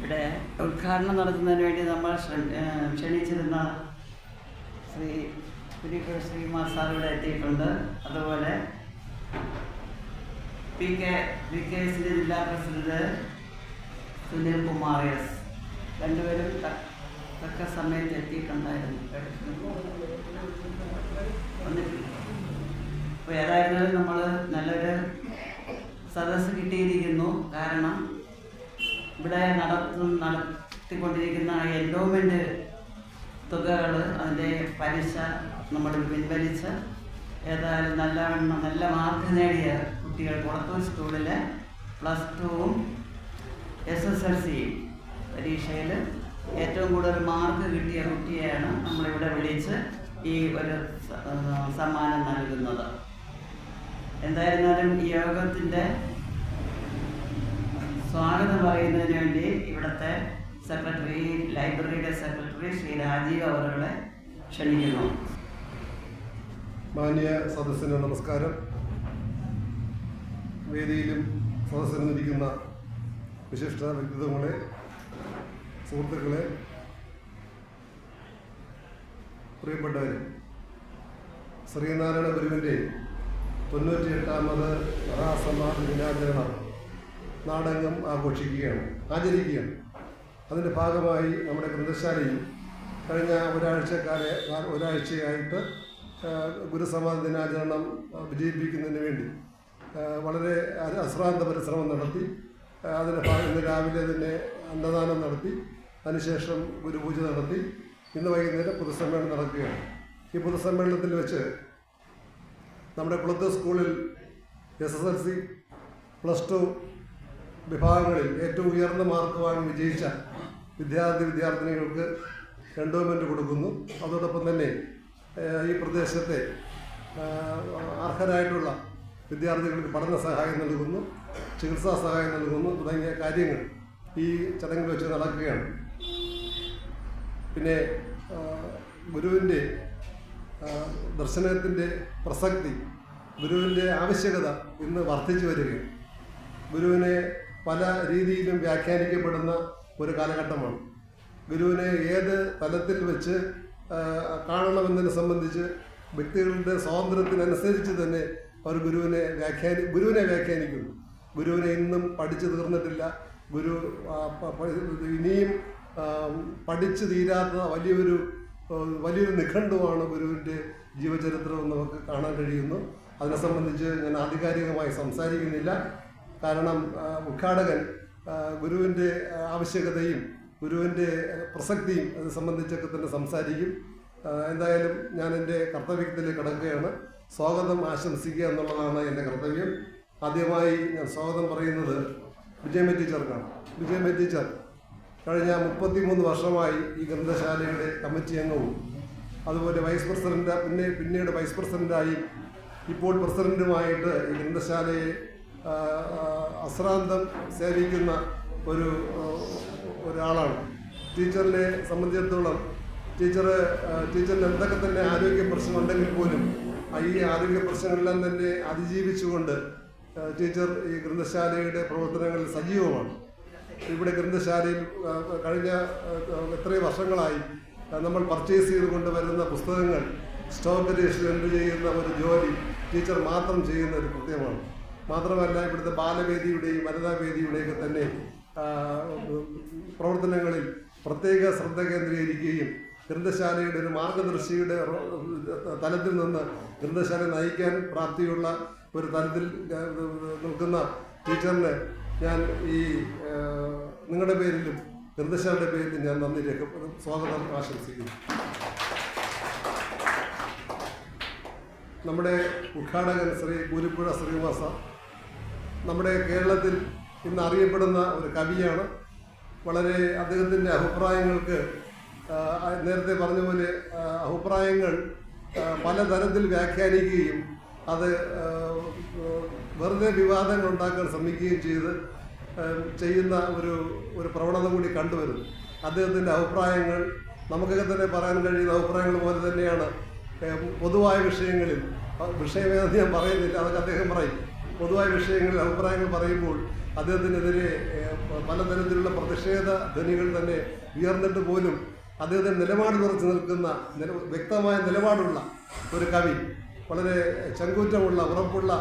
ഇവിടെ ഉദ്ഘാടനം നടത്തുന്നതിന് വേണ്ടി നമ്മൾ ക്ഷണിച്ചിരുന്ന ശ്രീ പുലിക്കൽ ശ്രീകുമാർ സാർ ഇവിടെ എത്തിയിട്ടുണ്ട്. അതുപോലെ പി കെ എസിൻ്റെ ജില്ലാ പ്രസിഡന്റ് സുനിൽ കുമാർ എസ് രണ്ടുപേരും തക്ക സമയത്ത് എത്തിയിട്ടുണ്ടായിരുന്നു. അപ്പോൾ ഏതായിരുന്നാലും നമ്മൾ നല്ലൊരു സദസ്സ് കിട്ടിയിരിക്കുന്നു. കാരണം ഇവിടെ നടത്തിക്കൊണ്ടിരിക്കുന്ന എൻഡോമെൻ്റ് തുകകൾ അതിൻ്റെ പലിശ നമ്മൾ പിൻവലിച്ച് ഏതായാലും നല്ല മാർക്ക് നേടിയ കുട്ടികൾ കൊളത്തൂർ സ്കൂളിലെ +2 SSLC പരീക്ഷയിൽ ഏറ്റവും കൂടുതൽ മാർക്ക് കിട്ടിയ കുട്ടിയെയാണ് നമ്മളിവിടെ വിളിച്ച് ഈ ഒരു സമ്മാനം നൽകുന്നത്. എന്തായിരുന്നാലും ഈ യോഗത്തിൻ്റെ സ്വാഗതം പറയുന്നതിന് വേണ്ടി ഇവിടുത്തെ ലൈബ്രറിയുടെ സെക്രട്ടറി ശ്രീ രാജീവ് അവരുടെ ക്ഷണിക്കുന്നു. മാന്യ സദസ്സിന് നമസ്കാരം. വേദിയിലും സദസ്സിലിരിക്കുന്ന വിശിഷ്ട വ്യക്തിത്വങ്ങളെ, സുഹൃത്തുക്കളെ, പ്രിയപ്പെട്ടവരെ, ശ്രീനാരായണ ഗുരുവിൻ്റെ 98ാമത് മഹാസമാധി ദിനാചരണം നാടെങ്ങും ആചരിക്കുകയാണ്. അതിൻ്റെ ഭാഗമായി നമ്മുടെ ഗ്രന്ഥശാലയിൽ കഴിഞ്ഞ ഒരാഴ്ചയായിട്ട് ഗുരുസമാധി ദിനാചരണം വിജയിപ്പിക്കുന്നതിന് വേണ്ടി വളരെ അശ്രാന്ത പരിശ്രമം നടത്തി. അതിൻ്റെ ഇന്ന് രാവിലെ തന്നെ അന്നദാനം നടത്തി, അതിനുശേഷം ഗുരുപൂജ നടത്തി. ഇന്ന് വൈകുന്നേരം പൊതുസമ്മേളനം നടക്കുകയാണ്. ഈ പൊതുസമ്മേളനത്തിൽ വെച്ച് നമ്മുടെ കൊളത്തൂർ സ്കൂളിൽ SSLC +2 വിഭാഗങ്ങളിൽ ഏറ്റവും ഉയർന്ന മാർക്ക് വാങ്ങി വിജയിച്ച വിദ്യാർത്ഥിനികൾക്ക് എൻഡോമെൻ്റ് കൊടുക്കുന്നു. അതോടൊപ്പം തന്നെ ഈ പ്രദേശത്തെ അർഹരായിട്ടുള്ള വിദ്യാർത്ഥികൾക്ക് പഠന സഹായം നൽകുന്നു, ചികിത്സാ സഹായം നൽകുന്നു തുടങ്ങിയ കാര്യങ്ങൾ ഈ ചടങ്ങിൽ വെച്ച് നടക്കുകയാണ്. പിന്നെ ഗുരുവിൻ്റെ ദർശനത്തിൻ്റെ പ്രസക്തി, ഗുരുവിൻ്റെ ആവശ്യകത ഇന്ന് വർദ്ധിച്ചു വരികയാണ്. ഗുരുവിനെ പല രീതിയിലും വ്യാഖ്യാനിക്കപ്പെടുന്ന ഒരു കാലഘട്ടമാണ്. ഗുരുവിനെ ഏത് തലത്തിൽ വെച്ച് കാണണമെന്നതിനെ സംബന്ധിച്ച് വ്യക്തികളുടെ സ്വാതന്ത്ര്യത്തിനനുസരിച്ച് തന്നെ അവർ ഗുരുവിനെ വ്യാഖ്യാനിക്കുന്നു. ഗുരുവിനെ ഇന്നും പഠിച്ചു തീർന്നിട്ടില്ല. ഗുരു ഇനിയും പഠിച്ചു തീരാത്ത വലിയൊരു നിഘണ്ടുവാണ് ഗുരുവിൻ്റെ ജീവചരിത്രം നമുക്ക് കാണാൻ കഴിയുന്നു. അതിനെ സംബന്ധിച്ച് ഞാൻ ആധികാരികമായി സംസാരിക്കുന്നില്ല. കാരണം ഉദ്ഘാടകൻ ഗുരുവിൻ്റെ ആവശ്യകതയും ഗുരുവിൻ്റെ പ്രസക്തിയും അത് സംബന്ധിച്ചൊക്കെ തന്നെ സംസാരിക്കും. എന്തായാലും ഞാൻ എൻ്റെ കർത്തവ്യത്തിലേക്ക് കടക്കുകയാണ്. സ്വാഗതം ആശംസിക്കുക എന്നുള്ളതാണ് എൻ്റെ കർത്തവ്യം. ആദ്യമായി ഞാൻ സ്വാഗതം പറയുന്നത് വിജയമേ ടീച്ചർക്കാണ്. വിജയമേ ടീച്ചർ കഴിഞ്ഞ 33 വർഷമായി ഈ ഗ്രന്ഥശാലയുടെ കമ്മിറ്റി അംഗവും അതുപോലെ വൈസ് പ്രസിഡന്റ്, പിന്നീട് വൈസ് പ്രസിഡന്റായി ഇപ്പോൾ പ്രസിഡന്റുമായിട്ട് ഈ ഗ്രന്ഥശാലയെ അശ്രാന്തം സേവിക്കുന്ന ഒരാളാണ്. ടീച്ചറിനെ സംബന്ധിച്ചിടത്തോളം ടീച്ചറിന് എന്തൊക്കെ തന്നെ ആരോഗ്യ പ്രശ്നമുണ്ടെങ്കിൽ പോലും ഈ ആരോഗ്യ പ്രശ്നങ്ങളെല്ലാം തന്നെ അതിജീവിച്ചുകൊണ്ട് ടീച്ചർ ഈ ഗ്രന്ഥശാലയുടെ പ്രവർത്തനങ്ങളിൽ സജീവമാണ്. ഇവിടെ ഗ്രന്ഥശാലയിൽ കഴിഞ്ഞ എത്രയും വർഷങ്ങളായി നമ്മൾ പർച്ചേസ് ചെയ്തുകൊണ്ട് വരുന്ന പുസ്തകങ്ങൾ സ്റ്റോക്ക് രജിസ്റ്റർ ചെയ്യുന്ന ഒരു ജോലി ടീച്ചർ മാത്രം ചെയ്യുന്ന ഒരു കൃത്യമാണ്. മാത്രമല്ല ഇവിടുത്തെ ബാലവേദിയുടെയും വനിതാവേദിയുടെയൊക്കെ തന്നെ പ്രവർത്തനങ്ങളിൽ പ്രത്യേക ശ്രദ്ധ കേന്ദ്രീകരിക്കുകയും ഗ്രന്ഥശാലയുടെ ഒരു മാർഗദർശിയുടെ തലത്തിൽ നിന്ന് ഗ്രന്ഥശാല നയിക്കാൻ പ്രാപ്തിയുള്ള ഒരു തലത്തിൽ നിൽക്കുന്ന ടീച്ചറിന് ഞാൻ ഈ നിങ്ങളുടെ പേരിലും ഗ്രന്ഥശാലയുടെ പേരിലും ഞാൻ നന്ദി സ്വാഗതം ആശംസിക്കുന്നു. നമ്മുടെ ഉദ്ഘാടകൻ ശ്രീ പൂരിപ്പുഴ ശ്രീനിവാസ നമ്മുടെ കേരളത്തിൽ ഇന്ന് അറിയപ്പെടുന്ന ഒരു കവിയാണ്. വളരെ അദ്ദേഹത്തിൻ്റെ അഭിപ്രായങ്ങൾക്ക് നേരത്തെ പറഞ്ഞ പോലെ അഭിപ്രായങ്ങൾ പലതരത്തിൽ വ്യാഖ്യാനിക്കുകയും അത് വെറുതെ വിവാദങ്ങൾ ഉണ്ടാക്കാൻ ശ്രമിക്കുകയും ചെയ്യുന്ന ഒരു പ്രവണത കൂടി കണ്ടുവരുന്നു. അദ്ദേഹത്തിൻ്റെ അഭിപ്രായങ്ങൾ നമുക്കൊക്കെ തന്നെ പറയാൻ കഴിയുന്ന അഭിപ്രായങ്ങൾ പോലെ തന്നെയാണ്. പൊതുവായ വിഷയങ്ങളിൽ, വിഷയമേതെന്ന് ഞാൻ പറയുന്നില്ല, അതൊക്കെ അദ്ദേഹം പറയും. പൊതുവായ വിഷയങ്ങളിൽ അഭിപ്രായങ്ങൾ പറയുമ്പോൾ അദ്ദേഹത്തിനെതിരെ പലതരത്തിലുള്ള പ്രതിഷേധ ധ്വനികൾ തന്നെ ഉയർന്നിട്ട് പോലും അദ്ദേഹത്തിന് നിലപാട് ഉറച്ചു നിൽക്കുന്ന വ്യക്തമായ നിലപാടുള്ള ഒരു കവി, വളരെ ചങ്കൂറ്റമുള്ള ഉറപ്പുള്ള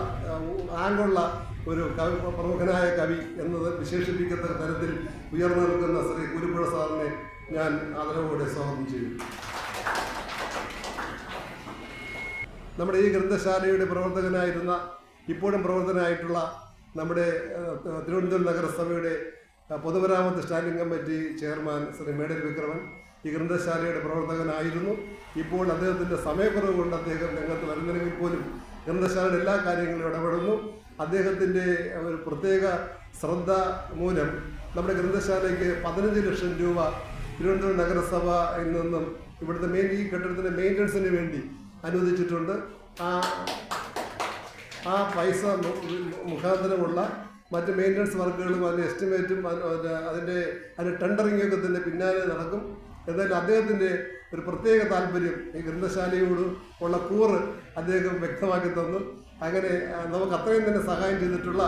ആങ്കുള്ള ഒരു കവി, പ്രമുഖനായ കവി എന്നത് വിശേഷിപ്പിക്കത്തക്ക തരത്തിൽ ഉയർന്നു നിൽക്കുന്ന ശ്രീ കുരുപ്പുഴ സാറിനെ ഞാൻ ആദരവോടെ സ്വാഗതം ചെയ്യും. നമ്മുടെ ഈ ഗ്രന്ഥശാലയുടെ പ്രവർത്തകനായിരുന്ന, ഇപ്പോഴും പ്രവർത്തകനായിട്ടുള്ള നമ്മുടെ തിരുവനന്തപുരം നഗരസഭയുടെ പൊതുമരാമത്ത് സ്റ്റാൻഡിംഗ് കമ്മിറ്റി ചെയർമാൻ ശ്രീ മേടൽ വിക്രമൻ ഈ ഗ്രന്ഥശാലയുടെ പ്രവർത്തകനായിരുന്നു. ഇപ്പോൾ അദ്ദേഹത്തിൻ്റെ സമയക്കുറവ് കൊണ്ട് അദ്ദേഹം രംഗത്ത് വരുന്നില്ലെങ്കിൽ പോലും ഗ്രന്ഥശാലയുടെ എല്ലാ കാര്യങ്ങളിലും ഇടപെടുന്നു. അദ്ദേഹത്തിൻ്റെ ഒരു പ്രത്യേക ശ്രദ്ധ മൂലം നമ്മുടെ ഗ്രന്ഥശാലയ്ക്ക് 15 ലക്ഷം രൂപ തിരുവനന്തപുരം നഗരസഭയിൽ നിന്നും ഇവിടുത്തെ ഈ കെട്ടിടത്തിൻ്റെ മെയിൻ്റനൻസിന് വേണ്ടി അനുവദിച്ചിട്ടുണ്ട്. ആ പൈസ മുഖാന്തരമുള്ള മറ്റ് മെയിൻ്റനൻസ് വർക്കുകളും അതിൻ്റെ എസ്റ്റിമേറ്റും അതിൻ്റെ ടെൻഡറിങ്ങൊക്കെ തന്നെ പിന്നാലെ നടക്കും. എന്നാലും അദ്ദേഹത്തിൻ്റെ ഒരു പ്രത്യേക താല്പര്യം ഈ ഗ്രന്ഥശാലയോട് ഉള്ള കൂറ് അദ്ദേഹം വ്യക്തമാക്കി തന്നു. അങ്ങനെ നമുക്ക് അത്രയും തന്നെ സഹായം ചെയ്തിട്ടുള്ള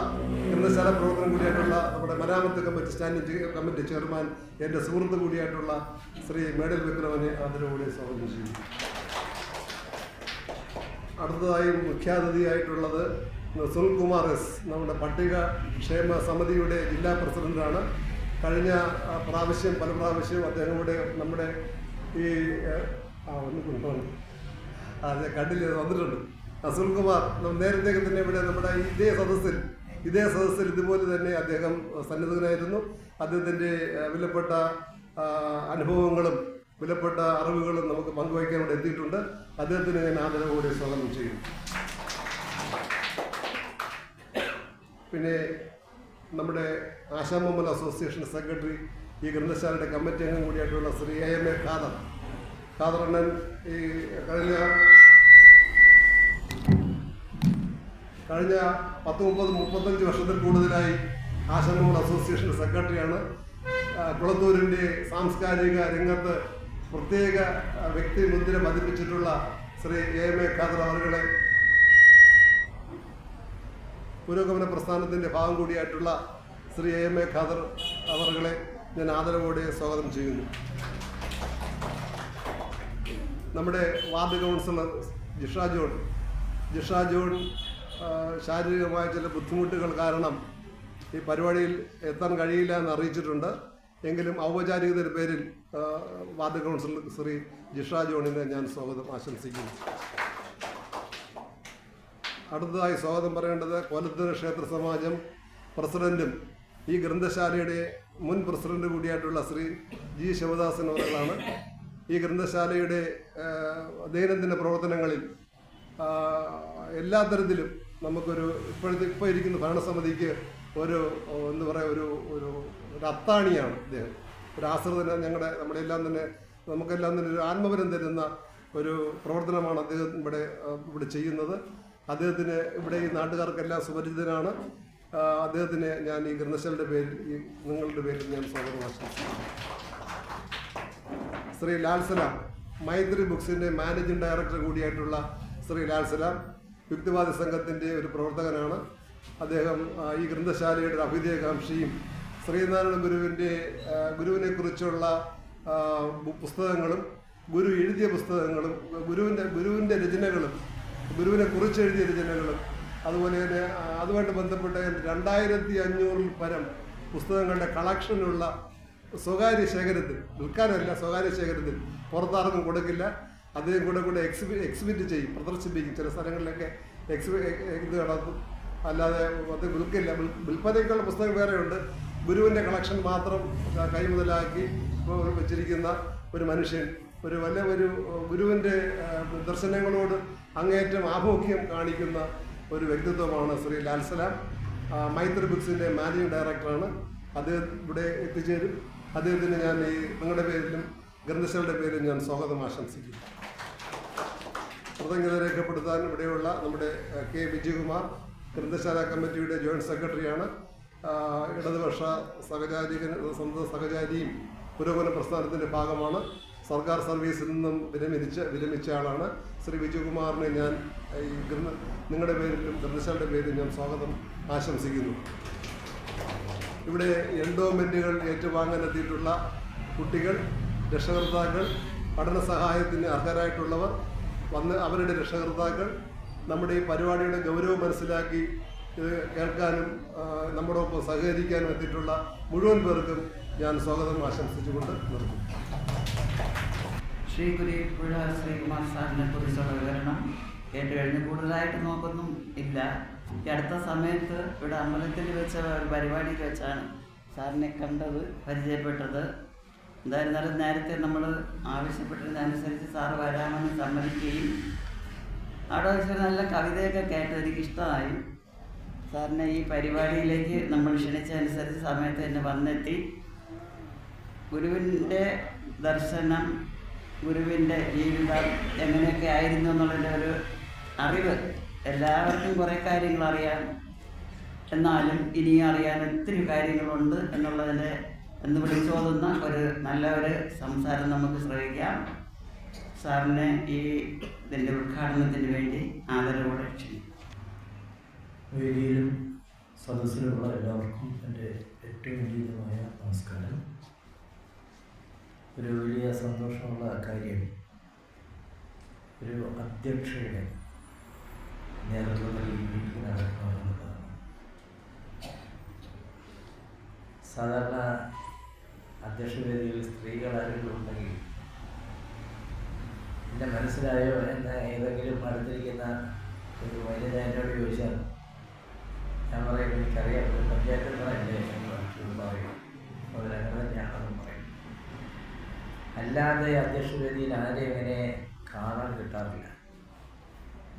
ഗ്രന്ഥശാല പ്രവർത്തനം കൂടിയായിട്ടുള്ള നമ്മുടെ മരാമത്ത് കമ്മിറ്റി സ്റ്റാൻഡിംഗ് കമ്മിറ്റി ചെയർമാൻ, എൻ്റെ സുഹൃത്ത് കൂടിയായിട്ടുള്ള ശ്രീ മേടൽ വിക്രമനെ ആദരവോടെ സ്വാഗതം ചെയ്യുന്നു. അടുത്തതായി മുഖ്യാതിഥിയായിട്ടുള്ളത് സുനിൽകുമാർ എസ്, നമ്മുടെ പട്ടിക ക്ഷേമ സമിതിയുടെ ജില്ലാ പ്രസിഡന്റാണ്. കഴിഞ്ഞ പ്രാവശ്യം പല പ്രാവശ്യവും അദ്ദേഹം ഇവിടെ നമ്മുടെ ഈ അതെ കണ്ടിൽ വന്നിട്ടുണ്ട്. സുനിൽകുമാർ നേരത്തെ തന്നെ ഇവിടെ നമ്മുടെ ഇതേ സദസ്സിൽ ഇതുപോലെ തന്നെ അദ്ദേഹം സന്നിധനായിരുന്നു. അദ്ദേഹത്തിൻ്റെ വിലപ്പെട്ട അനുഭവങ്ങളും വിലപ്പെട്ട അറിവുകളും നമുക്ക് പങ്കുവയ്ക്കാൻ ഇവിടെ എത്തിയിട്ടുണ്ട്. അദ്ദേഹത്തിന് ഞാൻ ആദരവോടെ സ്വാഗതം ചെയ്യും. പിന്നെ നമ്മുടെ ആശാമമ്മൽ അസോസിയേഷൻ സെക്രട്ടറി, ഈ ഗ്രന്ഥശാലയുടെ കമ്മിറ്റി അംഗം കൂടിയായിട്ടുള്ള ശ്രീ AMA ഖാദറണ്ണൻ ഈ കഴിഞ്ഞ 30-35 വർഷത്തിൽ കൂടുതലായി ആശാമമ്മൽ അസോസിയേഷൻ്റെ സെക്രട്ടറിയാണ്. കുളത്തൂരിൻ്റെ സാംസ്കാരിക രംഗത്ത് പ്രത്യേക വ്യക്തിമുദ്ര പതിപ്പിച്ചിട്ടുള്ള ശ്രീ AMA ഖാദർ അവരുടെ പുരോഗമന പ്രസ്ഥാനത്തിൻ്റെ ഭാഗം കൂടിയായിട്ടുള്ള ശ്രീ AMA ഖാദർ അവരുടെ ഞാൻ ആദരവോടെ സ്വാഗതം ചെയ്യുന്നു. നമ്മുടെ വാർഡ് കൗൺസിലർ ജിഷ ജോൺ ശാരീരികമായ ചില ബുദ്ധിമുട്ടുകൾ കാരണം ഈ പരിപാടിയിൽ എത്താൻ കഴിയില്ല എന്ന് അറിയിച്ചിട്ടുണ്ട്. എങ്കിലും ഔപചാരികതയുടെ പേരിൽ വാർഡ് കൗൺസിലർ ശ്രീ ജിഷ ജോണിനെ ഞാൻ സ്വാഗതം ആശംസിക്കുന്നു. അടുത്തതായി സ്വാഗതം പറയേണ്ടത് കോലത്തൂർ ക്ഷേത്ര സമാജം പ്രസിഡന്റും ഈ ഗ്രന്ഥശാലയുടെ മുൻ പ്രസിഡന്റ് കൂടിയായിട്ടുള്ള ശ്രീ G ശിവദാസൻ അവர்களാണ്. ഈ ഗ്രന്ഥശാലയുടെ ദൈനംദിന പ്രവർത്തനങ്ങളിൽ എല്ലാ തരത്തിലും നമുക്കൊരു ഇപ്പോൾ ഇരിക്കുന്ന ഭരണസമിതിക്ക് ഒരു എന്താ പറയുക ഒരു അത്താണിയാണ് ഇദ്ദേഹം. ഒരു ആശ്രിതന നമ്മുടെ എല്ലാം തന്നെ നമുക്കെല്ലാം തന്നെ ഒരു ആത്മബലം തരുന്ന ഒരു പ്രവർത്തനമാണ് അദ്ദേഹം ഇവിടെ ചെയ്യുന്നത്. അദ്ദേഹത്തിന് ഇവിടെ ഈ നാട്ടുകാർക്കെല്ലാം സുപരിചിതനാണ്. അദ്ദേഹത്തിന് ഞാൻ ഈ ഗ്രന്ഥശാലയുടെ പേരിൽ നിങ്ങളുടെ പേരിൽ ഞാൻ സ്വാഗതം ആശംസിക്കുന്നു. ശ്രീ ലാൽസലാം, മൈത്രി ബുക്സിൻ്റെ മാനേജിംഗ് ഡയറക്ടർ കൂടിയായിട്ടുള്ള ശ്രീ ലാൽസലാം യുക്തിവാദി സംഘത്തിൻ്റെ ഒരു പ്രവർത്തകനാണ്. അദ്ദേഹം ഈ ഗ്രന്ഥശാലയുടെ അഭ്യുദയകാംക്ഷിയും ശ്രീനാരായണ ഗുരുവിനെ കുറിച്ചുള്ള പുസ്തകങ്ങളും ഗുരു എഴുതിയ പുസ്തകങ്ങളും ഗുരുവിൻ്റെ രചനകളും ഗുരുവിനെ കുറിച്ച് എഴുതിയ രചനകളും അതുപോലെ തന്നെ അതുമായിട്ട് ബന്ധപ്പെട്ട 2500-ൽ പരം പുസ്തകങ്ങളുടെ കളക്ഷനുള്ള സ്വകാര്യ ശേഖരത്തിൽ, വിൽക്കാനല്ല സ്വകാര്യ ശേഖരത്തിൽ, പുറത്താർക്കും കൊടുക്കില്ല. അദ്ദേഹം കൂടെ എക്സിബിറ്റ് ചെയ്യും, പ്രദർശിപ്പിക്കും. ചില സ്ഥലങ്ങളിലൊക്കെ ഇത് നടത്തും. അല്ലാതെ അത് വിൽക്കില്ല. വിൽപ്പനയ്ക്കുള്ള പുസ്തകം വേറെയുണ്ട്. ഗുരുവിൻ്റെ കളക്ഷൻ മാത്രം കൈമുതലാക്കി വെച്ചിരിക്കുന്ന ഒരു മനുഷ്യൻ, ഒരു ഗുരുവിൻ്റെ ദർശനങ്ങളോട് അങ്ങേയറ്റം ആഭിമുഖ്യം കാണിക്കുന്ന ഒരു വ്യക്തിത്വമാണ് ശ്രീ ലാൽസലാം. മൈത്രി ബുക്സിൻ്റെ മാനേജിംഗ് ഡയറക്ടറാണ്. അദ്ദേഹം ഇവിടെ എത്തിച്ചേരും. അദ്ദേഹത്തിന് ഞാൻ ഈ നിങ്ങളുടെ പേരിലും ഗ്രന്ഥശാലയുടെ പേരിലും ഞാൻ സ്വാഗതം ആശംസിക്കുന്നു. കൃതജ്ഞത രേഖപ്പെടുത്താൻ ഇവിടെയുള്ള നമ്മുടെ K. വിജയകുമാർ ഗ്രന്ഥശാല കമ്മിറ്റിയുടെ ജോയിൻറ്റ് സെക്രട്ടറിയാണ്. ഇടതുപക്ഷ സ്വന്തം സഹചാരിയും പുരോഗമന പ്രസ്ഥാനത്തിൻ്റെ ഭാഗമാണ്. സർക്കാർ സർവീസിൽ നിന്നും വിരമിച്ച ആളാണ്. ശ്രീ വിജയകുമാറിനെ ഞാൻ ഈ നിങ്ങളുടെ പേരിലും ഗ്രന്ഥശാലയുടെ പേരിലും ഞാൻ സ്വാഗതം ആശംസിക്കുന്നു. ഇവിടെ എൻഡോമെൻറ്റുകൾ ഏറ്റുവാങ്ങാനെത്തിയിട്ടുള്ള കുട്ടികൾ, രക്ഷകർത്താക്കൾ, പഠന സഹായത്തിന് അർഹരായിട്ടുള്ളവർ, അവരുടെ രക്ഷകർത്താക്കൾ, നമ്മുടെ ഈ പരിപാടിയുടെ ഗൗരവം മനസ്സിലാക്കി ഇത് കേൾക്കാനും നമ്മോടൊപ്പം സഹകരിക്കാനും എത്തിയിട്ടുള്ള മുഴുവൻ പേർക്കും ഞാൻ സ്വാഗതം ആശംസിച്ചുകൊണ്ട് നിർത്തുന്നു. ശ്രീ കുരിപ്പുഴ ശ്രീകുമാർ സാറിനെ കുറിച്ചുള്ള വിവരണം കേട്ട് കഴിഞ്ഞ് കൂടുതലായിട്ട് നോക്കൊന്നും ഇല്ല. ഈ അടുത്ത സമയത്ത് ഇവിടെ അമ്പലത്തിൽ വെച്ച ഒരു പരിപാടിയിൽ വെച്ചാണ് സാറിനെ കണ്ടത്, പരിചയപ്പെട്ടത്. എന്തായിരുന്നാലും നേരത്തെ നമ്മൾ ആവശ്യപ്പെട്ടതിനനുസരിച്ച് സാറ് വരാമെന്ന് സമ്മതിക്കുകയും അവിടെ വെച്ച് നല്ല കവിതയൊക്കെ കേട്ട് എനിക്കിഷ്ടമായി. സാറിനെ ഈ പരിപാടിയിലേക്ക് നമ്മൾ ക്ഷണിച്ചതനുസരിച്ച് സമയത്ത് തന്നെ വന്നെത്തി. ഗുരുവിൻ്റെ ദർശനം, ഗുരുവിൻ്റെ ജീവിതം എങ്ങനെയൊക്കെ ആയിരുന്നു എന്നുള്ളതിൻ്റെ ഒരു അറിവ് എല്ലാവർക്കും കുറേ കാര്യങ്ങൾ അറിയാം. എന്നാലും ഇനിയും അറിയാൻ ഒത്തിരി കാര്യങ്ങളുണ്ട് എന്നുള്ളതിൻ്റെ എന്ന് വിളിച്ചോതുന്ന നല്ല ഒരു സംസാരം നമുക്ക് ശ്രമിക്കാം. സാറിനെ ഈ ഇതിൻ്റെ ഉദ്ഘാടനത്തിന് വേണ്ടി ആദരവോടെ ക്ഷണിക്കും. വേദിയിലും സദസ്സിലുമുള്ള എല്ലാവർക്കും എൻ്റെ ഏറ്റവും വിനീതമായ നമസ്കാരം. ഒരു വലിയ സന്തോഷമുള്ള കാര്യം ഒരു അധ്യക്ഷയുടെ നേതൃത്വത്തിൽ ഈ മീറ്റിംഗ് നടക്കണമെന്നുള്ളതാണ്. സാധാരണ അധ്യക്ഷ വേദിയിൽ സ്ത്രീകൾ ആരെങ്കിലും ഉണ്ടെങ്കിൽ എൻ്റെ മനസ്സിലായോ എന്ന് ഏതെങ്കിലും അടുത്തിരിക്കുന്ന ഒരു വനിത എന്നോട് ചോദിച്ചാൽ ഞാൻ പറയും, എനിക്കറിയാം, ഒരു പഞ്ചായത്ത് മെമ്പറല്ലേ എന്ന് പറയും. അവരങ്ങനെ തന്നെയാണെന്നും പറയും. അല്ലാതെ അധ്യക്ഷ വേദിയിൽ ആരെയും അങ്ങനെ കാണാൻ കിട്ടാറില്ല.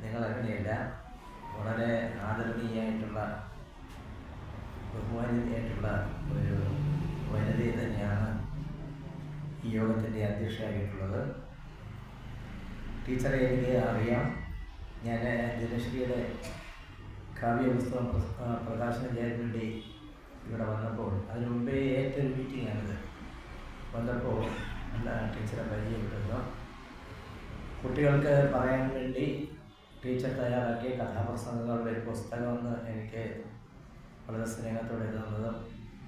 നിങ്ങളങ്ങനെയല്ല, വളരെ ആദരണീയമായിട്ടുള്ള ബഹുമാനിയായിട്ടുള്ള ഒരു വനിതയെ തന്നെയാണ് ഈ യോഗത്തിൻ്റെ അധ്യക്ഷയായിട്ടുള്ളത്. ടീച്ചറെ എനിക്ക് അറിയാം. ഞാൻ ദിനശ്രീയുടെ കാവ്യപുസ്തകം പ്രകാശനം ചെയ്യാൻ വേണ്ടി ഇവിടെ വന്നപ്പോൾ, അതിന് മുമ്പേ ഏറ്റൊരു മീറ്റിംഗാണിത്. വന്നപ്പോൾ ടീച്ചറെ പരിചയപ്പെടുന്നു. കുട്ടികൾക്ക് പറയാൻ വേണ്ടി ടീച്ചർ തയ്യാറാക്കിയ കഥാപ്രസംഗങ്ങളുടെ ഒരു പുസ്തകമെന്ന് എനിക്ക് വളരെ സ്നേഹത്തോടെ തന്നതും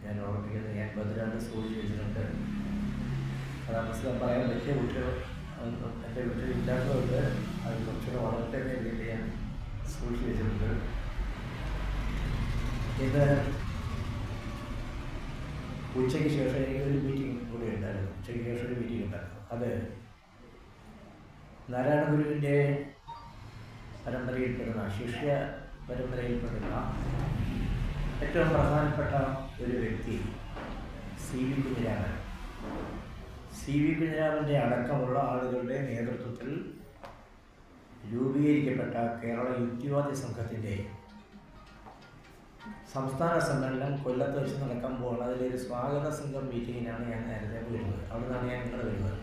ഞാൻ ഓർമ്മിക്കുന്നത്. ഞാൻ ഭദ്രാണ്ട് സൂക്ഷിച്ച് വെച്ചിട്ടുണ്ട്. കഥാപ്രസംഗം പറയാൻ പറ്റിയ കുട്ടികൾ എൻ്റെ വീട്ടിൽ ഇല്ലാത്തതുകൊണ്ട് അത് കുറച്ചുകൂടെ വളർത്താൻ വേണ്ടി ഞാൻ സൂക്ഷിച്ച് വെച്ചിട്ടുണ്ട്. ഇത് ഉച്ചയ്ക്ക് ശേഷം എനിക്കൊരു മീറ്റിംഗ് കൂടി ഉണ്ടായിരുന്നു. ഉച്ചയ്ക്ക് ശേഷം ഒരു മീറ്റിംഗ് ഉണ്ടായിരുന്നു. അത് നാരായണ ഗുരുവിൻ്റെ പരമ്പരയിൽപ്പെടുന്ന, ശിഷ്യ പരമ്പരയിൽപ്പെടുന്ന ഏറ്റവും പ്രധാനപ്പെട്ട ഒരു വ്യക്തി C V Kunhiraman. C V കുഞ്ഞിരാമൻ്റെ അടക്കമുള്ള ആളുകളുടെ നേതൃത്വത്തിൽ രൂപീകരിക്കപ്പെട്ട കേരള യുക്തിവാദി സംഘത്തിൻ്റെ സംസ്ഥാന സമ്മേളനം കൊല്ലത്ത് വെച്ച് നടക്കുമ്പോൾ അതിലൊരു സ്വാഗത സംഘം മീറ്റിങ്ങിനാണ് ഞാൻ നേരത്തെ വരുന്നത്. അവിടെ നിന്നാണ് ഞാൻ ഇങ്ങോട്ട് വരുന്നത്.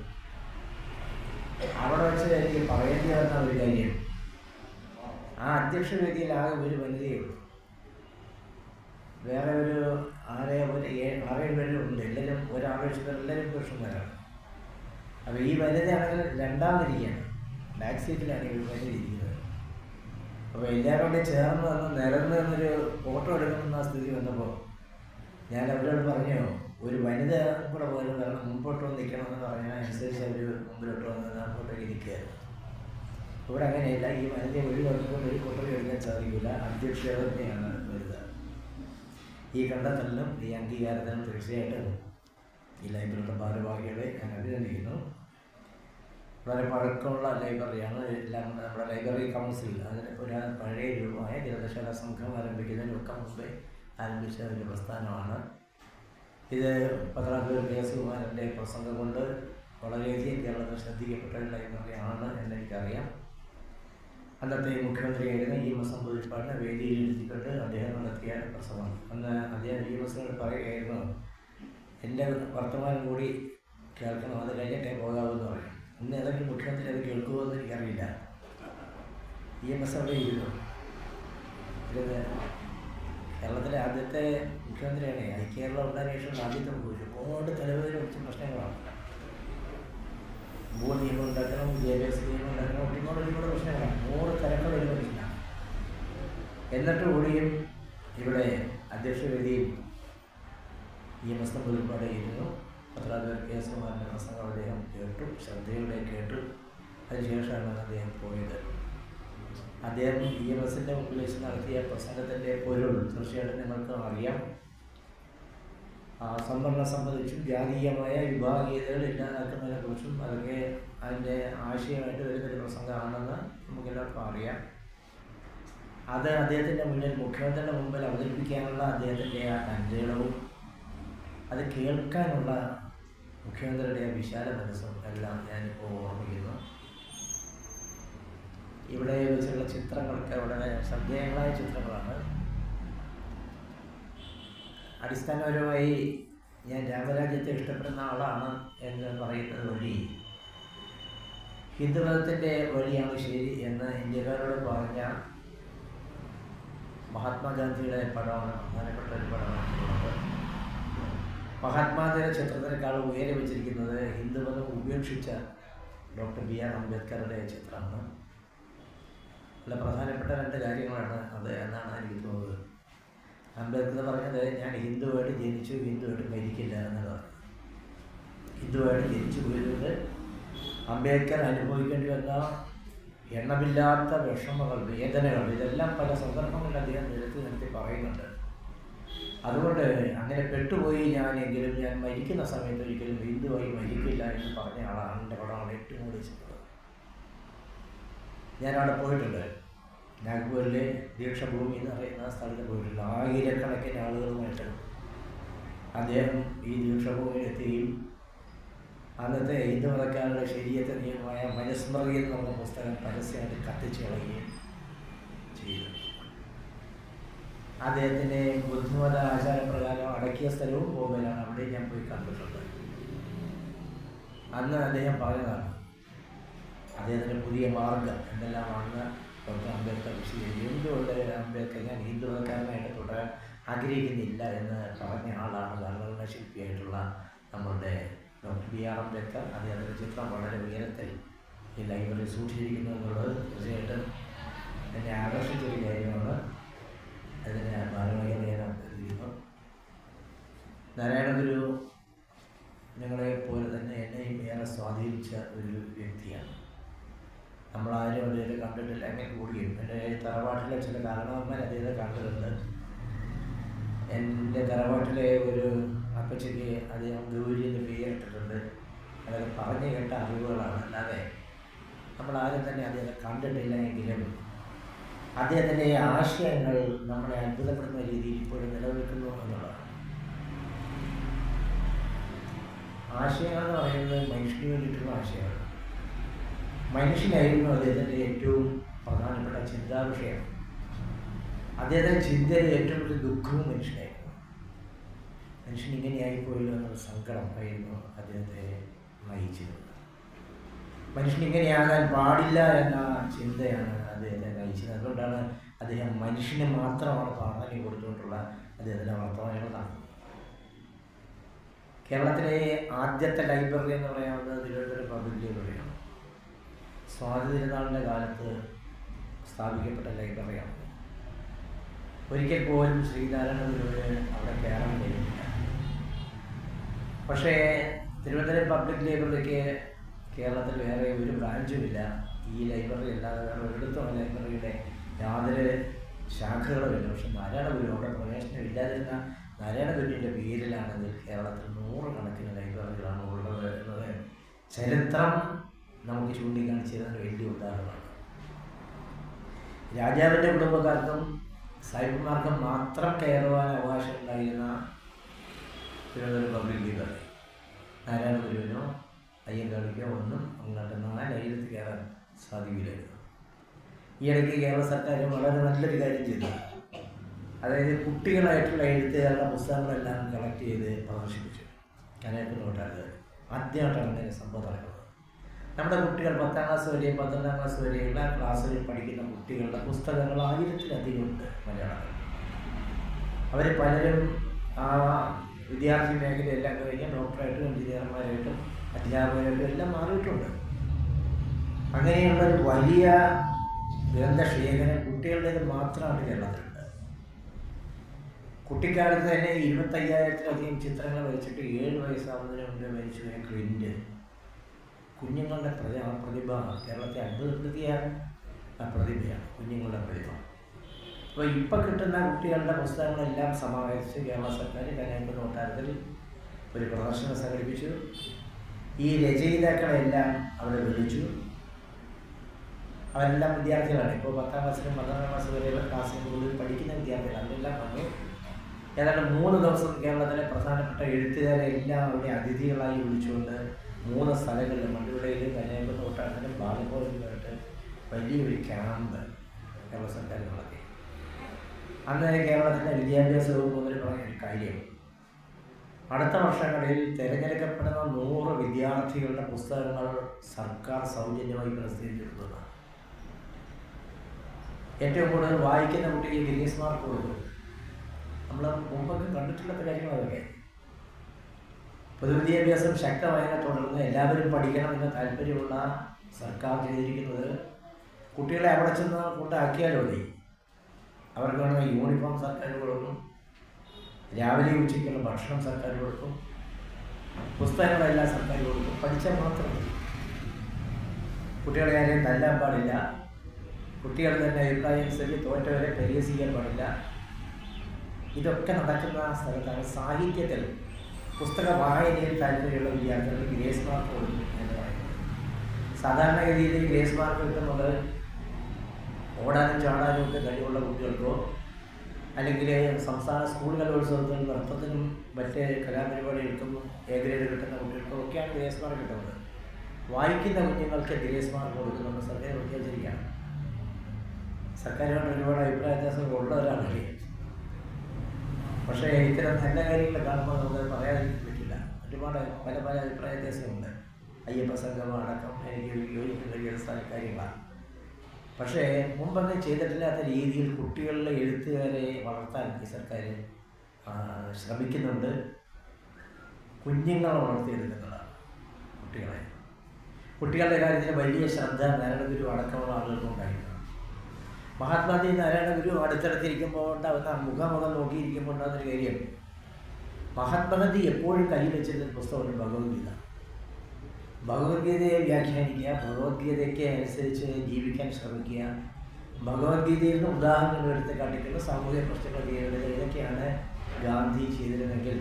അവിടെ വെച്ച് എനിക്ക് പറയേണ്ടി വന്ന ഒരു കാര്യം, ആ അധ്യക്ഷ വേദിയിൽ ആകെ ഒരു വനിതയുള്ളൂ. വേറെ ഒരു 6-7 പേരുണ്ട്. എല്ലാവരും ഒരാവേശത്തിൽ എല്ലാവരും പുരുഷന്മാരാണ്. അപ്പോൾ ഈ വനിതയാണെങ്കിൽ രണ്ടാമതിരിക്കുകയാണ്, ബാക്ക് സീറ്റിലാണ് ഈ വനിത ഇരിക്കുന്നത്. അപ്പോൾ എല്ലാവരും കൂടെ ചേർന്ന് വന്ന് നിരന്ന് നിന്നൊരു ഫോട്ടോ എടുക്കണമെന്ന സ്ഥിതി വന്നപ്പോൾ ഞാൻ അവരോട് പറഞ്ഞു, ഒരു വനിത കൂടെ പോലും വരണം, മുമ്പോട്ട് വന്ന് നിൽക്കണമെന്ന് പറഞ്ഞാൽ അനുസരിച്ച് അവർ മുമ്പിലോട്ട് വന്ന് ഫോട്ടോയ്ക്ക് ഇരിക്കുകയായിരുന്നു. ഇവിടെ അങ്ങനെയല്ല. ഈ വനിതയെ ഒഴിവാക്കിക്കൊണ്ട് ഒരു ഫോട്ടോ എടുക്കാൻ സാധിക്കില്ല. അധ്യക്ഷത തന്നെയാണ് വനിത. ഈ കണ്ടെത്തലിനും ഈ അംഗീകാരത്തിനും തീർച്ചയായിട്ടും ഈ ലൈബ്രറിയുടെ ഭാരവാഹികളെ ഞാൻ അഭിനന്ദിക്കുന്നു. വളരെ പഴക്കമുള്ള ലൈബ്രറിയാണ്. എല്ലാം നമ്മുടെ ലൈബ്രറി കൗൺസിൽ, അതിന് ഒരു പഴയ രൂപമായ ഗ്രന്ഥശാല സംഘം ആരംഭിക്കുന്നതിനൊക്കെ മുമ്പേ ആരംഭിച്ച ഒരു പ്രസ്ഥാനമാണ് ഇത്. പത്രാധിപർ കെ.എസ്. കുമാരൻ്റെ പ്രസംഗം കൊണ്ട് വളരെയധികം കേരളത്തിൽ ശ്രദ്ധിക്കപ്പെട്ട ഒരു ലൈബ്രറിയാണ് എന്നെനിക്കറിയാം. അന്നത്തെ മുഖ്യമന്ത്രിയായിരുന്ന ഇ.എം.എസ്. നമ്പൂതിരിപ്പാടിനെ വേദിയിൽ ഇരുത്തിക്കൊണ്ട് അദ്ദേഹം നടത്തിയ പ്രസംഗം. അന്ന് അദ്ദേഹം ഇ.എം.എസിനോട് പറയുകയായിരുന്നു, എൻ്റെ വർത്തമാനം കൂടി കേൾക്കണം, അത് കഴിഞ്ഞിട്ടേ പോകാമെന്ന് പറയും. ഇന്ന് ഏതെങ്കിലും മുഖ്യമന്ത്രി അത് കേൾക്കുമോ എന്ന് എനിക്കറിയില്ല. ഇ.എം.എസ്. അവിടെ ഇരുന്നു. കേരളത്തിലെ ആദ്യത്തെ മുഖ്യമന്ത്രിയാണ്. കേരളം ഉണ്ടായതിനു ശേഷം ആദ്യത്തെ ഒരുപാട് തലവേദന പിടിച്ച പ്രശ്നങ്ങളാണ്. ഭൂനിയമം ഉണ്ടാക്കണം, വിദ്യാഭ്യാസ നിയമം ഉണ്ടാക്കണം, ഒരുപാട് പ്രശ്നങ്ങളാണ്. 100 തരങ്ങൾ ഒരു പ്രശ്നമാണ്. എന്നിട്ട് കൂടിയും ഇവിടെ അധ്യക്ഷ വേദിയിൽ EMS ഒരുപാട് ഇരുന്നു. പത്രാധിപർ KS കുമാരൻ്റെ പ്രസംഗം അദ്ദേഹം കേട്ടു, ശ്രദ്ധയോടെ കേട്ടു. അതിനുശേഷമാണ് അദ്ദേഹം പോയത്. അദ്ദേഹം EMSൻ്റെ മുമ്പിൽ വെച്ച് നടത്തിയ പ്രസംഗത്തിൻ്റെ പൊരുൾ തീർച്ചയായിട്ടും നിങ്ങൾക്ക് അറിയാം. സംവരണം സംബന്ധിച്ചും ജാതീയമായ വിഭാഗീയതകൾ ഇല്ലാതാക്കുന്നതിനെക്കുറിച്ചും അതൊക്കെ അതിൻ്റെ ആശയമായിട്ട് വരുന്നൊരു പ്രസംഗമാണെന്ന് നമുക്കെല്ലാവർക്കും അറിയാം. അത് അദ്ദേഹത്തിൻ്റെ മുന്നിൽ, മുഖ്യമന്ത്രിയുടെ മുമ്പിൽ അവതരിപ്പിക്കാനുള്ള അദ്ദേഹത്തിൻ്റെ ആ തൻ്റെടവും അത് കേൾക്കാനുള്ള മുഖ്യമന്ത്രിയുടെ ആ വിശാല മനസ്സും എല്ലാം ഞാനിപ്പോൾ ഓർമ്മിക്കുന്നു. ഇവിടെ വെച്ചുള്ള ചിത്രങ്ങളൊക്കെ വളരെ ശ്രദ്ധേയങ്ങളായ ചിത്രങ്ങളാണ്. അടിസ്ഥാനപരമായി ഞാൻ രാമരാജ്യത്തെ ഇഷ്ടപ്പെടുന്ന ആളാണ് എന്ന് പറയുന്നത് വഴി ഹിന്ദുമതത്തിൻ്റെ വഴിയാണ് ശരി എന്ന് ഇന്ത്യക്കാരോട് പറഞ്ഞ മഹാത്മാഗാന്ധിയുടെ പടമാണ് പ്രധാനപ്പെട്ട ഒരു പടമാണുള്ളത്. മഹാത്മാഗാന്ധിയുടെ ചിത്രത്തിനേക്കാൾ ഉയരെ വെച്ചിരിക്കുന്നത് ഹിന്ദുമതം ഉപേക്ഷിച്ച ഡോക്ടർ BR അംബേദ്കറുടെ ചിത്രമാണ്. നല്ല പ്രധാനപ്പെട്ട രണ്ട് കാര്യങ്ങളാണ് അത് എന്നാണ് എനിക്ക് തോന്നുന്നത്. അംബേദ്കർ പറഞ്ഞത്, ഞാൻ ഹിന്ദുവായിട്ട് ജനിച്ചു, ഹിന്ദുവായിട്ട് മരിക്കില്ല എന്നതാണ്. ഹിന്ദുവായിട്ട് ജനിച്ചു പോയതുകൊണ്ട് അംബേദ്കർ അനുഭവിക്കേണ്ടി വന്ന എണ്ണമില്ലാത്ത വിഷമങ്ങൾ, വേദനകൾ, ഇതെല്ലാം പല സന്ദർഭങ്ങളിൽ അദ്ദേഹം നിർത്തി പറയുന്നുണ്ട്. അതുകൊണ്ട് അങ്ങനെ പെട്ടുപോയി ഞാനെങ്കിലും ഞാൻ മരിക്കുന്ന സമയത്ത് ഒരിക്കലും ഹിന്ദുവായി മരിക്കില്ല എന്ന് പറഞ്ഞ ആളാണ്. എൻ്റെ പടമാണ് ഏറ്റവും കൂടുതൽ ഇഷ്ടപ്പെട്ടത്. ഞാനവിടെ പോയിട്ടുണ്ട്. നാഗ്പൂരിലെ ദീക്ഷഭൂമി എന്ന് പറയുന്ന സ്ഥലത്ത് പോയിട്ടുണ്ട്. ആയിരക്കണക്കിന് ആളുകളുമായിട്ട് അദ്ദേഹം ഈ ദീക്ഷഭൂമിയിലെത്തുകയും അന്നത്തെ ഹിന്ദുമതക്കാരുടെ ശരീരത്തെ നിയമമായ മനുസ്മൃതി എന്ന് പറഞ്ഞ പുസ്തകം പരസ്യമായിട്ട് കത്തിച്ചു കളയുകയും ചെയ്തു. അദ്ദേഹത്തിൻ്റെ ബുദ്ധമത ആചാരപ്രകാരം അടക്കിയ സ്ഥലവും ബോംബെയിലാണ്. അവിടെ ഞാൻ പോയി കണ്ടിട്ടുണ്ട്. അന്ന് അദ്ദേഹം പറഞ്ഞതാണ് അദ്ദേഹത്തിൻ്റെ പുതിയ മാർഗം എന്തെല്ലാമാണെന്ന് ഡോക്ടർ അംബേദ്കർ വിശദീകരിച്ചു. എന്തുകൊണ്ട് അംബേദ്കർ ഞാൻ ഹിന്ദുമതക്കാരനായിട്ട് തുടരാൻ ആഗ്രഹിക്കുന്നില്ല എന്ന് പറഞ്ഞ ആളാണ് ഭരണഘടനാ ശില്പിയായിട്ടുള്ള നമ്മളുടെ ഡോക്ടർ BR അംബേദ്കർ. അദ്ദേഹത്തിൻ്റെ ചിത്രം വളരെ ഉയരത്തിൽ ഈ ലൈബ്രറി സൂക്ഷിച്ചിരിക്കുന്നു എന്നുള്ളത് തീർച്ചയായിട്ടും എന്നെ ആകർഷിച്ചൊരു കാര്യമാണ്. അതിനെ ഭാരവാഹികളെ ഞാൻ അഭ്യർത്ഥിക്കുന്നു. നാരായണ ഗുരു ഞങ്ങളെ പോലെ തന്നെ എന്നെയും ഏറെ സ്വാധീനിച്ച ഒരു വ്യക്തിയാണ്. നമ്മളാരും അദ്ദേഹത്തെ കണ്ടിട്ടില്ല, എങ്ങനെ കൂടിയും എൻ്റെ തറവാട്ടിലെ ചില കാരണവന്മാർ അദ്ദേഹത്തെ കണ്ടിട്ടുണ്ട്. എൻ്റെ തറവാട്ടിലെ ഒരു അപ്പച്ചയ്ക്ക് അദ്ദേഹം ഗൗരി എന്ന് പേരിട്ടിട്ടുണ്ട്. അതൊക്കെ പറഞ്ഞു കേട്ട അറിവുകളാണ്. അല്ലാതെ നമ്മളാരും തന്നെ അദ്ദേഹത്തെ കണ്ടിട്ടില്ല എങ്കിലും അദ്ദേഹത്തിൻ്റെ ആശയങ്ങൾ നമ്മളെ അത്ഭുതപ്പെടുന്ന രീതിയിൽ ഇപ്പോഴും നിലനിൽക്കുന്നു എന്നുള്ളതാണ്. ആശയങ്ങൾ എന്ന് പറയുന്നത് മനുഷ്യന് വേണ്ടിയിട്ടുള്ള ആശയങ്ങൾ. മനുഷ്യനായിരുന്നു അദ്ദേഹത്തിൻ്റെ ഏറ്റവും പ്രധാനപ്പെട്ട ചിന്താവിഷയം. അദ്ദേഹത്തിൻ്റെ ചിന്തയിൽ ഏറ്റവും വലിയ ദുഃഖവും മനുഷ്യനായിരുന്നു. മനുഷ്യൻ ഇങ്ങനെയായിപ്പോയല്ലോ എന്നുള്ള സങ്കടം ആയിരുന്നു അദ്ദേഹത്തെ നയിച്ചിരുന്നത്. മനുഷ്യൻ ഇങ്ങനെയാകാൻ പാടില്ല എന്ന ചിന്തയാണ് അദ്ദേഹത്തെ നയിച്ചത്. അതുകൊണ്ടാണ് അദ്ദേഹം മനുഷ്യന് മാത്രമാണ് പ്രാധാന്യം കൊടുത്തുകൊണ്ടുള്ള അദ്ദേഹത്തിൻ്റെ വർത്തമാനങ്ങൾ നടത്തുന്നത്. കേരളത്തിലെ ആദ്യത്തെ ലൈബ്രറി എന്ന് പറയാവുന്നത് തിരുവനന്തപുരം പബ്ലിക് ലൈബ്രറിയാണ്. സ്വാതി തിരുനാളിൻ്റെ കാലത്ത് സ്ഥാപിക്കപ്പെട്ട ലൈബ്രറിയാണ്. ഒരിക്കൽ പോലും ശ്രീനാരായണ ഗുരുവിന് അവിടെ കയറാൻ കഴിയുന്നില്ല. പക്ഷേ തിരുവനന്തപുരം പബ്ലിക് ലൈബ്രറിക്ക് കേരളത്തിൽ വേറെ ഒരു ബ്രാഞ്ചുമില്ല. ഈ ലൈബ്രറി അല്ലാതെ വേറെ ഒരിടത്തും ലൈബ്രറിയുടെ യാതൊരു ശാഖകളുമില്ല. പക്ഷെ നാരായണ ഗുരു അവിടെ പ്രവേശനം ഇല്ലാതിരുന്ന നാരായണ ഗുരുവിൻ്റെ പേരിലാണെങ്കിൽ കേരളത്തിൽ 100 കണക്കിന് ലൈബ്രറികളാണ് ഉള്ളത് എന്നത് ചരിത്രം നമുക്ക് ചൂണ്ടിക്കാണിച്ചതിന് വലിയ ഉദാഹരണമാണ്. രാജാവിൻ്റെ കുടുംബക്കാർക്കും സാഹിബന്മാർക്കും മാത്രം കയറുവാൻ അവകാശം ഉണ്ടായിരുന്ന തിരുവനന്തപുരം പബ്ലിക് ലൈബ്രറി നാരായണ ഗുരുവിനോ അയ്യങ്കാളിക്കോ ഒന്നും അങ്ങോട്ട് 4 അയ്യത്ത് കയറാൻ സാധിക്കില്ലായിരുന്നു. ഈ ഇടയ്ക്ക് കേരള സർക്കാർ വളരെ നല്ലൊരു കാര്യം ചെയ്തു. അതായത് കുട്ടികളായിട്ടുള്ള എഴുത്തുകാരുടെ പുസ്തകങ്ങളെല്ലാം കളക്ട് ചെയ്ത് പ്രദർശിപ്പിച്ചു. കനകത്ത് നോട്ടാണ് ആദ്യമായിട്ടാണ് അങ്ങനെ സംഭവം നടക്കുന്നത്. നമ്മുടെ കുട്ടികൾ 10ാം ക്ലാസ് വരെ 12ാം ക്ലാസ് വരെയുള്ള ക്ലാസ്സുകളിൽ പഠിക്കുന്ന കുട്ടികളുടെ പുസ്തകങ്ങൾ 1000-ലധികം ഉണ്ട് മലയാളത്തിൽ. അവർ പലരും ആ വിദ്യാർത്ഥി മേഖലയെല്ലാം കഴിഞ്ഞ് ഡോക്ടറായിട്ടും എഞ്ചിനീയർമാരായിട്ടും അധ്യാപകരായിട്ടും എല്ലാം മാറിയിട്ടുണ്ട്. അങ്ങനെയുള്ളൊരു വലിയ ഗ്രന്ഥശേഖരം കുട്ടികളുടേത് മാത്രമാണ് കേരളത്തിലുണ്ട്. കുട്ടിക്കാലത്ത് തന്നെ 25,000-ത്തിലധികം ചിത്രങ്ങൾ വരച്ചിട്ട് 7 വയസ്സാവുന്നതിന് മുമ്പ് മരിച്ചുപോയ ക്ലിൻ്റ് കുഞ്ഞുങ്ങളുടെ പ്രതിഭ കേരളത്തെ അത്ഭുതപ്പെടുത്തിയ പ്രതിഭയാണ് കുഞ്ഞുങ്ങളുടെ പ്രതിഭ. അപ്പോൾ ഇപ്പം കിട്ടുന്ന കുട്ടികളുടെ പുസ്തകങ്ങളെല്ലാം സമാഹരിച്ച് കേരള സർക്കാർ കന്യാകുമാരി കൊട്ടാരത്തിൽ ഒരു പ്രദർശനം സംഘടിപ്പിച്ചു. ഈ രചയിതാക്കളെല്ലാം അവിടെ വിളിച്ചു. അവരെല്ലാം വിദ്യാർത്ഥികളാണ്. ഇപ്പോൾ 10ാം ക്ലാസ്സിലും 12ാം ക്ലാസ് വരെയുള്ള ക്ലാസ്സുകളിൽ പഠിക്കുന്ന വിദ്യാർത്ഥികൾ. അവരെല്ലാം വന്നു. ഏതാണ്ട് 3 ദിവസം കേരളത്തിലെ പ്രധാനപ്പെട്ട എഴുത്തുകാരെ എല്ലാവരുടെ അതിഥികളായി വിളിച്ചുകൊണ്ട് 3 സ്ഥലങ്ങളിൽ മണ്ടുവിളയിൽ, കന്യാകുമാരി കൊട്ടാരത്തിലും ബാലഭവനിലുമായിട്ട് വലിയൊരു ക്യാമ്പ് കേരള സർക്കാർ നടത്തി. അന്ന് കേരളത്തിൻ്റെ വിദ്യാഭ്യാസ വകുപ്പ് മുതൽ പറഞ്ഞൊരു കാര്യം, അടുത്ത വർഷങ്ങളിൽ തിരഞ്ഞെടുക്കപ്പെടുന്ന 100 വിദ്യാർത്ഥികളുടെ പുസ്തകങ്ങൾ സർക്കാർ സൗജന്യമായി പ്രസിദ്ധീകരിച്ചിട്ടുള്ളതാണ്. ഏറ്റവും കൂടുതൽ വായിക്കുന്ന കുട്ടിക്ക് ഗ്രീസ് മാർക്ക് കൊടുക്കും. നമ്മൾ മുമ്പൊക്കെ കണ്ടിട്ടുള്ള കാര്യങ്ങളതൊക്കെ. പൊതുവിദ്യാഭ്യാസം ശക്തമായതിനെ തുടർന്ന് എല്ലാവരും പഠിക്കണമെന്ന് താല്പര്യമുള്ള സർക്കാർ ചെയ്തിരിക്കുന്നത് കുട്ടികളെ അവിടെ ചെന്ന് കൊണ്ടാക്കിയാലോ മതി. അവർക്ക് വേണമെങ്കിൽ യൂണിഫോം സർക്കാർ കൊടുക്കും, രാവിലെ ഉച്ചയ്ക്കുള്ള ഭക്ഷണം സർക്കാർ കൊടുക്കും, പുസ്തകങ്ങളെല്ലാം സർക്കാർ കൊടുക്കും. പഠിച്ചാൽ മാത്രം മതി. കുട്ടികളെ ആരെയും തല്ലാൻ പാടില്ല. കുട്ടികൾ തന്നെ അഭിപ്രായം അനുസരിച്ച് തോറ്റവരെ പരിഹസിക്കാൻ പാടില്ല. ഇതൊക്കെ നടക്കുന്ന സ്ഥലത്താണ് സാഹിത്യത്തിൽ പുസ്തക വായനയിൽ താല്പര്യമുള്ള വിദ്യാർത്ഥികൾക്ക് ഗ്രേസ് മാർക്ക് കൊടുക്കും എന്ന് പറയുന്നത്. സാധാരണഗതിയിൽ ഗ്രേസ് മാർക്ക് കിട്ടുന്നത് ഓടാനും ചാടാനും ഒക്കെ കഴിവുള്ള കുട്ടികൾക്കോ അല്ലെങ്കിൽ സംസ്ഥാന സ്കൂൾ കലോത്സവത്തിൽ നൃത്തത്തിനും മറ്റ് കലാപരിപാടികൾക്കും എ ഗ്രേഡ് കിട്ടുന്ന കുട്ടികൾക്കോ ഒക്കെയാണ് ഗ്രേസ് മാർക്ക് കിട്ടുന്നത്. വായിക്കുന്ന കുഞ്ഞുങ്ങൾക്ക് ഗ്രേസ് മാർക്ക് കൊടുക്കുന്നുണ്ട് സർക്കാർ പ്രഖ്യാപിച്ചിരിക്കുകയാണ്. സർക്കാരുമായിട്ട് ഒരുപാട് അഭിപ്രായ വ്യത്യാസങ്ങൾ ഉള്ളവരാണ്. പക്ഷേ ഇത്തരം നല്ല കാര്യങ്ങൾ കാണുമ്പോൾ നമുക്ക് പറയാതിരിക്കാൻ പറ്റില്ല. ഒരുപാട് പല അഭിപ്രായ വ്യത്യാസങ്ങളുണ്ട്. അയ്യപ്പ സംഗമം അടക്കം എനിക്ക് യോജിക്കുന്ന അടിസ്ഥാന കാര്യങ്ങളാണ്. പക്ഷേ മുമ്പൊന്നും ചെയ്തിട്ടില്ലാത്ത രീതിയിൽ കുട്ടികളിലെ എഴുത്തുകാരെ വളർത്താൻ ഈ സർക്കാർ ശ്രമിക്കുന്നുണ്ട്. കുഞ്ഞുങ്ങളെ വളർത്തിയെടുക്കുന്നതാണ് കുട്ടികളുടെ കാര്യത്തിൽ വലിയ ശ്രദ്ധ നാരായണഗുരു അടക്കമുള്ള ആളുകൾക്കുണ്ടായിരുന്നു. മഹാത്മാഗാന്ധി നാരായണഗുരു അടുത്തടുത്തിരിക്കുമ്പോൾ ഉണ്ടാകുന്ന മുഖാമുഖം നോക്കിയിരിക്കുമ്പോൾ ഉണ്ടാകുന്നൊരു കാര്യം, മഹാത്മാഗാന്ധി എപ്പോഴും കയ്യിൽ വെച്ചിരുന്ന പുസ്തകമാണ് ഭഗവത്ഗീത. ഭഗവത്ഗീതയെ വ്യാഖ്യാനിക്കുക, ഭഗവത്ഗീതയ്ക്ക് അനുസരിച്ച് ജീവിക്കാൻ ശ്രമിക്കുക, ഭഗവത്ഗീതയിൽ നിന്ന് ഉദാഹരണങ്ങൾ എടുത്ത് കാട്ടിക്കുന്ന സാമൂഹിക പ്രശ്നങ്ങൾ നേരിടുക, ഇതൊക്കെയാണ് ഗാന്ധി ചെയ്തിരുന്നെങ്കിൽ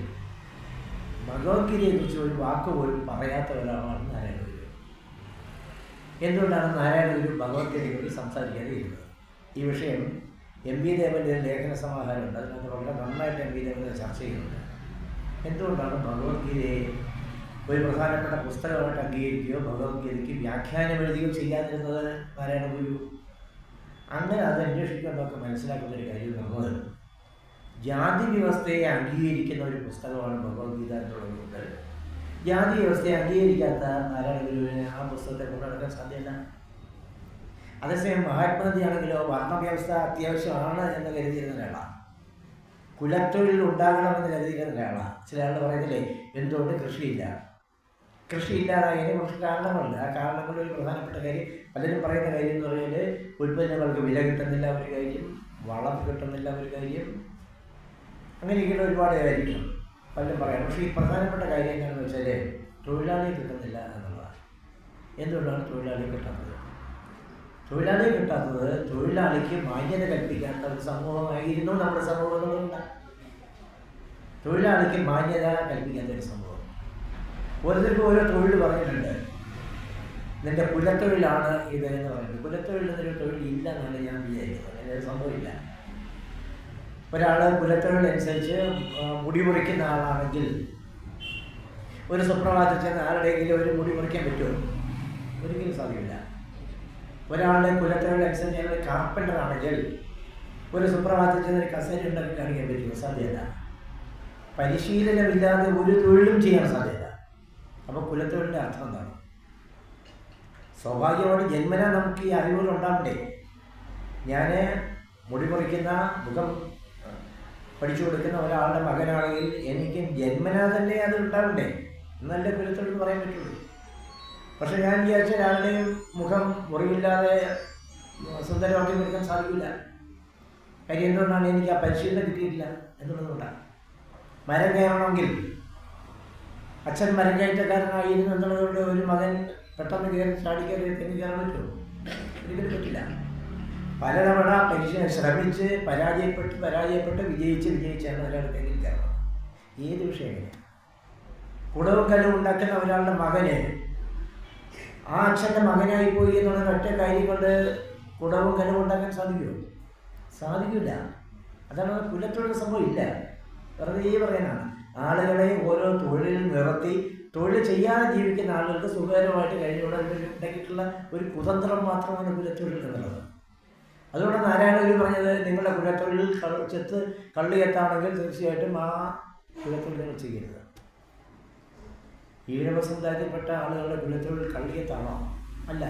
ഭഗവത്ഗീതയെക്കുറിച്ച് ഒരു വാക്ക് പോലും പറയാത്ത ഒരാളാണ് നാരായണഗുരു. എന്തുകൊണ്ടാണ് നാരായണഗുരു ഭഗവത്ഗീതയെക്കുറിച്ച് സംസാരിക്കാതെ ഇരുന്നത്? ഈ വിഷയം എം.വി. ദേവൻ്റെ ഒരു ലേഖന സമാഹാരമുണ്ട്. അതിനകത്ത് വളരെ നന്നായിട്ട് എം.വി. ദേവൻ ചർച്ച ചെയ്യുന്നുണ്ട്. എന്തുകൊണ്ടാണ് ഭഗവത്ഗീതയെ ഒരു പ്രധാനപ്പെട്ട പുസ്തകമായിട്ട് അംഗീകരിക്കുകയോ ഭഗവത്ഗീതയ്ക്ക് വ്യാഖ്യാനം എഴുതുകയോ ചെയ്യാതിരുന്നത് നാരായണഗുരു? അങ്ങനെ അത് അന്വേഷിക്കാൻ നമുക്ക് മനസ്സിലാക്കുന്നൊരു കാര്യം നമ്മൾ ജാതി വ്യവസ്ഥയെ അംഗീകരിക്കുന്ന ഒരു പുസ്തകമാണ് ഭഗവത്ഗീത എന്നുള്ളതുകൊണ്ട് ജാതി വ്യവസ്ഥയെ അംഗീകരിക്കാത്ത നാരായണഗുരുവിന് ആ പുസ്തകത്തെ കൊണ്ട് നടക്കാൻ സാധ്യമല്ല. അതേസമയം മഹാത്മാഗാന്ധി ആണെങ്കിലോ വർണ്ണവ്യവസ്ഥ അത്യാവശ്യമാണ് എന്ന് കരുതിയിരുന്ന ഒരാളാണ്. കുലത്തൊഴിൽ ഉണ്ടാകണമെന്ന് കരുതിയിരുന്ന ഒരാളാണ്. ചില ആളുകൾ പറയുന്നില്ലേ, എന്തുകൊണ്ട് കൃഷിയില്ലാതായതിന് കുറച്ച് കാരണങ്ങളുണ്ട്. ആ കാരണങ്ങളിൽ ഒരു പ്രധാനപ്പെട്ട കാര്യം, പലരും പറയുന്ന കാര്യം എന്ന് പറഞ്ഞാൽ ഉൽപ്പന്നങ്ങൾക്ക് വില കിട്ടുന്നില്ല ഒരു കാര്യം, വളം കിട്ടുന്നില്ല ഒരു കാര്യം, അങ്ങനെയൊക്കെയുള്ള ഒരുപാട് കാര്യങ്ങൾ പലരും പറയാം. പക്ഷേ ഈ പ്രധാനപ്പെട്ട കാര്യം എന്താണെന്ന് വെച്ചാൽ തൊഴിലാളിയെ കിട്ടുന്നില്ല എന്നുള്ളതാണ്. എന്തുകൊണ്ടാണ് തൊഴിലാളിയെ കിട്ടാത്തത്? തൊഴിലാളിക്ക് മാന്യത കൽപ്പിക്കാത്ത ഒരു സമൂഹമായിരുന്നു നമ്മുടെ സമൂഹം എന്നുള്ളതുകൊണ്ട്. തൊഴിലാളിക്ക് മാന്യത കൽപ്പിക്കാത്ത ഒരു സമൂഹം. ഓരോരുത്തർക്കും ഓരോ തൊഴിൽ പറഞ്ഞിട്ടുണ്ട്. നിന്റെ കുലത്തൊഴിലാണ് ഇത് എന്ന് പറയുന്നത്. കുലത്തൊഴിൽ എന്നൊരു തൊഴിൽ ഇല്ല എന്നാണ് ഞാൻ വിചാരിക്കുന്നത്. അങ്ങനെ ഒരു സംഭവമില്ല. ഒരാൾ കുലത്തൊഴിലനുസരിച്ച് മുടി മുറിക്കുന്ന ആളാണെങ്കിൽ ഒരു സുപ്രഭാതത്തിൽ ചെന്ന് ആരുടെയെങ്കിലും ഒരു മുടി മുറിക്കാൻ പറ്റുമോ? ഒരിക്കലും സാധ്യമല്ല. ഒരാളുടെ കുലത്തൊഴിലനുസരിച്ച് ഞങ്ങൾ കാർപ്പൻ്റർ ആണെങ്കിൽ ഒരു സുപ്രഭാതത്തിൽ ചെന്ന് ഒരു കസേര ഉണ്ടാക്കി കാണിക്കാൻ പറ്റുമോ? സാധ്യമല്ല. പരിശീലനമില്ലാതെ ഒരു തൊഴിലും ചെയ്യാൻ സാധ്യമല്ല. അപ്പോൾ കുലത്തൊഴിലിൻ്റെ അർത്ഥം എന്താണ്? സ്വാഭാവികമായിട്ട് ജന്മനാ നമുക്ക് ഈ അറിവുകൾ ഉണ്ടാവണ്ടേ? ഞാൻ മുടി മുറിക്കുന്ന മുഖം പഠിച്ചു കൊടുക്കുന്ന ഒരാളുടെ മകനാണെങ്കിൽ എനിക്ക് ജന്മനാ തന്നെ അത് ഉണ്ടാവണ്ടേ? എന്നല്ലേ കുലത്തൊഴിൽ പറയാൻ പറ്റുള്ളൂ. പക്ഷെ ഞാൻ വിചാരിച്ച ഒരാളുടെയും മുഖം മുറിവില്ലാതെ സുന്ദരമാക്കി കൊടുക്കാൻ സാധിക്കില്ല. കാര്യം എന്തുകൊണ്ടാണ് എനിക്ക് ആ പരിശീലനം കിട്ടിയിട്ടില്ല എന്നുള്ളതുകൊണ്ടാണ്. മരം കയറണമെങ്കിൽ അച്ഛൻ മരം കയറ്റക്കാരനായിരുന്നു എന്നുള്ളതുകൊണ്ട് ഒരു മകൻ പെട്ടെന്ന് കയറി ചാടിക്കയറി തെങ്ങി കയറാൻ പറ്റുമോ? ഒരിക്കലും പറ്റില്ല. പലതവണ ശ്രമിച്ച് പരാജയപ്പെട്ട് വിജയിച്ചാണ് ഒരാൾ തെങ്ങിൽ കയറുന്നത്. ഏത് വിഷയം കുടവും കല്ലും ഉണ്ടാക്കുന്ന ഒരാളുടെ മകന് ആ അച്ഛൻ്റെ മകനായി പോയി എന്നുള്ള ഒറ്റ കാര്യം കൊണ്ട് കുടവും കല്ലും ഉണ്ടാക്കാൻ സാധിക്കുമോ? സാധിക്കില്ല. അതാണ് കുലത്തുള്ള സംഭവം ഇല്ല. വെറുതെ പറയാനാണ്. ആളുകളെ ഓരോ തൊഴിലിൽ നിർത്തി തൊഴിൽ ചെയ്യാതെ ജീവിക്കുന്ന ആളുകൾക്ക് സുഖകരമായിട്ട് കഴിഞ്ഞുകൂടെ ഉണ്ടാക്കിയിട്ടുള്ള ഒരു കുതന്ത്രം മാത്രമാണ് കുലത്തൊഴിൽ എന്നുള്ളത്. അതുകൊണ്ട് നാരായണഗുരു പറഞ്ഞത് നിങ്ങളുടെ കുലത്തൊഴിൽ കള്ളിയെത്താണെങ്കിൽ തീർച്ചയായിട്ടും ആ കുലത്തൊഴിലുകൾ ചെയ്യരുത്. ഈഴവ സമുദായത്തിൽപ്പെട്ട ആളുകളുടെ കുലത്തൊഴിൽ കള്ളിയെത്താണോ? അല്ല.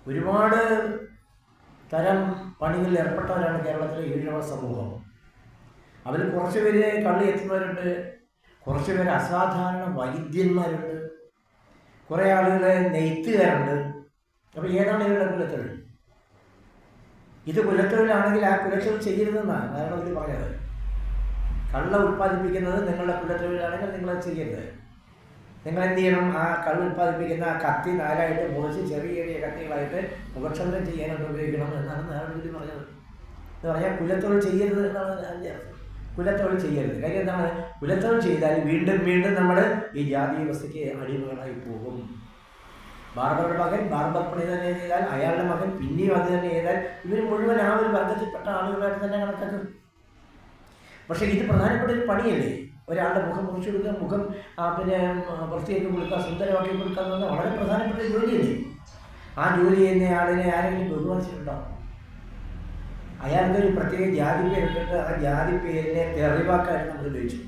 ഒരുപാട് തരം പണികളിൽ ഏർപ്പെട്ടവരാണ് കേരളത്തിലെ ഈഴവ സമൂഹം. അതിൽ കുറച്ച് പേര് കള്ളി എത്തുന്നവരുണ്ട്, കുറച്ച് പേര് അസാധാരണ വൈദ്യന്മാരുണ്ട്, കുറേ ആളുകൾ നെയ്ത്തുകാരുണ്ട്. അപ്പോൾ ഏതാണ് ഇവരുടെ കുലത്തൊഴിൽ? ഇത് കുലത്തൊഴിലാണെങ്കിൽ ആ കുലത്തൊഴിൽ ചെയ്യരുതെന്നാണ് നാരായണഗുരു പറഞ്ഞത്. കള്ള ഉൽപ്പാദിപ്പിക്കുന്നത് നിങ്ങളുടെ കുലത്തൊഴിലാണെങ്കിൽ നിങ്ങളത് ചെയ്യരുത്. നിങ്ങൾ എന്ത് ചെയ്യണം? ആ കള്ള് ഉൽപ്പാദിപ്പിക്കുന്ന ആ കത്തി നാലായിട്ട് മുറിച്ച് ചെറിയ ചെറിയ കത്തികളായിട്ട് മുഖക്ഷതം ചെയ്യാനായിട്ട് ഉപയോഗിക്കണം എന്നാണ് നാരായണഗുരു പറഞ്ഞത്. എന്ന് പറഞ്ഞാൽ കുലത്തൊഴിൽ ചെയ്യരുത് എന്നാണ് അതിൻ്റെ അർത്ഥം. കുലത്തൊഴിൽ ചെയ്യരുത്. കാര്യം എന്താണ്? കുലത്തൊഴിൽ ചെയ്താൽ വീണ്ടും വീണ്ടും നമ്മൾ ഈ ജാതി വ്യവസ്ഥയ്ക്ക് അടിമകളായി പോകും. ബാർബറുടെ മകൻ ബാർബർ പണി തന്നെ ചെയ്താൽ അയാളുടെ മകൻ പിന്നെയും അത് തന്നെ ചെയ്താൽ ഇവർ മുഴുവൻ ആ ഒരു വർഗത്തിൽപ്പെട്ട ആളുകളായിട്ട് തന്നെ കണക്കാക്കും. പക്ഷേ ഇത് പ്രധാനപ്പെട്ട ഒരു പണിയല്ലേ? ഒരാളുടെ മുഖം മുറിച്ചു കൊടുക്കുക, മുഖം വൃത്തിയാക്കി കൊടുക്കുക, സുന്ദരമാക്കി കൊടുക്കുക എന്നത് വളരെ പ്രധാനപ്പെട്ട ജോലിയല്ലേ? ആ ജോലി ചെയ്യുന്ന ആളിനെ ആരെങ്കിലും ബഹുമാനിച്ചിട്ടുണ്ടോ? അയാൾക്കൊരു പ്രത്യേക ജാതി പേരിട്ടിട്ട് ആ ജാതി പേരിനെ തെറിവാക്കാനും നമ്മൾ ഉപയോഗിച്ചു.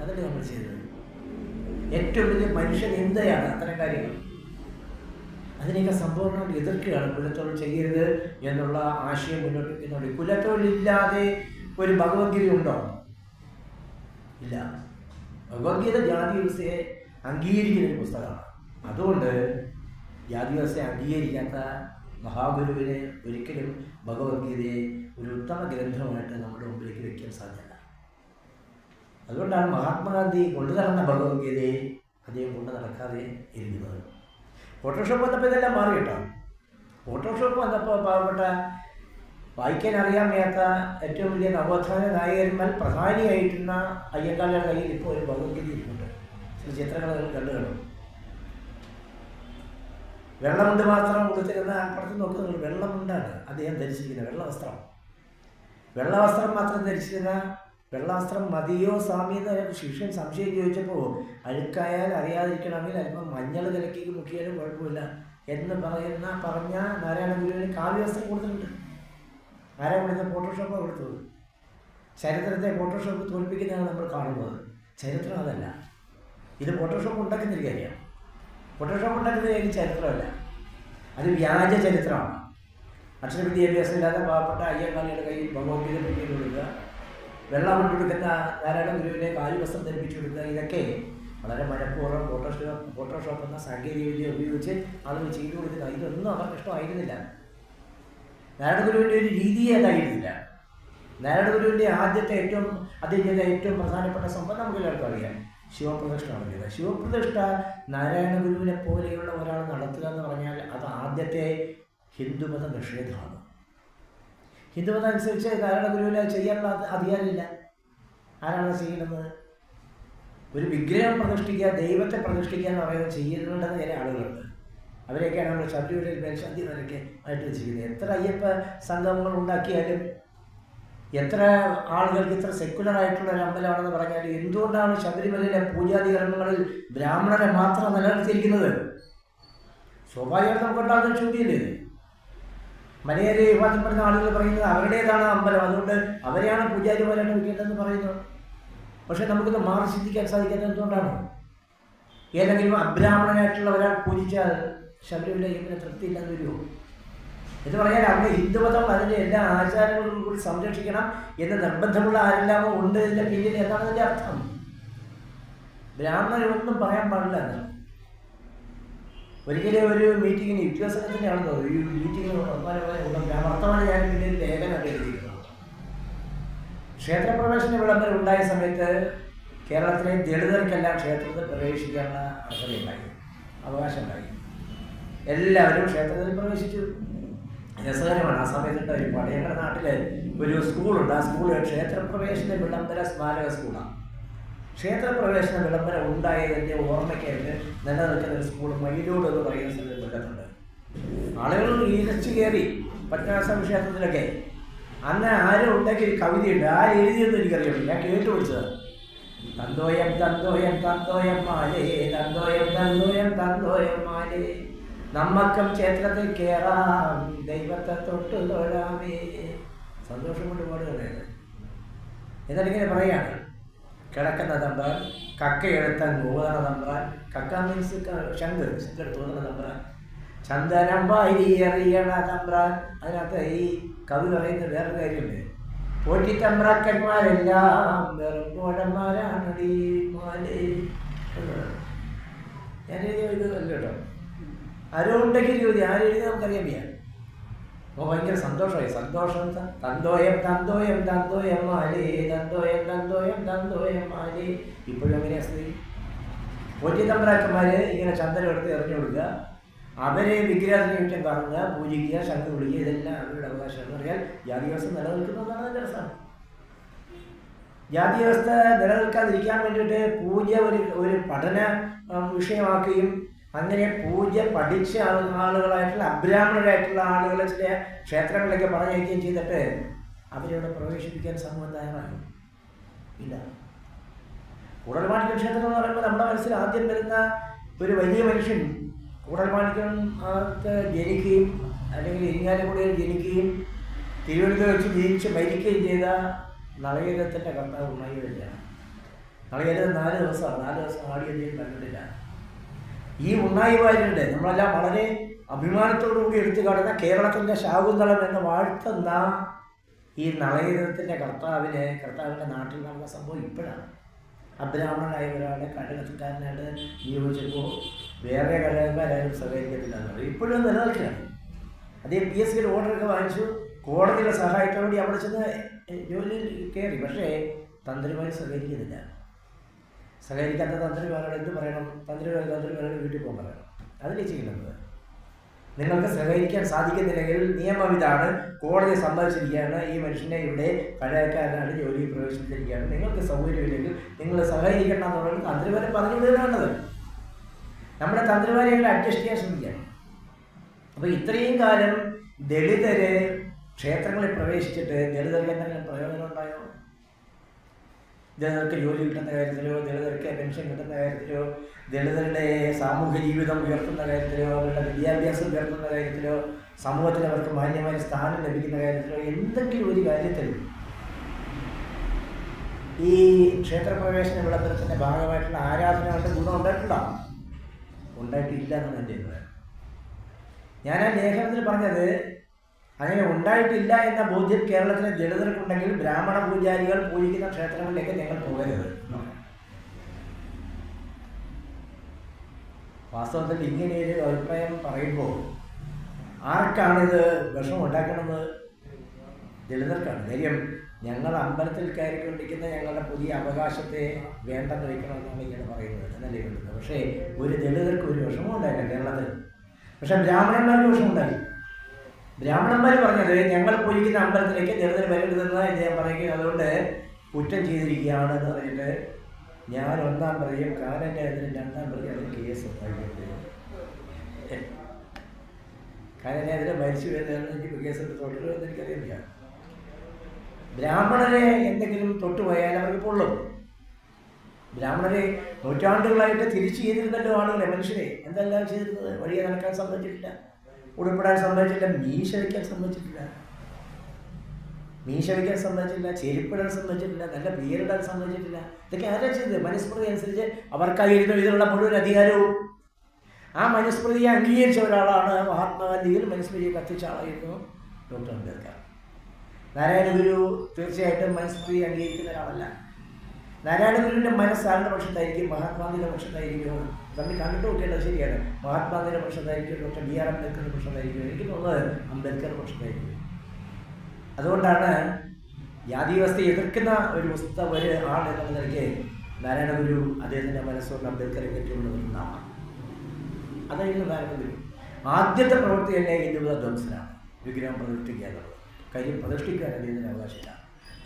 അതല്ലേ നമ്മൾ ചെയ്തത്. ഏറ്റവും വലിയ മനുഷ്യൻ എന്തെയാണ് അത്തരം കാര്യങ്ങൾ? അതിനെയൊക്കെ സമ്പൂർണ്ണമായിട്ട് എതിർക്കുകയാണ്. കുലത്തൊഴിൽ ചെയ്യരുത് എന്നുള്ള ആശയം മുന്നോട്ട് വയ്ക്കുന്നുണ്ട്. കുലത്തൊഴിലില്ലാതെ ഒരു ഭഗവത്ഗീത ഉണ്ടോ? ഇല്ല. ഭഗവത്ഗീത ജാതി വ്യവസ്ഥയെ അംഗീകരിക്കുന്ന ഒരു പുസ്തകമാണ്. അതുകൊണ്ട് ജാതി വ്യവസ്ഥയെ അംഗീകരിക്കാത്ത മഹാഗുരുവിനെ ഒരിക്കലും ഭഗവത്ഗീതയെ ഒരു ഉത്തമ ഗ്രന്ഥമായിട്ട് നമ്മുടെ മുമ്പിലേക്ക് വയ്ക്കാൻ സാധ്യമല്ല. അതുകൊണ്ടാണ് മഹാത്മാഗാന്ധി കൊണ്ടു നടന്ന ഭഗവത്ഗീതയെ അദ്ദേഹം കൊണ്ടു നടക്കാതെ ഇരിക്കുന്നത്. ഫോട്ടോഷോപ്പ് വന്നപ്പോൾ ഇതെല്ലാം മാറി കേട്ടോ. ഫോട്ടോഷോപ്പ് വന്നപ്പോൾ പാവപ്പെട്ട വായിക്കാൻ അറിയാൻ വയ്യാത്ത ഏറ്റവും വലിയ നവോത്ഥാന നായകന്മാർ പ്രധാനിയായിട്ടുള്ള അയ്യങ്കാളിയുടെ കയ്യിൽ ഇപ്പോൾ ഒരു ഭഗവത്ഗീത ഇരിക്കുന്നുണ്ട്. ചില ചിത്രങ്ങൾ കണ്ടു കാണും. വെള്ളമുണ്ട് മാത്രം കൊടുത്തിരുന്ന അപ്പുറത്ത് നോക്കുന്നത് വെള്ളമുണ്ടാണ് അദ്ദേഹം ധരിച്ചിരിക്കുന്നത്. വെള്ളവസ്ത്രം മാത്രം ധരിച്ചിരുന്ന വെള്ളവസ്ത്രം മതിയോ സ്വാമി എന്ന് ശിഷ്യൻ സംശയം ചോദിച്ചപ്പോൾ അഴുക്കായാൽ അറിയാതിരിക്കണമെങ്കിൽ അല്പം മഞ്ഞൾ കലക്കി മുക്കിയാലും കുഴപ്പമില്ല എന്ന് പറഞ്ഞ നാരായണഗുരുവിന് കാവ്യവസ്ത്രം കൊടുത്തിട്ടുണ്ട്. ആരാ കൊടുത്ത? ഫോട്ടോഷോപ്പാണ് കൊടുത്തത്. ചരിത്രത്തെ ഫോട്ടോഷോപ്പ് തോൽപ്പിക്കുന്നതാണ് നമ്മൾ കാണുന്നത്. ചരിത്രം അതല്ല. ഇത് ഫോട്ടോഷോപ്പ് ഉണ്ടാക്കുന്നൊരു കാര്യമാണ്. ഫോട്ടോഷോപ്പ് ഉണ്ടാക്കുന്ന കാര്യം ചരിത്രമല്ല, അത് വ്യാജ ചരിത്രമാണ്. അക്ഷരവിദ്യാഭ്യാസം ഇല്ലാതെ പാവപ്പെട്ട അയ്യങ്കാളിയുടെ കയ്യിൽ ഭഗവത്ഗീത പറ്റി കൊടുക്കുക, വെള്ളം കൊണ്ടുകൊടുക്കുന്ന നാരായണഗുരുവിനെ കാലുവസ്ത്രം ധരിപ്പിച്ചു കൊടുക്കുക, ഇതൊക്കെ വളരെ മനഃപൂർവ്വം ഫോട്ടോഷോപ്പ് എന്ന സാങ്കേതികവിദ്യ ഉപയോഗിച്ച് ആളുകൾ ചെയ്തു കൊടുക്കുക. ഇതൊന്നും അവർക്ക് ഇഷ്ടമായിരുന്നില്ല. നാരായണഗുരുവിൻ്റെ ഒരു രീതി അതായിരുന്നില്ല. നാരായണഗുരുവിൻ്റെ അദ്ദേഹത്തിൻ്റെ ഏറ്റവും പ്രധാനപ്പെട്ട സംഭവം നമുക്ക് എല്ലാവർക്കും അറിയാം, ശിവപ്രതിഷ്ഠയാണ് ചെയ്തത്. ശിവപ്രതിഷ്ഠ നാരായണഗുരുവിനെ പോലെയുള്ള ഒരാൾ നടത്തുക എന്ന് പറഞ്ഞാൽ അത് ആദ്യത്തെ ഹിന്ദുമത നിഷേധമാണ്. ഹിന്ദുമതം അനുസരിച്ച് നാരായണഗുരുവിനെ ചെയ്യാനുള്ള അധികാരമില്ല. ആരാണ് ചെയ്യുന്നത്? ഒരു വിഗ്രഹം പ്രതിഷ്ഠിക്കുക, ദൈവത്തെ പ്രതിഷ്ഠിക്കുക എന്ന് പറയുന്നത് ചെയ്യുന്നുണ്ടെന്ന് ചില ആളുകളുണ്ട്. അവരെയൊക്കെയാണ് നമ്മൾ ശബരിമലയിൽ മേൽശാന്തിമാരൊക്കെ ആയിട്ട് വെച്ചിരിക്കുന്നത്. എത്ര അയ്യപ്പ സംഗമങ്ങൾ ഉണ്ടാക്കിയാലും, എത്ര ആളുകൾക്ക് ഇത്ര സെക്കുലർ ആയിട്ടുള്ള ഒരു അമ്പലമാണെന്ന് പറഞ്ഞാൽ എന്തുകൊണ്ടാണ് ശബരിമലയിലെ പൂജാതി കർമ്മങ്ങളിൽ ബ്രാഹ്മണരെ മാത്രം നിലനിർത്തിയിരിക്കുന്നത്? സ്വാഭാവികമായിട്ട് നമുക്കുണ്ടാകുന്ന ചോദ്യമല്ലേ. മലയാളി വിഭാഗത്തിൽപ്പെടുന്ന ആളുകൾ പറയുന്നത് അവരുടേതാണ് അമ്പലം, അതുകൊണ്ട് അവരെയാണ് പൂജാരിമാരായിട്ട് വയ്ക്കേണ്ടതെന്ന് പറയുന്നത്. പക്ഷെ നമുക്കൊന്ന് മാറി ചിന്തിക്കാൻ സാധിക്കാത്തത് എന്തുകൊണ്ടാണ്? ഏതെങ്കിലും അബ്രാഹ്മണനായിട്ടുള്ള ഒരാൾ പൂജിച്ചാൽ ശബരിമല ഇങ്ങനെ തൃപ്തിയില്ലാന്ന് വരുമോ? എന്ന് പറഞ്ഞാൽ അവിടെ ഹിന്ദുമതം അതിൻ്റെ എല്ലാ ആചാരങ്ങളും കൂടി സംരക്ഷിക്കണം എന്ന് നിർബന്ധമുള്ള ആരെല്ലാമോ ഉണ്ട് ഇതിൻ്റെ പിന്നിൽ എന്നാണ് അതിൻ്റെ അർത്ഥം. ബ്രാഹ്മണരൊന്നും പറയാൻ പാടില്ല എന്ന്. ഒരിക്കലും ഒരു മീറ്റിങ്ങിന് യുദ്ധസംഘത്തിൻ്റെയാണെന്ന് തോന്നുന്നു. ഈ മീറ്റിങ്ങിന് വർത്തമാനം ഞാൻ പിന്നെ ഒരു ലേഖനമൊക്കെ എഴുതിയിരുന്നു. ക്ഷേത്രപ്രവേശന വിളംബരം ഉണ്ടായ സമയത്ത് കേരളത്തിലെ ദളിതർക്കെല്ലാം ക്ഷേത്രത്തിൽ പ്രവേശിക്കാനുള്ള അവസരമുണ്ടായി, അവകാശമുണ്ടായി. എല്ലാവരും ക്ഷേത്രത്തിൽ പ്രവേശിച്ചു. രസകരമാണ്. ആ സമയത്തുണ്ട് ഒരു പാട്. ഞങ്ങളുടെ നാട്ടിൽ ഒരു സ്കൂളുണ്ട്. ആ സ്കൂൾ ക്ഷേത്രപ്രവേശന വിളംബര സ്മാരക സ്കൂളാണ്. ക്ഷേത്രപ്രവേശന വിളംബരം ഉണ്ടായതിൻ്റെ ഓർമ്മയ്ക്കായിട്ട് നിലനിൽക്കുന്ന ഒരു സ്കൂൾ മയിലോട് എന്ന് പറയുന്ന സ്ഥലത്ത് കൊല്ലത്തുണ്ട്. ആളുകൾ ഇരച്ചു കയറി പത്മനാഭ ക്ഷേത്രത്തിലൊക്കെ. അന്ന് ആരും ഉണ്ടാക്കിയ ഒരു കവിതയുണ്ട്. എഴുതിയെന്ന് എനിക്കറിയാം, ഞാൻ കേട്ടു പിടിച്ചത്. തന്തോയം തന്തോയം തന്തോയം മാലേ, തന്തോയം തന്തോയം തന്തോയം മാലേ, നമ്മക്കം ക്ഷേത്രത്തിൽ കയറാം, ദൈവത്തെ തൊട്ട് തൊഴാമേ. സന്തോഷം കൊണ്ട് പാടുകയാണ്. എന്നിട്ടിങ്ങനെ പറയാണ്, കിടക്കുന്ന തമ്പ്രാൻ, കക്കയെടുത്ത നൂതന തമ്പ്രാൻ, കക്ക മീൻസ് ശങ്കർ, ശങ്കർ തോന്നുന്ന തമ്പ്രാൻ, ചന്ദനം വാരി എറിയണ തമ്പ്രാൻ. അതിനകത്ത് ഈ കവി പറയുന്ന വേറൊരു കാര്യമുണ്ട്. പോറ്റിത്തമ്പ്രാക്കന്മാരെല്ലാം വെറും കോഴന്മാരാണടി മാലേ. ഞാനെഴുതിയ ഇതല്ല കേട്ടോ, ആരോ ഉണ്ടെങ്കിൽ ചോദ്യം ആരെഴുതി നമുക്കറിയാൻ വയ്യ. അപ്പോൾ ഭയങ്കര സന്തോഷമായി. സന്തോഷം. തന്തോയം തന്തോയം തന്തോയം മാലേ, തന്തോയം തന്തോയം തന്തോയം മാലേ. ഇപ്പോഴും അങ്ങനെയാ സ്ഥിതി. പോറ്റിത്തമ്പ്രാക്കന്മാർ ഇങ്ങനെ ചന്ദനം എടുത്ത് എറിഞ്ഞു കൊടുക്കുക, അവരെ വിഗ്രഹത്തിന് കാണുക, പൂജിക്കുക, ശംഖ് വിളിക്കുക, ഇതെല്ലാം അവരുടെ അവകാശം. എന്ന് പറഞ്ഞാൽ ജാതി വ്യവസ്ഥ നിലനിൽക്കുന്നതാണ് അതിൻ്റെ രസം. ജാതി വ്യവസ്ഥ നിലനിൽക്കാതിരിക്കാൻ വേണ്ടിയിട്ട് പൂജ ഒരു പഠന വിഷയമാക്കുകയും അങ്ങനെ പൂജ പഠിച്ച ആളുകളായിട്ടുള്ള അബ്രാഹ്മണരായിട്ടുള്ള ആളുകളെ ചില ക്ഷേത്രങ്ങളിലൊക്കെ പറഞ്ഞയക്കുകയും ചെയ്തിട്ട് അവരവിടെ പ്രവേശിപ്പിക്കാൻ സമൂഹം തയ്യാറാകും ഇല്ല. കൂടൽമാണിക്യം ക്ഷേത്രം എന്ന് പറയുമ്പോൾ നമ്മുടെ മനസ്സിൽ ആദ്യം വരുന്ന ഒരു വലിയ മനുഷ്യൻ കൂടൽമാണിക്യം ജനിക്കുകയും അല്ലെങ്കിൽ ഇരിങ്ങാലക്കുടയിൽ ജനിക്കുകയും തിരുവനന്തപുരം വെച്ച് ജനിച്ച് മരിക്കുകയും ചെയ്ത നളയരത്തിൻ്റെ കർത്താവ് ഉണ്ണായിവരാണ്. നളയരം 4 ദിവസമാണ്. 4 ദിവസം ആടിയൊന്നും കണ്ടിട്ടില്ല. ഈ ഉണ്ണായിവാരുണ്ട് നമ്മളെല്ലാം വളരെ അഭിമാനത്തോടുകൂടി എടുത്തു കാണുന്ന കേരളത്തിൻ്റെ ശാകുന്തളം എന്ന് വാഴ്ത്തുന്ന ഈ നളയരത്തിൻ്റെ കർത്താവിൻ്റെ നാട്ടിൽ നടന്ന സംഭവം ഇപ്പോഴാണ്. അബ്രാഹ്മണനായ ഒരാളെ കഴകക്കാരനായിട്ട് നിയോഗിച്ചപ്പോൾ വേറെ കഴകക്കാരും സഹകരിക്കത്തില്ല എന്നുള്ളത് ഇപ്പോഴും നിലനിൽക്കുകയാണ്. അദ്ദേഹം PSCയുടെ ഓർഡറൊക്കെ വാങ്ങിച്ചു, കോടതിയുടെ സഹായത്തോടുകൂടി അവിടെ ചെന്ന് ജോലിയിൽ കയറി. പക്ഷേ തന്ത്രിമാർ സഹകരിക്കുന്നില്ല. സഹകരിക്കാത്ത തന്ത്രിമാരോട് എന്ത് പറയണം? തന്ത്രിമാരോട് വീട്ടിൽ പോകാൻ പറയണം. അതിലേ ചെയ്യുന്നത്. നിങ്ങൾക്ക് സഹകരിക്കാൻ സാധിക്കുന്നില്ലെങ്കിൽ നിയമം ഇതാണ്, കോടതി സമ്മതിച്ചിരിക്കുകയാണ്, ഈ മനുഷ്യനെ ഇവിടെ കഴകക്കാരനാണ് ജോലിയിൽ പ്രവേശിച്ചിരിക്കുകയാണ്, നിങ്ങൾക്ക് സൗകര്യമില്ലെങ്കിൽ നിങ്ങൾ സഹകരിക്കണം എന്നുള്ളത് തന്ത്രിമാരെ പറഞ്ഞു വിടുകയാണത്. നമ്മുടെ തന്ത്രിമാരെ അഡ്ജസ്റ്റ് ചെയ്യാൻ ശ്രമിക്കാം. അപ്പോൾ ഇത്രയും കാലം ദളിതര് ക്ഷേത്രങ്ങളിൽ പ്രവേശിച്ചിട്ട് ദളിതർക്ക് എന്തെങ്കിലും പ്രയോജനം ഉണ്ടായോ? ദളിതർക്ക് ജോലി കിട്ടുന്ന കാര്യത്തിലോ, ദളിതർക്ക് പെൻഷൻ കിട്ടുന്ന കാര്യത്തിലോ, ദളിതരുടെ സാമൂഹ്യ ജീവിതം ഉയർത്തുന്ന കാര്യത്തിലോ, അവരുടെ വിദ്യാഭ്യാസം ഉയർത്തുന്ന കാര്യത്തിലോ, സമൂഹത്തിൽ അവർക്ക് മാന്യമായ സ്ഥാനം ലഭിക്കുന്ന കാര്യത്തിലോ എന്തെങ്കിലും ഒരു കാര്യത്തിൽ ഈ ക്ഷേത്രപ്രവേശന വിളംബരത്തിൻ്റെ ഭാഗമായിട്ടുള്ള ആരാധന കൊണ്ട് ഗുണം ഉണ്ടായിട്ടുണ്ടോ? ഉണ്ടായിട്ടില്ല എന്നാണ് എൻ്റെ അഭിപ്രായം. ഞാൻ ആ ലേഖനത്തിൽ പറഞ്ഞത് അങ്ങനെ ഉണ്ടായിട്ടില്ല എന്ന ബോധ്യം കേരളത്തിലെ ദളിതർക്കുണ്ടെങ്കിൽ ബ്രാഹ്മണ പൂജാരികൾ പൂജിക്കുന്ന ക്ഷേത്രങ്ങളിലേക്ക് ഞങ്ങൾ പോകരുത്. വാസ്തവത്തിൽ ഇങ്ങനെയൊരു അഭിപ്രായം പറയുമ്പോൾ ആർക്കാണിത് വിഷമം ഉണ്ടാക്കണമെന്ന്? ദളിതർക്കാണ്. കാര്യം ഞങ്ങൾ അമ്പലത്തിൽ കയറിക്കൊണ്ടിരിക്കുന്ന ഞങ്ങളുടെ പുതിയ അവകാശത്തെ വേണ്ടെന്ന് വയ്ക്കണമെന്നാണ് ഇങ്ങനെ പറയുന്നത് എന്നല്ലേ കിട്ടുന്നത്. പക്ഷേ ഒരു ദളിതർക്ക് ഒരു വിഷമം ഉണ്ടായില്ല കേരളത്തിൽ. പക്ഷെ ബ്രാഹ്മണന്മാർക്ക് വിഷമമുണ്ടായി. ബ്രാഹ്മണന്മാർ പറഞ്ഞത് ഞങ്ങൾ പൂജിക്കുന്ന അമ്പലത്തിലേക്ക് ദളിതർ വരരുതെന്ന് ഞാൻ പറയുകയും അതുകൊണ്ട് കുറ്റം ചെയ്തിരിക്കുകയാണെന്ന് പറഞ്ഞിട്ട് ഞാൻ 1-ാം പ്രതിയും കാലൻ്റെ അതിന് 2-ാം പ്രതി അതിന് കേസ് കാലൻ്റെ അതിന് മരിച്ചു വരുന്ന കേസ് തൊട്ടുമെന്ന് എനിക്കറിയില്ല. ബ്രാഹ്മണരെ എന്തെങ്കിലും തൊട്ടുപോയാൽ അവർക്ക് പൊള്ളും. ബ്രാഹ്മണരെ നൂറ്റാണ്ടുകളായിട്ട് തിരിച്ചു ചെയ്തിരുന്നല്ലോ ആളുകളെ, മനുഷ്യരെ എന്തെല്ലാം ചെയ്തിരുന്നത്? വഴിയെ നടക്കാൻ സമ്മതിച്ചിട്ടില്ല, ഉടുപ്പിടാൻ സമ്മതിച്ചില്ല, മീശ വയ്ക്കാൻ സമ്മതിച്ചിട്ടില്ല, ചെരുപ്പിടാൻ സമ്മതിച്ചിട്ടില്ല, നല്ല പേരിടാൻ സമ്മതിച്ചിട്ടില്ല. ഇതൊക്കെ ആരാ ചെയ്തത്? മനുസ്മൃതി അനുസരിച്ച് അവർക്കായിരുന്നു ഇതിനുള്ള മുഴുവൻ അധികാരവും. ആ മനുസ്മൃതിയെ അംഗീകരിച്ച ഒരാളാണ് മഹാത്മാഗാന്ധിയിൽ മനുസ്മൃതിയെ കത്തിച്ച ആളായിരുന്നു ഡോക്ടർ അംബേദ്കർ. നാരായണ ഗുരു തീർച്ചയായിട്ടും മനുസ്മൃതി അംഗീകരിക്കുന്ന ഒരാളല്ല. നാരായണ ഗുരുവിൻ്റെ മനസ്സ് ആരുടെ പക്ഷത്തായിരിക്കും? മഹാത്മാഗാന്ധിയുടെ പക്ഷത്തായിരിക്കും. തമ്മിൽ കണ്ടിട്ട് നോക്കേണ്ടത് ശരിയാണ്. മഹാത്മാഗാന്ധിയുടെ പക്ഷത്തായിരിക്കും, ഡോക്ടർ ബി ആർ അംബേദ്കറുടെ പക്ഷത്തായിരിക്കും. എനിക്ക് തോന്നുന്നത് അംബേദ്കറുടെ പക്ഷത്തായിരിക്കും. അതുകൊണ്ടാണ് ജാതി വ്യവസ്ഥയെ എതിർക്കുന്ന ഒരു ആൾ എന്നുള്ള നിലയ്ക്ക് നാരായണ ഗുരു അദ്ദേഹത്തിൻ്റെ മനസ്സുകൊണ്ട് അംബേദ്കറെ പറ്റിയുള്ളതാണ്. അതായിരുന്നു നാരായണ ഗുരു. ആദ്യത്തെ പ്രവൃത്തി തന്നെ ഹിന്ദുമത ധ്വംസനാണ്, വിഗ്രഹം പ്രതിഷ്ഠിക്കുക എന്നുള്ളത്. കാര്യം പ്രതിഷ്ഠിക്കാൻ അദ്ദേഹത്തിന് അവകാശമില്ല.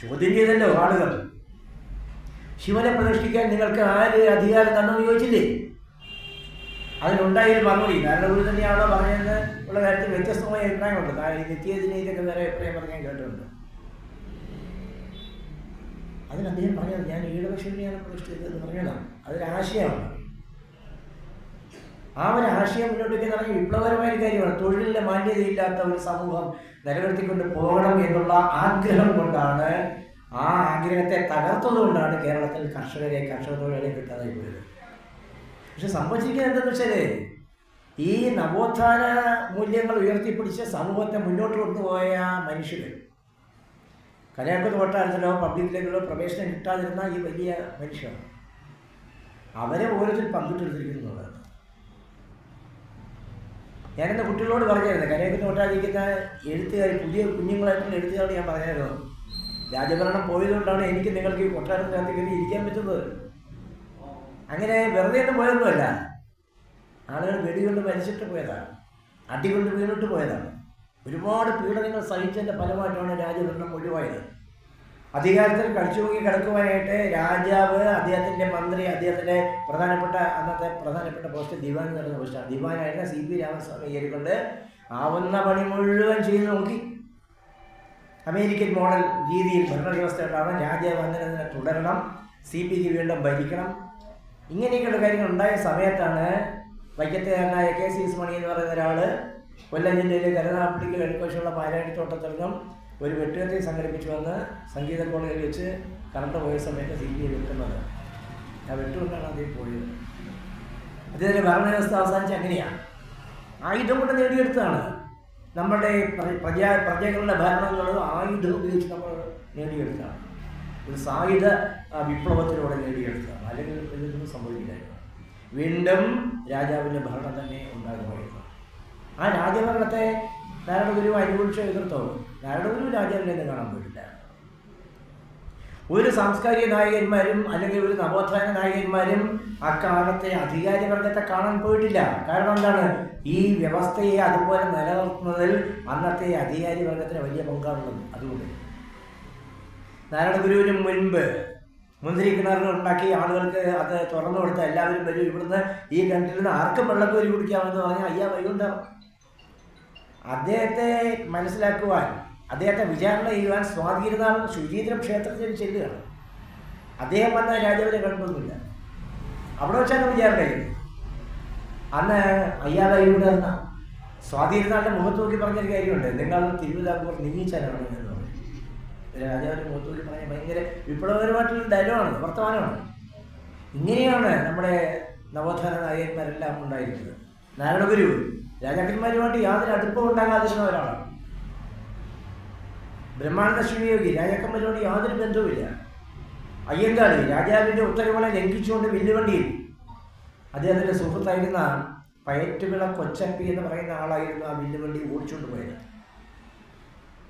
ചോദ്യം ചെയ്തല്ലോ ആളുകൾ, ശിവനെ പ്രതിഷ്ഠിക്കാൻ നിങ്ങൾക്ക് ആര് അധികാരം തന്നെന്ന് ചോദിച്ചില്ലേ? അതിനുണ്ടായൊരു മറുപടി നാരായണ ഗുരു തന്നെയാണോ പറഞ്ഞതെന്ന് ഉള്ള കാര്യത്തിൽ വ്യത്യസ്തമായ അഭിപ്രായമുണ്ട്. നിത്യതിനെ ഇതൊക്കെ വേറെ അഭിപ്രായം പറഞ്ഞാൽ കേട്ടിട്ടുണ്ട്. അതിന് അദ്ദേഹം പറഞ്ഞത് ഞാൻ ഈഴവശിവനെയാണ് പ്രതിഷ്ഠിച്ചതെന്ന് പറഞ്ഞതാണ്. അതൊരാശയമാണ്. ആ ഒരു ആശയം മുന്നോട്ടേക്ക് പറഞ്ഞ വിപ്ലവകരമായ ഒരു കാര്യമാണ്. തൊഴിലിൻ്റെ മാന്യതയില്ലാത്ത ഒരു സമൂഹം നിലനിർത്തിക്കൊണ്ട് പോകണം എന്നുള്ള ആഗ്രഹം കൊണ്ടാണ്, ആ ആഗ്രഹത്തെ തകർത്തതുകൊണ്ടാണ് കേരളത്തിൽ കർഷക തൊഴിലാളിയെ കിട്ടാതായി പോയത്. പക്ഷെ സംഭവിച്ചിരിക്കുന്നത് എന്താണെന്ന് വെച്ചാൽ ഈ നവോത്ഥാന മൂല്യങ്ങൾ ഉയർത്തിപ്പിടിച്ച് സമൂഹത്തെ മുന്നോട്ട് കൊണ്ടുപോയ മനുഷ്യർ, കലയാക്കുന്ന് കൊട്ടാരത്തിലോ പബ്ലിക്കിലേക്കോ പ്രവേശനം കിട്ടാതിരുന്ന ഈ വലിയ മനുഷ്യർ, അവരെ ഓരോരുത്തരും പങ്കിട്ടെടുത്തിരിക്കുന്നതാണ്. ഞാനെൻ്റെ കുട്ടികളോട് പറഞ്ഞായിരുന്നു, കലയാക്കുന്ന് കൊട്ടാരത്തിരിക്കുന്ന എഴുത്തുകാർ, പുതിയ കുഞ്ഞുങ്ങളായിട്ടുള്ള എഴുത്തുകാരോട് ഞാൻ പറഞ്ഞായിരുന്നു, രാജഭരണം പോയതുകൊണ്ടാണ് എനിക്ക് നിങ്ങൾക്ക് ഈ കൊട്ടാരത്തിനകത്ത് കയറി ഇരിക്കാൻ പറ്റുന്നത്. അങ്ങനെ വെറുതെ ഒന്നും പോയൊന്നുമല്ല. ആളുകൾ വെടികൊണ്ട് മരിച്ചിട്ട് പോയതാണ്, അടികൊണ്ട് വീണിട്ട് പോയതാണ്. ഒരുപാട് പീഡനങ്ങൾ സഹിച്ചതിൻ്റെ ഫലമായിട്ടാണ് രാജഭരണം ഒഴിവായത്. അധികാരത്തിൽ കടിച്ചുപോയി കിടക്കുവാനായിട്ട് രാജാവ്, അദ്ദേഹത്തിൻ്റെ മന്ത്രി, അദ്ദേഹത്തിൻ്റെ അന്നത്തെ പ്രധാനപ്പെട്ട പോസ്റ്റ് ദിവാൻ എന്ന് പറയുന്ന പോസ്റ്റാണ്. ദിവാനായിരുന്ന CP രാമസ്വാമി ഏരിക്കൊണ്ട് ആവുന്ന പണി മുഴുവൻ ചെയ്ത് നോക്കി. അമേരിക്കൻ മോഡൽ രീതിയിൽ ഭരണവ്യവസ്ഥ ഉണ്ടാവണം, രാജാവ് അങ്ങനെ തുടരണം, CPക്ക് വീണ്ടും ഭരിക്കണം, ഇങ്ങനെയൊക്കെയുള്ള കാര്യങ്ങൾ ഉണ്ടായ സമയത്താണ് വൈക്കത്തുകാരനായ KC മണി എന്ന് പറയുന്ന ഒരാൾ കൊല്ലം ജില്ലയിലെ കരുനാഗപ്പള്ളിക്ക് കിഴക്കുവശമുള്ള പാലാഴിത്തോട്ടത്തിലും ഒരു വെട്ടുകത്തി സംഘടിപ്പിച്ചു വന്ന് സംഗീത കോളേജിൽ വെച്ച് കറണ്ട് പോയ സമയത്ത് CP വെട്ടുന്നത്. ആ വെട്ടുകൊണ്ടാണ് അദ്ദേഹം പോയത്. അദ്ദേഹത്തിൻ്റെ ഭരണവ്യവസ്ഥ അവസാനിച്ച് അങ്ങനെയാണ്. ആയുധം കൊണ്ട് നേടിയെടുത്തതാണ്. നമ്മുടെ പ്രജകളുടെ ഭരണങ്ങളും ആയുധം ഉപയോഗിച്ച് നമ്മൾ നേടിയെടുത്തതാണ്. ഒരു സായുധ വിപ്ലവത്തിലൂടെ നേടിയെടുത്തതാണ്. അല്ലെങ്കിൽ ഇതൊന്നും സംഭവിക്കില്ലായിരുന്നു. വീണ്ടും രാജാവിൻ്റെ ഭരണം തന്നെ ഉണ്ടാകുമായിരുന്നു. ആ രാജഭരണത്തെ നാരായണ ഗുരു അനുകൂലിച്ച് എതിർത്തോ? നാരായണ ഗുരു രാജാവിനെ ഒന്നും കാണാൻ പോയിട്ടില്ല. ഒരു സാംസ്കാരിക നായകന്മാരും അല്ലെങ്കിൽ ഒരു നവോത്ഥാന നായകന്മാരും അക്കാലത്തെ അധികാരിവർഗത്തെ കാണാൻ പോയിട്ടില്ല. കാരണം എന്താണ്? ഈ വ്യവസ്ഥയെ അതുപോലെ നിലനിർത്തുന്നതിൽ അന്നത്തെ അധികാരി വർഗത്തിന് വലിയ പങ്കാണുള്ളത്. അതുകൊണ്ട് നാരായണ ഗുരുവിന് മുൻപ് മുന്തിരി കിണറുകൾ ഉണ്ടാക്കി ആളുകൾക്ക് അത് തുറന്നു കൊടുത്ത എല്ലാവരും വരും, ഇവിടുന്ന് ഈ കിണറ്റിൽ നിന്ന് ആർക്കും വെള്ളക്കോരി കുടിക്കാമെന്ന് പറഞ്ഞാൽ അയ്യാ വൈകുണ്ടാവും. അദ്ദേഹത്തെ മനസ്സിലാക്കുവാൻ, അദ്ദേഹത്തെ വിചാരണ ചെയ്യുവാൻ സ്വാതിരുന്നാൾ ശുചീന്ദ്രം ക്ഷേത്രത്തിൽ ചെല്ലുകയാണ്. അദ്ദേഹം വന്ന രാജാവിനെ കണ്ടൊന്നുമില്ല. അവിടെ വെച്ചാണ് വിചാരണ ചെയ്യുന്നത്. അന്ന് അയ്യാ വൈകുണ്ടായിരുന്ന സ്വാതിരുന്നാളിൻ്റെ മുഖത്ത് നോക്കി പറഞ്ഞൊരു കാര്യമുണ്ട്, നിങ്ങൾ തിരുവിതാംകൂർ നീങ്ങിച്ചാലാണ് എന്ന് പറഞ്ഞു. രാജാവിൻ്റെ മുഖത്ത് നോക്കി പറഞ്ഞ ഭയങ്കര വിപ്ലവകരമായിട്ടുള്ള ഡയലോഗാണ്, വർത്തമാനമാണ്. ഇങ്ങനെയാണ് നമ്മുടെ നവോത്ഥാന നായകന്മാരെല്ലാം ഉണ്ടായിരുന്നത്. നാരായണ ഗുരു രാജാക്കന്മാരുമായിട്ട് യാതൊരു അടുപ്പവും ഉണ്ടാകാതിരുന്ന ഒരാളാണ്. ബ്രഹ്മാനന്ദ ശിവയോഗി രാജാക്കന്മാരോട് യാതൊരു ബന്ധവുമില്ല. അയ്യങ്കാളി രാജാവിൻ്റെ ഉത്തരവുകളെ ലംഘിച്ചുകൊണ്ട് വില്ലുവണ്ടിയിൽ അദ്ദേഹത്തിൻ്റെ സുഹൃത്തായിരുന്ന പയറ്റുവിള കൊച്ചപ്പി എന്ന് പറയുന്ന ആളായിരുന്നു ആ വില്ലുവണ്ടി ഓടിച്ചുകൊണ്ട് പോയത്.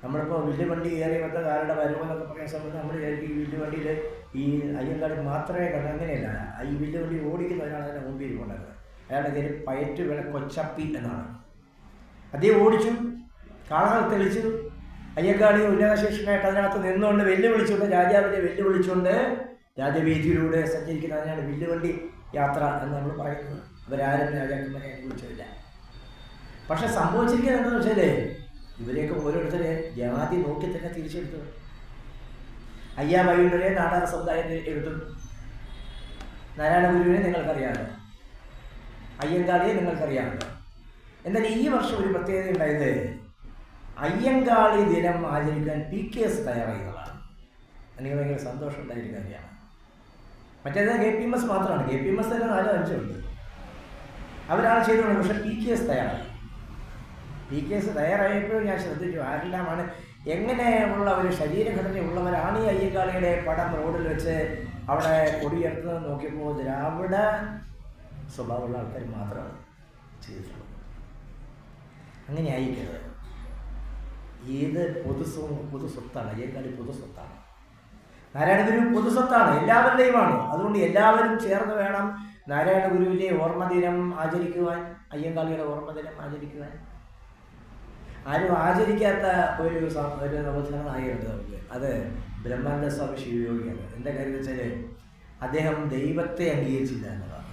നമ്മളിപ്പോൾ വില്ലുവണ്ടി കയറി വന്ന കാരുടെ വരുമെന്നൊക്കെ പറയുന്ന സമയത്ത് നമ്മൾ ഈ വില്ലുവണ്ടിയിൽ ഈ അയ്യങ്കാളി മാത്രമേ കണ്ടു. അങ്ങനെയല്ല, ഈ വില്ലുവണ്ടി ഓടിക്കുന്ന ഒരാൾ അതിൻ്റെ മുമ്പിൽ കൊണ്ടത്. അയാളുടെ പേര് പയറ്റുവിള കൊച്ചപ്പി എന്നാണ്. അദ്ദേഹം ഓടിച്ചു, കാളകൾ തെളിച്ചു. അയ്യങ്കാളി ഉന്നതശേഷനായിട്ട് അതിനകത്ത് നിന്നുകൊണ്ട് വെല്ലുവിളിച്ചുകൊണ്ട്, രാജാവിനെ വെല്ലുവിളിച്ചുകൊണ്ട് രാജവീതിയിലൂടെ സഞ്ചരിക്കുന്നതിനാണ് വില്ലുവണ്ടി യാത്ര എന്ന് നമ്മൾ പറയുന്നത്. അവരാരും രാജാക്കന്മാരെ അനുഭവിച്ചില്ല. പക്ഷെ സംഭവിച്ചിരിക്കുന്നത് എന്താണെന്ന് വെച്ചാൽ ഇവരെയൊക്കെ ഓരോരുത്തരെ ജാതി നോക്കി തന്നെ തിരിച്ചെടുത്തു. അയ്യാ വൈകുണ്ടരെ നാടാർ സമുദായത്തെ എഴുതും. നാരായണ ഗുരുവിനെ നിങ്ങൾക്കറിയാമല്ലോ, അയ്യങ്കാളിയെ നിങ്ങൾക്കറിയാമല്ലോ. എന്നാൽ ഈ വർഷം ഒരു പ്രത്യേകത ഉണ്ടായത്, അയ്യങ്കാളി ദിനം ആചരിക്കാൻ PKS തയ്യാറായതാണ്. എനിക്ക് ഭയങ്കര സന്തോഷം ഉണ്ടായിരുന്ന കാര്യമാണ്. മറ്റേത് KPMS മാത്രമാണ്. KPMS തന്നെ 4-5 ഉണ്ട്. അവരാണ് ചെയ്തോളൂ. പക്ഷെ PKS തയ്യാറായി. PKS തയ്യാറായപ്പോൾ ഞാൻ ശ്രദ്ധിച്ചു ആരെല്ലാമാണ്, എങ്ങനെയുള്ള ഒരു ശരീരഘടനയുള്ളവരാണ് ഈ അയ്യങ്കാളിയുടെ പടം റോഡിൽ വെച്ച് അവിടെ കൊടിയെടുത്ത് നോക്കിയപ്പോൾ ദ്രാവിഡ സ്വഭാവമുള്ള ആൾക്കാർ മാത്രമാണ് ചെയ്തിട്ടുള്ളത്. അങ്ങനെ ആയിരിക്കരുത്. ഏത് പൊതു സ്വത്താണ്, അയ്യങ്കാളി പൊതു സ്വത്താണ്. നാരായണ ഗുരു പൊതു സ്വത്താണ്, എല്ലാവരുടെയുമാണ്. അതുകൊണ്ട് എല്ലാവരും ചേർന്ന് വേണം നാരായണ ഗുരുവിൻ്റെ ഓർമ്മദിനം ആചരിക്കുവാൻ, അയ്യങ്കാളിയുടെ ഓർമ്മദിനം ആചരിക്കുവാൻ. ആരും ആചരിക്കാത്ത ഒരു നവോത്ഥാന നായകരുണ്ട് നമുക്ക്. അത് ബ്രഹ്മാനന്ദ സ്വാമി ശിവയോഗിയാണ്. എന്താ കാര്യം വെച്ചാൽ അദ്ദേഹം ദൈവത്തെ അംഗീകരിച്ചില്ല എന്നതാണ്.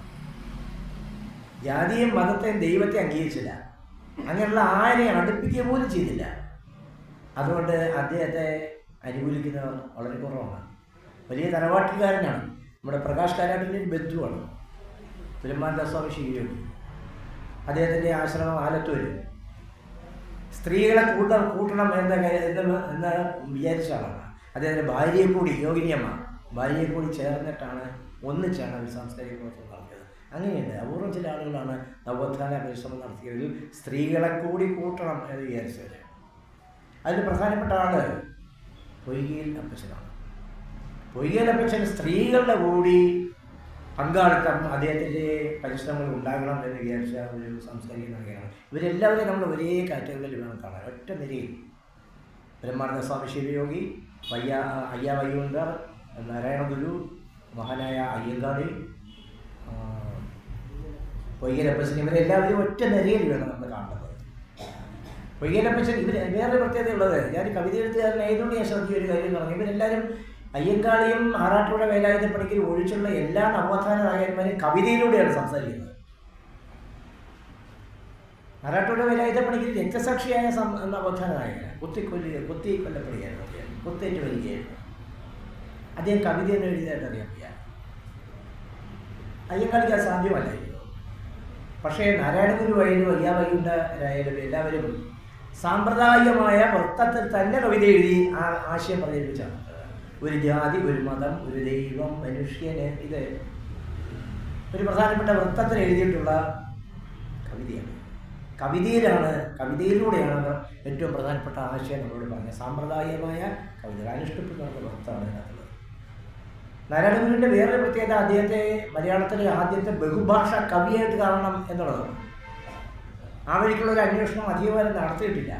ജാതിയും മതത്തെയും ദൈവത്തെ അംഗീകരിച്ചില്ല. അങ്ങനെയുള്ള ആരെയും അടുപ്പിക്കുക പോലും ചെയ്തില്ല. അതുകൊണ്ട് അദ്ദേഹത്തെ അനുകൂലിക്കുന്നവർ വളരെ കുറവാണ്. വലിയ തറവാട്ടുകാരനാണ്. നമ്മുടെ പ്രകാശ് കാരാട്ടിൻ്റെ ഒരു ബന്ധുവാണ് ബ്രഹ്മാനന്ദ സ്വാമി ശിവയോഗി. അദ്ദേഹത്തിൻ്റെ ആശ്രമം ആലത്തൂർ. സ്ത്രീകളെ കൂട്ടണം എന്ന് വിചാരിച്ച ആളാണ്. അദ്ദേഹത്തിൻ്റെ ഭാര്യയെ കൂടി, യോഗിനിയമ്മ ഭാര്യയെ കൂടി ചേർന്നിട്ടാണ് ഒന്നിച്ചാണ് ഒരു സാംസ്കാരിക പ്രവർത്തനം നടത്തിയത്. അങ്ങനെയുണ്ട്. അപൂർവം ചില ആളുകളാണ് നവോത്ഥാന പരിശ്രമം നടത്തിയതിൽ സ്ത്രീകളെ കൂടി കൂട്ടണം എന്ന് വിചാരിച്ചത്. അതിൽ പ്രധാനപ്പെട്ട ആൾ പൊയ്കയിൽ അപ്പച്ചനാണ്. പൊയ്കയിൽ അപ്പച്ചൻ സ്ത്രീകളുടെ കൂടി പങ്കാളിത്തം അദ്ദേഹത്തിൻ്റെ പരിശ്രമങ്ങൾ ഉണ്ടാകണം എന്ന് വിചാരിച്ച ഒരു സാംസ്കാരിക നായകനാണ്. ഇവരെല്ലാവരെയും നമ്മൾ ഒരേ കാറ്റഗറിയിൽ വേണം കാണാൻ. ഒറ്റ നിരയിൽ ബ്രഹ്മാനന്ദ സ്വാമി ശിവയോഗി, അയ്യ വൈകുണ്ഠർ, നാരായണ ഗുരു, മഹാനായ അയ്യങ്കാളി, പൊയ്യലപ്പച്ചൻ, ഇവരെല്ലാവരും ഒറ്റ നിരയിൽ വേണം നമ്മൾ കാണുന്നത്. പൊയ്യലപ്പച്ചൻ ഇവർ വേറെ പ്രത്യേകതയുള്ളത്, ഞാൻ കവിത എഴുത്തുകാരനായതുകൊണ്ട് ഞാൻ ശ്രദ്ധിച്ച ഒരു കാര്യം പറഞ്ഞു. ഇവരെല്ലാവരും അയ്യങ്കാളിയും ആറാട്ടുപുഴ വേലായുധ പണിക്കരും ഒഴിച്ചുള്ള എല്ലാ നവോത്ഥാന നായകന്മാരും കവിതയിലൂടെയാണ് സംസാരിക്കുന്നത്. ആറാട്ടുപുഴ വേലായുധ പണിക്കർ രക്തസാക്ഷിയായ നവോത്ഥാന നായകനാണ്. കൊല്ലപ്പെടുകയായിരുന്നു, കുത്തേറ്റ് വരികയായിരുന്നു. അദ്ദേഹം കവിതയൊന്നും എഴുതിയതായിട്ട് അറിയാൻ വയ്യ. അയ്യങ്കാളിക്ക് അത് സാധ്യമല്ലായിരുന്നു. പക്ഷേ നാരായണ ഗുരുവായാലും അയ്യാ വൈകുണ്ഠരായാലും എല്ലാവരും സാമ്പ്രദായികമായ വൃത്തത്തിൽ തന്നെ കവിത എഴുതി ആ ആശയം പ്രചരിപ്പിച്ചാണ്. ഒരു ജാതി, ഒരു മതം, ഒരു ദൈവം, മനുഷ്യന്, ഇത് ഒരു പ്രധാനപ്പെട്ട വൃത്തത്തിൽ എഴുതിയിട്ടുള്ള കവിതയാണ്. കവിതയിലൂടെയാണ് ഏറ്റവും പ്രധാനപ്പെട്ട ആശയം നമ്മളോട് പറഞ്ഞത്. സാമ്പ്രദായികമായ കവിതകൾ അനുഷ്ഠിക്കുന്ന വൃത്തമാണ് ഇതിനകത്തുള്ളത്. നാരായണ ഗുരുവിൻ്റെ വേറൊരു പ്രത്യേകത, അദ്ദേഹത്തെ മലയാളത്തിലെ ആദ്യത്തെ ബഹുഭാഷ കവിയായിട്ട് കാണണം എന്നുള്ളതാണ്. ആ വഴിക്കുള്ളൊരു അന്വേഷണം അധികകാലം നടത്തിയിട്ടില്ല.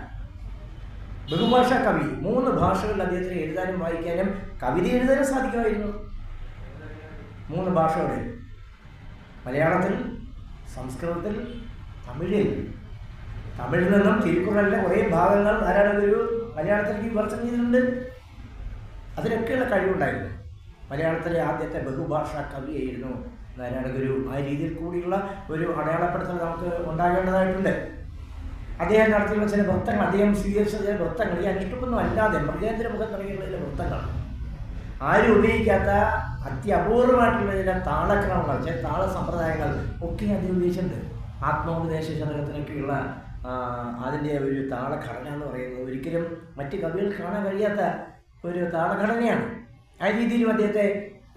ബഹുഭാഷ കവി, 3 ഭാഷകളിൽ അദ്ദേഹത്തിന് എഴുതാനും വായിക്കാനും കവിത എഴുതാനും സാധിക്കുമായിരുന്നു. 3 ഭാഷകളിൽ, മലയാളത്തിൽ, സംസ്കൃതത്തിൽ, തമിഴിൽ നിന്നും തിരുക്കുറളിലെ കുറേ ഭാഗങ്ങൾ നാരായണ ഗുരു മലയാളത്തിലേക്ക് വിവർത്തനം ചെയ്തിട്ടുണ്ട്. അതിനൊക്കെയുള്ള കഴിവുണ്ടായിരുന്നു. മലയാളത്തിലെ ആദ്യത്തെ ബഹുഭാഷ കവിയായിരുന്നു നാരായണ ഗുരു. ആ രീതിയിൽ കൂടിയുള്ള ഒരു അടയാളപ്പെടുത്തൽ നമുക്ക് ഉണ്ടാകേണ്ടതായിട്ടുണ്ട്. അദ്ദേഹം നടത്തിയുള്ള ചില വൃത്തങ്ങൾ, അദ്ദേഹം സ്വീകരിച്ച ചില വൃത്തങ്ങൾ ഈ അനുഷ്ഠിപ്പൊന്നും അല്ലാതെ മൃഗേന്ദ്ര മുഖം തുടങ്ങിയുള്ള ചില വൃത്തങ്ങളാണ്. ആരും ഉപയോഗിക്കാത്ത അത്യപൂർവമായിട്ടുള്ള ചില താളക്രമങ്ങൾ, ചില താള സമ്പ്രദായങ്ങൾ ഒക്കെ അദ്ദേഹം ഉപയോഗിച്ചിട്ടുണ്ട്. ആത്മോപദേശ ശതകത്തിനൊക്കെയുള്ള അതിൻ്റെ ഒരു താളഘടന എന്ന് പറയുന്നത് ഒരിക്കലും മറ്റ് കവികൾ കാണാൻ കഴിയാത്ത ഒരു താളഘടനയാണ്. ആ രീതിയിലും അദ്ദേഹത്തെ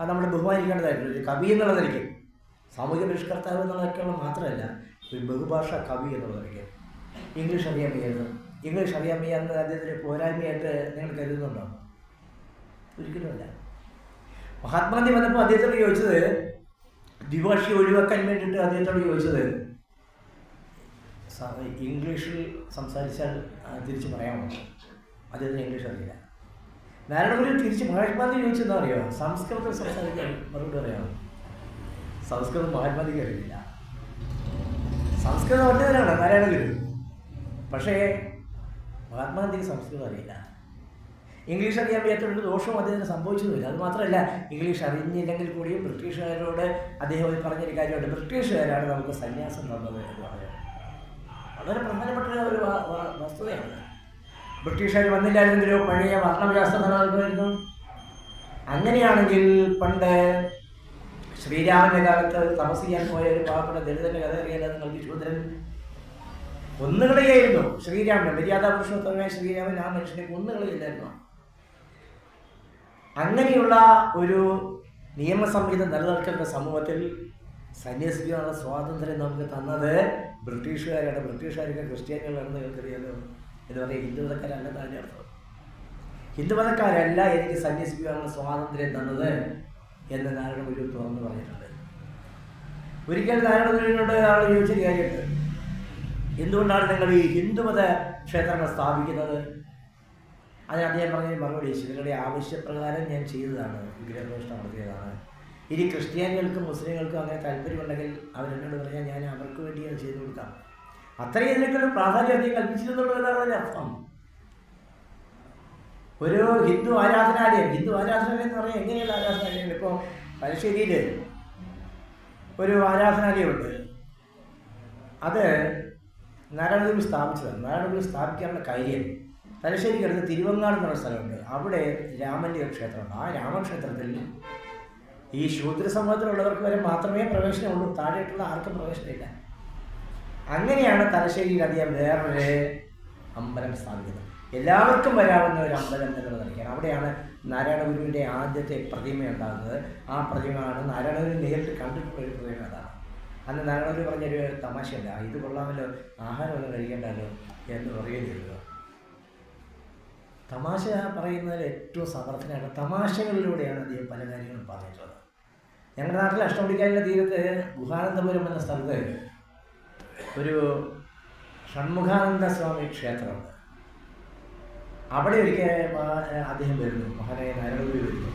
നമ്മൾ ബഹുമാനിക്കേണ്ടതായിട്ടുണ്ട്. ഒരു കവി എന്നുള്ള നിലയ്ക്ക്, സാമൂഹിക പരിഷ്കർത്താവ് എന്നുള്ളതൊക്കെയുള്ള മാത്രമല്ല, ഒരു ബഹുഭാഷ കവി എന്നുള്ള നിലയ്ക്ക്. ഇംഗ്ലീഷ് അറിയാൻ വയ്യാന്ന് അദ്ദേഹത്തിന് പോരായ്മയായിട്ട് നിങ്ങൾ കരുതുന്നുണ്ടോ? ഒരിക്കലുമല്ല. മഹാത്മാഗാന്ധി വന്നപ്പോൾ അദ്ദേഹത്തോട് ചോദിച്ചത്, ദ്വിഭാഷയെ ഒഴിവാക്കാൻ വേണ്ടിയിട്ട് അദ്ദേഹത്തോട് ചോദിച്ചത്, ഇംഗ്ലീഷിൽ സംസാരിച്ചാൽ തിരിച്ച് പറയാമോ? അദ്ദേഹത്തിന് ഇംഗ്ലീഷ് അറിയില്ല. നാരായണ ഗുരു തിരിച്ച് മഹാത്മാഗാന്ധി ചോദിച്ചെന്താ അറിയോ? സംസ്കൃതത്തിൽ സംസാരിക്കാൻ മറുപടി പറയാമോ? സംസ്കൃതം മഹാത്മാഗാന്ധിക്ക് അറിയില്ല. സംസ്കൃതം ഒറ്റതിനാണ് നാരായണ ഗുരു. പക്ഷേ മഹാത്മാഗാന്ധിക്ക് സംസ്കൃതം അറിയില്ല. ഇംഗ്ലീഷ് അറിയാൻ വയ്യാത്തൊരു ദോഷവും അദ്ദേഹത്തിന് സംഭവിച്ചതുമില്ല. അതുമാത്രമല്ല, ഇംഗ്ലീഷ് അറിഞ്ഞില്ലെങ്കിൽ കൂടിയും ബ്രിട്ടീഷുകാരോട് അദ്ദേഹം പറഞ്ഞൊരു കാര്യമുണ്ട്, ബ്രിട്ടീഷുകാരാണ് നമുക്ക് സന്യാസം തന്നത് എന്ന് പറഞ്ഞു. വളരെ പ്രധാനപ്പെട്ട ഒരു വസ്തുതയാണ്. ബ്രിട്ടീഷുകാർ വന്നില്ലായിരുന്നെങ്കിലോ പഴയ വർണ്ണവ്യവസ്ഥ നിലനിൽക്കുമായിരുന്നു. അങ്ങനെയാണെങ്കിൽ പണ്ട് ശ്രീരാമൻ്റെ കാലത്ത് തപസ്സിയാൻ പോയ ഒരു പാവപ്പെട്ട ദളിതൻ്റെ കഥ അറിയാതെ നിങ്ങൾക്ക് ശൂദ്രൻ കൊന്നുകളയായിരുന്നു. ശ്രീരാമൻ, മര്യാദാ പുരുഷോത്തമനായ ശ്രീരാമൻ ആ മനുഷ്യനെ കൊന്നുകളയില്ലായിരുന്നു. അങ്ങനെയുള്ള ഒരു നിയമസംഹിത നിലനിൽക്കുന്ന സമൂഹത്തിൽ സന്യസിക്കാനുള്ള സ്വാതന്ത്ര്യം നമുക്ക് തന്നത് ബ്രിട്ടീഷുകാരാണ്. ബ്രിട്ടീഷുകാരൊക്കെ ക്രിസ്ത്യാനികളാണെന്ന് നിങ്ങൾക്കറിയാലോ. എന്ന് പറയുക ഹിന്ദുമതക്കാരല്ല താഴെ അർത്ഥം. ഹിന്ദുമതക്കാരല്ല എനിക്ക് സന്യസിക്കാനുള്ള സ്വാതന്ത്ര്യം തന്നത്, എന്ന് നാരായണ ഗുരു തുറന്നു പറഞ്ഞിട്ടുണ്ട്. ഒരിക്കൽ നാരായണ ഗുരുവിനോട് ആൾ ചോദിച്ചൊരു കാര്യമുണ്ട്, എന്തുകൊണ്ടാണ് നിങ്ങൾ ഈ ഹിന്ദുമത ക്ഷേത്രങ്ങൾ സ്ഥാപിക്കുന്നത്? അതിന് അദ്ദേഹം പറഞ്ഞ മറുപടി, നിങ്ങളുടെ ആവശ്യപ്രകാരം ഞാൻ ചെയ്തതാണ്, വിഗ്രഹപ്രതിഷ്ഠ നടത്തിയതാണ്. ഇനി ക്രിസ്ത്യാനികൾക്കും മുസ്ലിങ്ങൾക്കും അങ്ങനെ താല്പര്യമുണ്ടെങ്കിൽ അവരെന്നോട് പറഞ്ഞാൽ ഞാൻ അവർക്ക് വേണ്ടി അത് ചെയ്തു കൊടുക്കാം. അത്രയും ഇതിനേക്കാളും പ്രാധാന്യം അദ്ദേഹം കൽപ്പിച്ചിരുന്നുള്ളതാണ് അതിൻ്റെ അർത്ഥം. ഒരു ഹിന്ദു ആരാധനാലയം എന്ന് പറഞ്ഞാൽ എങ്ങനെയുള്ള ആരാധനാലയങ്ങൾ? ഇപ്പോൾ തലശ്ശേരിയിൽ ഒരു ആരാധനാലയമുണ്ട്, അത് നാരായണ ഗുരു സ്ഥാപിച്ചതാണ്. നാരായണ ഗുരു സ്ഥാപിക്കാനുള്ള കാര്യം, തലശ്ശേരിക്ക് അടുത്ത് തിരുവങ്ങാട് എന്നുള്ള സ്ഥലമുണ്ട്, അവിടെ രാമൻ്റെ ഒരു ക്ഷേത്രമുണ്ട്. ആ രാമക്ഷേത്രത്തിൽ ഈ ശൂദ്ര സമൂഹത്തിലുള്ളവർക്ക് വരെ മാത്രമേ പ്രവേശനമുള്ളൂ, താഴെയിട്ടുള്ള ആർക്കും പ്രവേശനമില്ല. അങ്ങനെയാണ് തലശ്ശേരിയിൽ അദ്ദേഹം വേറൊരു അമ്പലം സ്ഥാപിക്കുന്നത്, എല്ലാവർക്കും വരാവുന്ന ഒരു അമ്പലം എന്നുള്ളത് നിൽക്കുകയാണ്. അവിടെയാണ് നാരായണ ഗുരുവിൻ്റെ ആദ്യത്തെ പ്രതിമ ഉണ്ടാകുന്നത്. ആ പ്രതിമയാണ് നാരായണ ഗുരു നേരിട്ട് കണ്ടിട്ടുള്ള ഒരു പ്രതിമ. അതാണ് അന്ന് നാരായണ ഗുരു പറഞ്ഞൊരു തമാശയല്ല, ഇത് കൊള്ളാമല്ലോ, ആഹാരമൊന്നും കഴിക്കേണ്ടല്ലോ എന്ന് പറയുകയുള്ളൂ. തമാശ പറയുന്നതിൽ ഏറ്റവും സമർത്ഥനാണ്. തമാശകളിലൂടെയാണ് അദ്ദേഹം പല കാര്യങ്ങളും പറഞ്ഞിട്ടുള്ളത്. ഞങ്ങളുടെ നാട്ടിൽ അഷ്ടമുടിക്കായലിൻ്റെ തീരത്ത് ഗുഹാനന്ദപുരം എന്ന സ്ഥലത്ത് ഒരു ഷൺമുഖാനന്ദ സ്വാമി ക്ഷേത്രമുണ്ട്. അവിടെ ഒരിക്കൽ അദ്ദേഹം വരുന്നു, മഹാനായ നാരായണ ഗുരു വരുന്നു.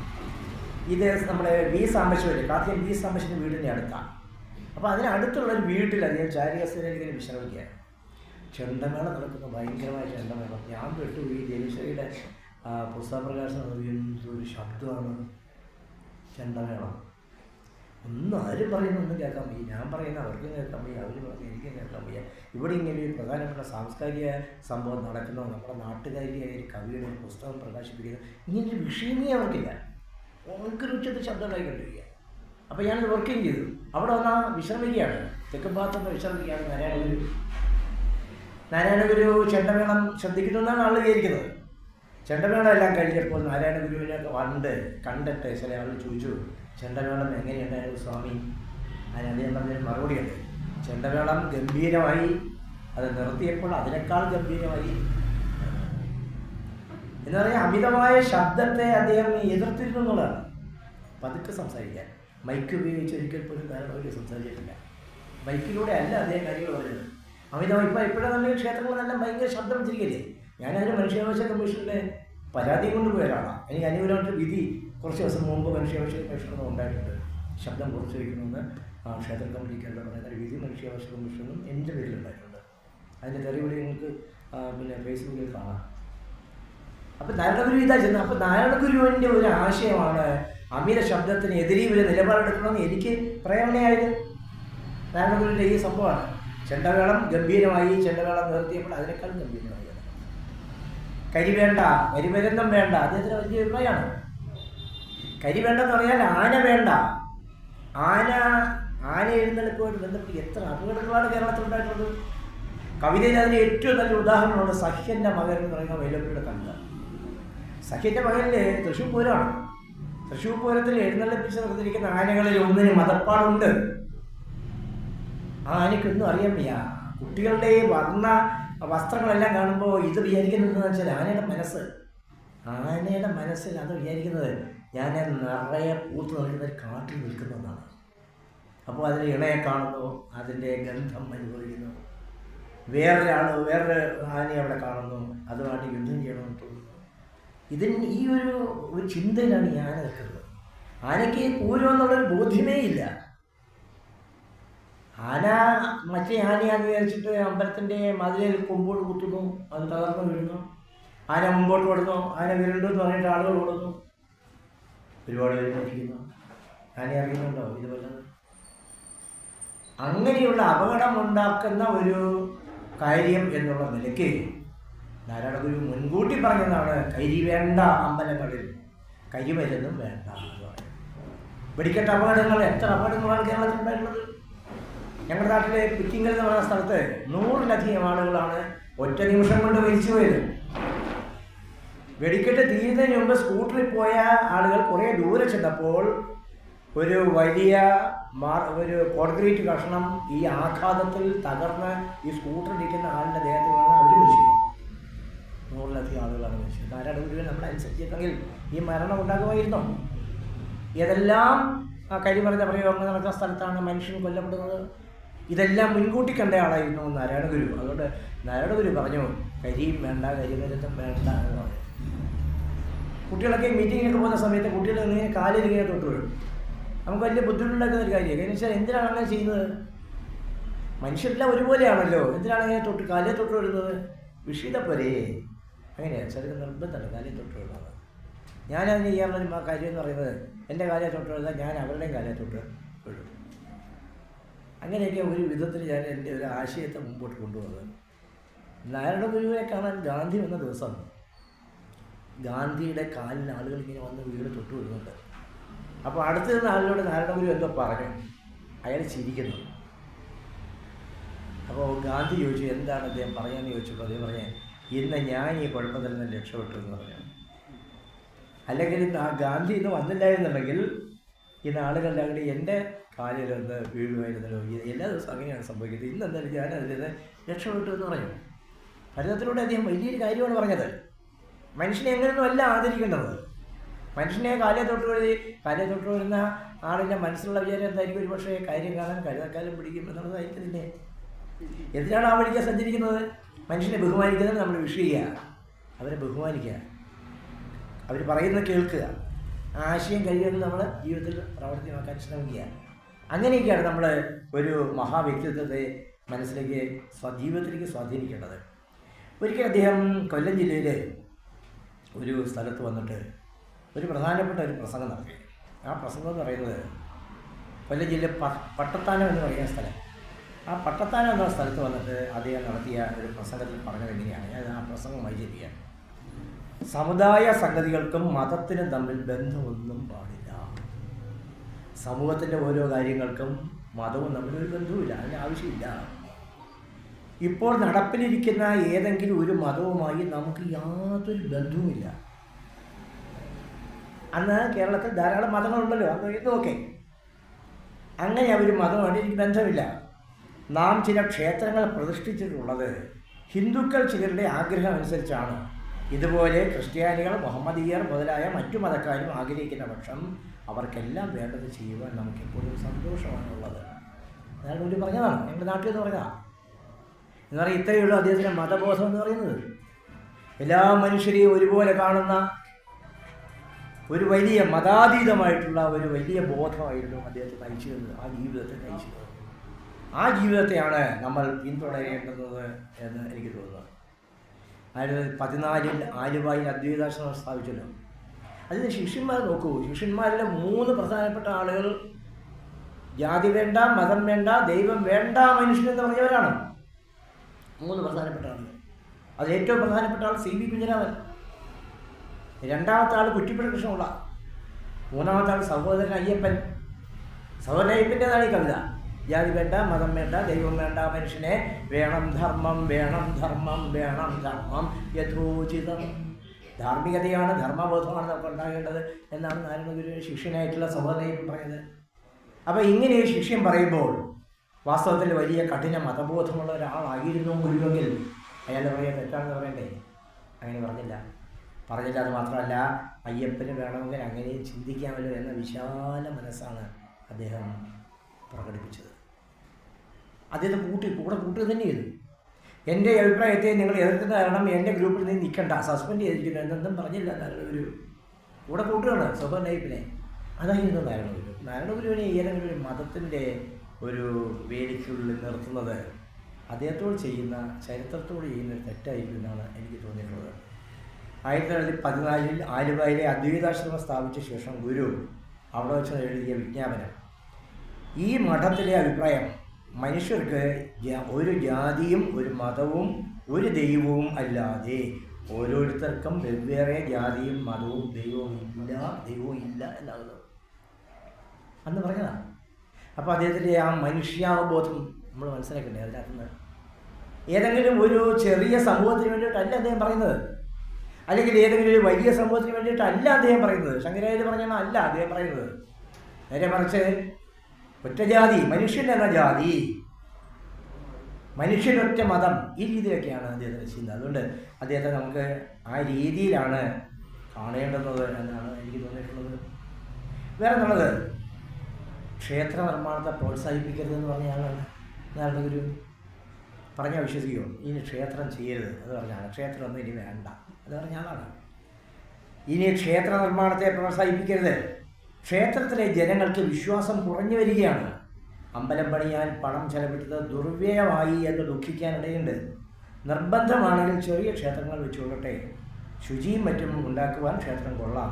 ഇത് നമ്മുടെ വി സാംബശിവൻ്റെ കാർത്തികൻ വി സാംബശിവൻ്റെ വീടിൻ്റെ അടുത്താണ്. അപ്പോൾ അതിനടുത്തുള്ള ഒരു വീട്ടിൽ അദ്ദേഹം ചാരികസ്ഥയിൽ ഇങ്ങനെ വിശ്രമിക്കുകയാണ്. ചെണ്ടമേളം നടക്കുന്ന ഭയങ്കരമായ ചെണ്ടമേളം. ഞാൻ പെട്ടു ഈ ദേവീശ്വരിയുടെ പുസ്തകപ്രകാശനം എന്തൊരു ശബ്ദമാണ് ചെണ്ടമേളം. ഒന്നും ആരും പറയുന്നൊന്നും കേൾക്കാൻ വയ്യ, ഞാൻ പറയുന്ന അവർക്കും കേൾക്കാൻ വയ്യ, അവർ പറയുന്ന എനിക്കും കേൾക്കാൻ വയ്യ. ഇവിടെ ഇങ്ങനെ ഒരു പ്രധാനപ്പെട്ട സാംസ്കാരിക സംഭവം നടക്കുന്ന നമ്മുടെ നാട്ടുകാരിയായ ഒരു കവിയുടെ ഒരു പുസ്തകം പ്രകാശിപ്പിക്കുന്നത്, ഇങ്ങനൊരു വിഷയമേ അവർക്കില്ല. ഭയങ്കര ഉച്ചത്തിൽ ശബ്ദമായി കണ്ടിരിക്കുക. അപ്പോൾ ഞാനത് വർക്കിങ് ചെയ്തു. അവിടെ വന്നാൽ വിശ്രമിക്കുകയാണ്, തെക്കൻ ഭാഗത്തുനിന്ന് വിശ്രമിക്കുകയാണ് നാരായണ ഗുരു ചെണ്ടമേളം ശ്രദ്ധിക്കുന്നു എന്നാണ് ആൾ വിചാരിക്കുന്നത്. ചെണ്ടമേളം എല്ലാം കഴിഞ്ഞപ്പോൾ നാരായണ ഗുരുവിനെ കണ്ടിട്ട് ചില ആൾ ചോദിച്ചു, ചെണ്ടമേളം എങ്ങനെയുണ്ടായിരുന്നു സ്വാമി? അതിന് അദ്ദേഹം പറഞ്ഞൊരു മറുപടിയുണ്ട്, ചെണ്ടമേളം ഗംഭീരമായി, അത് നിർത്തിയപ്പോൾ അതിനേക്കാൾ ഗംഭീരമായി എന്ന് പറഞ്ഞാൽ അമിതമായ ശബ്ദത്തെ അദ്ദേഹം എതിർത്തിരുന്നു എന്നുള്ളതാണ്. പതുക്കെ സംസാരിക്കാൻ മൈക്ക് ഉപയോഗിച്ച് ഒരിക്കൽ പോലും നാരായണ ഗുരു സംസാരിച്ചിട്ടില്ല. മൈക്കിലൂടെ അല്ല അദ്ദേഹം കാര്യങ്ങൾ പറയുന്നത്. അമിതമായി ഇപ്പോഴെ നല്ല ക്ഷേത്രങ്ങളെല്ലാം ഭയങ്കര ശബ്ദം വെച്ചിരിക്കില്ലേ. ഞാനതിന് മനുഷ്യാവകാശ കമ്മീഷനിലെ പരാതി കൊണ്ടുപോയ ഒരാളാണ്. എനിക്ക് അനുകൂലമായിട്ട് വിധി കുറച്ച് ദിവസം മുമ്പ് മനുഷ്യാവകാശ കമ്മീഷനൊന്നും ഉണ്ടായിട്ടുണ്ട്. ശബ്ദം കുറച്ച് വയ്ക്കണമെന്ന് ക്ഷേത്ര കമ്മിറ്റിക്കാരുടെ പറയുന്ന ഒരു വിധി മനുഷ്യാവകാശ കമ്മീഷനും എൻ്റെ പേരിലുണ്ടായിട്ടുണ്ട്. അതിൻ്റെ തെളിവുകൾ നിങ്ങൾക്ക് പിന്നെ ഫേസ്ബുക്കിൽ കാണാം. അപ്പം നാരായണ ഗുരു ഇതാ ചെന്നത്. അപ്പം നാരായണ ഗുരുവിൻ്റെ ഒരു ആശയമാണ് അമിത ശബ്ദത്തിന് എതിരെ ഒരു നിലപാടെടുക്കണമെന്ന് എനിക്ക് പ്രേരണയായത് നാരായണ ഗുരുവിൻ്റെ ഈ സംഭവമാണ്. ചെണ്ടമേളം ഗംഭീരമായി, ചെണ്ടമേളം നിർത്തിയപ്പോൾ അതിനേക്കാളും ഗംഭീരമായി. കരിവേണ്ട, കരിമരുന്നും വേണ്ട, അദ്ദേഹത്തിന് വലിയ അഭിപ്രായമാണ്. കരി വേണ്ടെന്ന് പറഞ്ഞാൽ ആന വേണ്ട. ആന എഴുന്നള്ളിപ്പുമായിട്ട് ബന്ധപ്പെട്ട് എത്ര അപകടങ്ങളാണ് കേരളത്തിലുണ്ടായിട്ടുള്ളത്. കവിതയിൽ അതിന് ഏറ്റവും നല്ല ഉദാഹരണമാണ് സഖ്യൻ്റെ മകൻ എന്ന് പറയുന്ന വൈലോപ്പിയുടെ കവിത. സഖ്യൻ്റെ മകനിൽ തൃശ്ശൂർ പൂരമാണ്. തൃശ്ശൂർ പൂരത്തിൽ എഴുന്നള്ളിപ്പിച്ച് നിർത്തിയിരിക്കുന്ന ആനകളിൽ ഒന്നിന് മതപ്പാടുണ്ട്. ആ ആനയ്ക്കൊന്നും അറിയാൻ വയ്യ. കുട്ടികളുടെ വർണ്ണ വസ്ത്രങ്ങളെല്ലാം കാണുമ്പോൾ ഇത് വിചാരിക്കുന്നതെന്ന് വെച്ചാൽ ആനയുടെ മനസ്സിൽ അത് വിചാരിക്കുന്നത് ഞാൻ നിറയെ പൂത്ത് നിൽക്കുന്ന ഒരു കാട്ടിൽ നിൽക്കുന്നതാണ്. അപ്പോൾ അതിന് ഇണയെ കാണുന്നു, അതിൻ്റെ ഗന്ധം അനുഭവിക്കുന്നു. വേറൊരു ആനയെ അവിടെ കാണുന്നു, അതുമായിട്ട് യുദ്ധം ചെയ്യണമെന്ന് തോന്നുന്നു. ഈ ഒരു ചിന്തയിലാണ് ഈ ആന നിൽക്കുന്നത്. ആനയ്ക്ക് പൂരം എന്നുള്ളൊരു ബോധ്യമേ ഇല്ല. ആന മറ്റേ ആനയാന്ന് വിചാരിച്ചിട്ട് അമ്പലത്തിൻ്റെ മതിലിൽ കൊമ്പോട് കുത്തുന്നു, അത് തകർന്നു വീഴുന്നു. ആന മുമ്പോട്ട് ഓടുന്നു, ആന വീണ്ടും എന്ന് പറഞ്ഞിട്ട് ആളുകൾ ഓടുന്നു, ഒരുപാട് പേര് മരിക്കുന്നു. ആന അറിയുന്നുണ്ടോ ഇതുപോലെ? അങ്ങനെയുള്ള അപകടമുണ്ടാക്കുന്ന ഒരു കാര്യം എന്നുള്ള നിലയ്ക്ക് നാരായണ ഗുരു മുൻകൂട്ടി പറഞ്ഞതാണ് കരി വേണ്ട, അമ്പലങ്ങളിൽ കരിമരുന്നും വേണ്ട എന്ന് പറയും. വെടിക്കെട്ട അപകടങ്ങൾ, എത്ര അപകടങ്ങളാണ് കേരളത്തിൽ ഉണ്ടായിട്ടുള്ളത്. ഞങ്ങളുടെ നാട്ടിലെ പിറ്റിങ്കൽ എന്ന് പറയുന്ന സ്ഥലത്ത് 100-ലധികം ആളുകളാണ് ഒറ്റ നിമിഷം കൊണ്ട് മരിച്ചുപോയത്. വെടിക്കെട്ട് തീരുന്നതിന് മുമ്പ് സ്കൂട്ടറിൽ പോയ ആളുകൾ കുറേ ദൂരെ ചെന്നപ്പോൾ ഒരു വലിയ ഒരു കോൺക്രീറ്റ് കഷ്ണം ഈ ആഘാതത്തിൽ തകർന്ന് ഈ സ്കൂട്ടറിലിരിക്കുന്ന ആളിൻ്റെ ദേഹത്ത് വീണ് അവർ മരിച്ചു. 100-ലധികം ആളുകളാണ് മരിച്ചത്. നാരായണ ഗുരുവിനെ നമ്മൾ അനുസരിച്ചിട്ടെങ്കിൽ ഈ മരണം ഉണ്ടാകുമായിരുന്നോ? ഏതെല്ലാം കരിമറിഞ്ഞ പ്രയോഗങ്ങൾ നടക്കുന്ന സ്ഥലത്താണ് മനുഷ്യൻ കൊല്ലപ്പെടുന്നത്. ഇതെല്ലാം മുൻകൂട്ടി കണ്ട ആളായിരുന്നു നാരായണഗുരു. അതുകൊണ്ട് നാരായണഗുരു പറഞ്ഞു കരിയും വേണ്ട കരിമരുന്നും വേണ്ട എന്ന് പറഞ്ഞു. കുട്ടികളൊക്കെ മീറ്റിങ്ങിനൊക്കെ പോകുന്ന സമയത്ത് കുട്ടികൾ ഇങ്ങനെ കാലിലിങ്ങനെ തൊട്ട് വീഴും. നമുക്ക് വലിയ ബുദ്ധിമുട്ടുണ്ടാക്കുന്ന ഒരു കാര്യമാണ്. കാരണം വെച്ചാൽ എന്തിനാണ് അങ്ങനെ ചെയ്യുന്നത്? മനുഷ്യരെല്ലാം ഒരുപോലെയാണല്ലോ, എന്തിനാണ് അങ്ങനെ കാലിൽ തൊട്ട് വീഴുന്നത്? വിഷീതപ്പോരേ, അങ്ങനെയാണ് ചെറുക്ക് നിർബന്ധമാണ് കാലിൽ തൊട്ട് വീഴുന്നത്. ഞാനതിന് ചെയ്യാനുള്ളൊരു കാര്യം എന്ന് പറയുന്നത് എൻ്റെ കാലിൽ തൊട്ട് വീഴുന്നത് ഞാൻ അവരുടെയും കാലിൽ തൊട്ട് വീഴും. അങ്ങനെയൊക്കെ ഒരു വിധത്തിൽ ഞാൻ എൻ്റെ ഒരു ആശയത്തെ മുമ്പോട്ട് കൊണ്ടുപോകുന്നത്. നാരായണ ഗുരുവിനെ കാണാൻ ഗാന്ധി വന്ന ദിവസം ഗാന്ധിയുടെ കാലിൽ ആളുകൾ ഇങ്ങനെ വന്ന് വീട് തൊട്ട് വീഴുന്നുണ്ട്. അപ്പോൾ അടുത്ത് നിന്ന് ആളിനോട് നാരായണ ഗുരു എന്തോ പറഞ്ഞു, അയാൾ ചിരിക്കുന്നു. അപ്പോൾ ഗാന്ധി ചോദിച്ചു എന്താണ് അദ്ദേഹം പറയാമെന്ന് ചോദിച്ചപ്പോൾ അദ്ദേഹം പറഞ്ഞേ ഇന്ന് ഞാൻ ഈ കുഴപ്പത്തിൽ നിന്ന് രക്ഷപ്പെട്ടു എന്ന് പറഞ്ഞു. അല്ലെങ്കിൽ ഗാന്ധി ഇന്ന് വന്നില്ലായിരുന്നുണ്ടെങ്കിൽ ഇന്ന് ആളുകളുടെ അങ്ങനെ എൻ്റെ കാലിലൊന്ന് വീഴുമായിരുന്നല്ലോ. എല്ലാ ദിവസവും അങ്ങനെയാണ് സംഭവിക്കുന്നത്. ഇന്ന് എന്തായാലും ഞാൻ അതിൽ നിന്ന് രക്ഷപ്പെട്ടു എന്ന് പറഞ്ഞു. ഭരതത്തിലൂടെ അദ്ദേഹം വലിയൊരു കാര്യമാണ് പറഞ്ഞത്. മനുഷ്യനെ എങ്ങനെയൊന്നും അല്ല ആദരിക്കേണ്ടത്. മനുഷ്യനെ കാലിൽ തൊട്ട് വരുന്ന ആളിൻ്റെ മനസ്സിലുള്ള വിചാരം എന്തായിരിക്കും? ഒരു പക്ഷേ കാര്യം കാണാൻ കരുതക്കാലം പിടിക്കും എന്നുള്ളതായിരിക്കുന്നില്ലേ? എന്തിനാണ് ആ വഴിക്ക് സഞ്ചരിക്കുന്നത്? മനുഷ്യനെ ബഹുമാനിക്കുന്നത് നമ്മൾ വിഷ് ചെയ്യുക, അവരെ ബഹുമാനിക്കുക, അവർ പറയുന്നത് കേൾക്കുക, ആശയം കഴിയുമെന്ന് നമ്മൾ ജീവിതത്തിൽ പ്രാവർത്തികമാക്കാൻ ശ്രമിക്കുക. അങ്ങനെയൊക്കെയാണ് നമ്മൾ ഒരു മഹാവ്യക്തിത്വത്തെ മനസ്സിലേക്ക് ജീവിതത്തിലേക്ക് സ്വാധീനിക്കേണ്ടത്. ഒരിക്കൽ അദ്ദേഹം കൊല്ലം ജില്ലയിൽ ഒരു സ്ഥലത്ത് വന്നിട്ട് ഒരു പ്രധാനപ്പെട്ട ഒരു പ്രസംഗം നടത്തി. ആ പ്രസംഗം എന്ന് പറയുന്നത് കൊല്ലം ജില്ലയിൽ പട്ടത്താനം എന്ന് പറയുന്ന സ്ഥലം. ആ പട്ടത്താനം എന്ന സ്ഥലത്ത് വന്നിട്ട് അദ്ദേഹം നടത്തിയ ഒരു പ്രസംഗത്തിൽ പറഞ്ഞത് എങ്ങനെയാണ്? ഞാൻ ആ പ്രസംഗം വായിച്ചിരിക്കുകയാണ്. സമുദായ സംഗതികൾക്കും മതത്തിനും തമ്മിൽ ബന്ധമൊന്നും പാടില്ല. സമൂഹത്തിൻ്റെ ഓരോ കാര്യങ്ങൾക്കും മതവും തമ്മിലൊരു ബന്ധവുമില്ല, അതിന് ആവശ്യമില്ല. ഇപ്പോൾ നടപ്പിലിരിക്കുന്ന ഏതെങ്കിലും ഒരു മതവുമായി നമുക്ക് യാതൊരു ബന്ധവുമില്ല. അന്ന് കേരളത്തിൽ ധാരാളം മതങ്ങളുണ്ടല്ലോ, അന്ന് ഇതൊക്കെ അങ്ങനെ ഒരു മതമായിട്ട് എനിക്ക് ബന്ധമില്ല. നാം ചില ക്ഷേത്രങ്ങൾ പ്രതിഷ്ഠിച്ചിട്ടുള്ളത് ഹിന്ദുക്കൾ ചിലരുടെ ആഗ്രഹം അനുസരിച്ചാണ്. ഇതുപോലെ ക്രിസ്ത്യാനികൾ, മുഹമ്മദീയർ മുതലായ മറ്റു മതക്കാരും ആഗ്രഹിക്കുന്ന പക്ഷം അവർക്കെല്ലാം വേണ്ടത് ചെയ്യുവാൻ നമുക്കെപ്പോഴും സന്തോഷമാണുള്ളത്. അതാണ് ഒരു പറഞ്ഞതാണ്, ഞങ്ങളുടെ നാട്ടിൽ നിന്ന് പറഞ്ഞതാണ്. എന്ന് പറഞ്ഞാൽ ഇത്രയേ ഉള്ളൂ അദ്ദേഹത്തിൻ്റെ മതബോധം എന്ന് പറയുന്നത്. എല്ലാ മനുഷ്യരെയും ഒരുപോലെ കാണുന്ന ഒരു വലിയ മതാതീതമായിട്ടുള്ള ഒരു വലിയ ബോധമായിരുന്നു അദ്ദേഹത്തെ നയിച്ചിരുന്നത്, ആ ജീവിതത്തെ നയിച്ചിരുന്നത്. ആ ജീവിതത്തെയാണ് നമ്മൾ പിന്തുടരേണ്ടത് എന്ന് എനിക്ക് തോന്നുന്നത്. 1914 ആലുവായിൽ അദ്വൈതാശ്രമം സ്ഥാപിച്ചല്ലോ. അതിന് ശിഷ്യന്മാർ നോക്കൂ, ശിഷ്യന്മാരിലെ 3 പ്രധാനപ്പെട്ട ആളുകൾ ജാതി വേണ്ട, മതം വേണ്ട, ദൈവം വേണ്ട, മനുഷ്യൻ എന്ന് പറഞ്ഞവരാണ്. 3 പ്രധാനപ്പെട്ട ആളുകൾ. അത് ഏറ്റവും പ്രധാനപ്പെട്ട ആൾ സി വി കുഞ്ഞിരാമൻ, രണ്ടാമത്തെ ആൾ കുറ്റിപ്പുഴ കൃഷ്ണപിള്ള, മൂന്നാമത്തെ ആൾ സഹോദരൻ അയ്യപ്പൻ. സഹോദരൻ അയ്യപ്പൻ്റെതാണ് ഈ കവിത. ജാതി വേണ്ട, മതം വേണ്ട, ദൈവം വേണ്ട, മനുഷ്യനെ വേണം ധർമ്മം, വേണം ധർമ്മം, വേണം ധർമ്മം യഥോചിതം. ധാർമ്മികതയാണ്, ധർമ്മബോധമാണ് നമുക്ക് ഉണ്ടാകേണ്ടത് എന്നാണ് നാരായണഗുരു ശിഷ്യനായിട്ടുള്ള സഹോദരൻ പറയുന്നത്. അപ്പോൾ ഇങ്ങനെ ശിഷ്യൻ പറയുമ്പോൾ വാസ്തവത്തിൽ വലിയ കഠിന മതബോധമുള്ള ഒരാളായിരുന്നു ഗുരുവെങ്കിൽ അയാൾ പറയാൻ തെറ്റാണെന്ന് പറയണ്ടേ? അങ്ങനെ പറഞ്ഞില്ല. അത് മാത്രമല്ല, അയ്യപ്പന് വേണമെങ്കിൽ അങ്ങനെ ചിന്തിക്കാമല്ലോ എന്ന വിശാല മനസ്സാണ് അദ്ദേഹം പ്രകടിപ്പിച്ചത്. അദ്ദേഹത്തെ കൂടെ കൂട്ടുക തന്നെ ചെയ്തു. എൻ്റെ അഭിപ്രായത്തെ നിങ്ങൾ എതിർക്കുന്ന കാരണം എൻ്റെ ഗ്രൂപ്പിൽ നിന്ന് നിൽക്കണ്ട, സസ്പെൻഡ് ചെയ്തിരിക്കുന്നു എന്നൊന്നും പറഞ്ഞില്ല. നാരായണഗുരു കൂടെ കൂട്ടുകയാണ് സഹോദരൻ അയ്യപ്പനെ. അതായിരുന്നു നാരായണഗുരു. നാരായണഗുരുവിനെ ഏതെങ്കിലും ഒരു മതത്തിൻ്റെ ഒരു വേലിക്കുള്ളിൽ നിർത്തുന്നത് അദ്ദേഹത്തോട് ചെയ്യുന്ന, ചരിത്രത്തോട് ചെയ്യുന്ന ഒരു തെറ്റായിരിക്കും എന്നാണ് എനിക്ക് തോന്നിയിട്ടുള്ളത്. 1914 ആലുവയിലെ അദ്വൈതാശ്രമം സ്ഥാപിച്ച ശേഷം ഗുരു അവിടെ വെച്ച് എഴുതിയ വിജ്ഞാപനം, ഈ മഠത്തിലെ അഭിപ്രായം മനുഷ്യർക്ക് ഒരു ജാതിയും ഒരു മതവും ഒരു ദൈവവും അല്ലാതെ ഓരോരുത്തർക്കും വെവ്വേറെ ജാതിയും മതവും ദൈവവും ഇല്ല എന്നാകുന്നത് അന്ന് പറഞ്ഞതാണ്. അപ്പോൾ അദ്ദേഹത്തിൻ്റെ ആ മനുഷ്യാവബോധം നമ്മൾ മനസ്സിലാക്കണ്ടേ? അതിനകത്തുനിന്ന് ഏതെങ്കിലും ഒരു ചെറിയ സമൂഹത്തിന് വേണ്ടിയിട്ടല്ല അദ്ദേഹം പറയുന്നത്, അല്ലെങ്കിൽ ഏതെങ്കിലും ഒരു വലിയ സമൂഹത്തിന് വേണ്ടിയിട്ടല്ല അദ്ദേഹം പറയുന്നത്. ശങ്കരാചാര്യ പറഞ്ഞാൽ അല്ല അദ്ദേഹം പറയുന്നത്. നേരെ മറിച്ച് ഒറ്റ ജാതി, മനുഷ്യൻ എന്ന ജാതി, മനുഷ്യനൊറ്റ മതം, ഈ രീതിയിലൊക്കെയാണ് അദ്ദേഹത്തിൻ്റെ ചിന്ത. അതുകൊണ്ട് അദ്ദേഹത്തെ നമുക്ക് ആ രീതിയിലാണ് കാണേണ്ടുന്നത് എന്നാണ് എനിക്ക് തോന്നിയിട്ടുള്ളത്. വേറെ എന്നുള്ളത് ക്ഷേത്ര നിർമ്മാണത്തെ പ്രോത്സാഹിപ്പിക്കരുതെന്ന് പറഞ്ഞ ആളാണ് നാരായണ ഗുരു. പറഞ്ഞാൽ വിശ്വസിക്കുമോ? ഇനി ക്ഷേത്രം ചെയ്യരുത് എന്ന് പറഞ്ഞാൽ ക്ഷേത്രമൊന്നും ഇനി വേണ്ട എന്ന് പറഞ്ഞ ആളാണ്. ഇനി ക്ഷേത്ര നിർമ്മാണത്തെ പ്രോത്സാഹിപ്പിക്കരുത്. ക്ഷേത്രത്തിലെ ജനങ്ങൾക്ക് വിശ്വാസം കുറഞ്ഞു വരികയാണ്. അമ്പലം പണിയാൻ പണം ചെലവിട്ടത് ദുർവ്യയമായി എന്ന് ദുഃഖിക്കാനിടയുണ്ട്. നിർബന്ധമാണെങ്കിൽ ചെറിയ ക്ഷേത്രങ്ങൾ വെച്ചുകൊള്ളട്ടെ, ശുചിയും മറ്റും ഉണ്ടാക്കുവാൻ ക്ഷേത്രം കൊള്ളാം.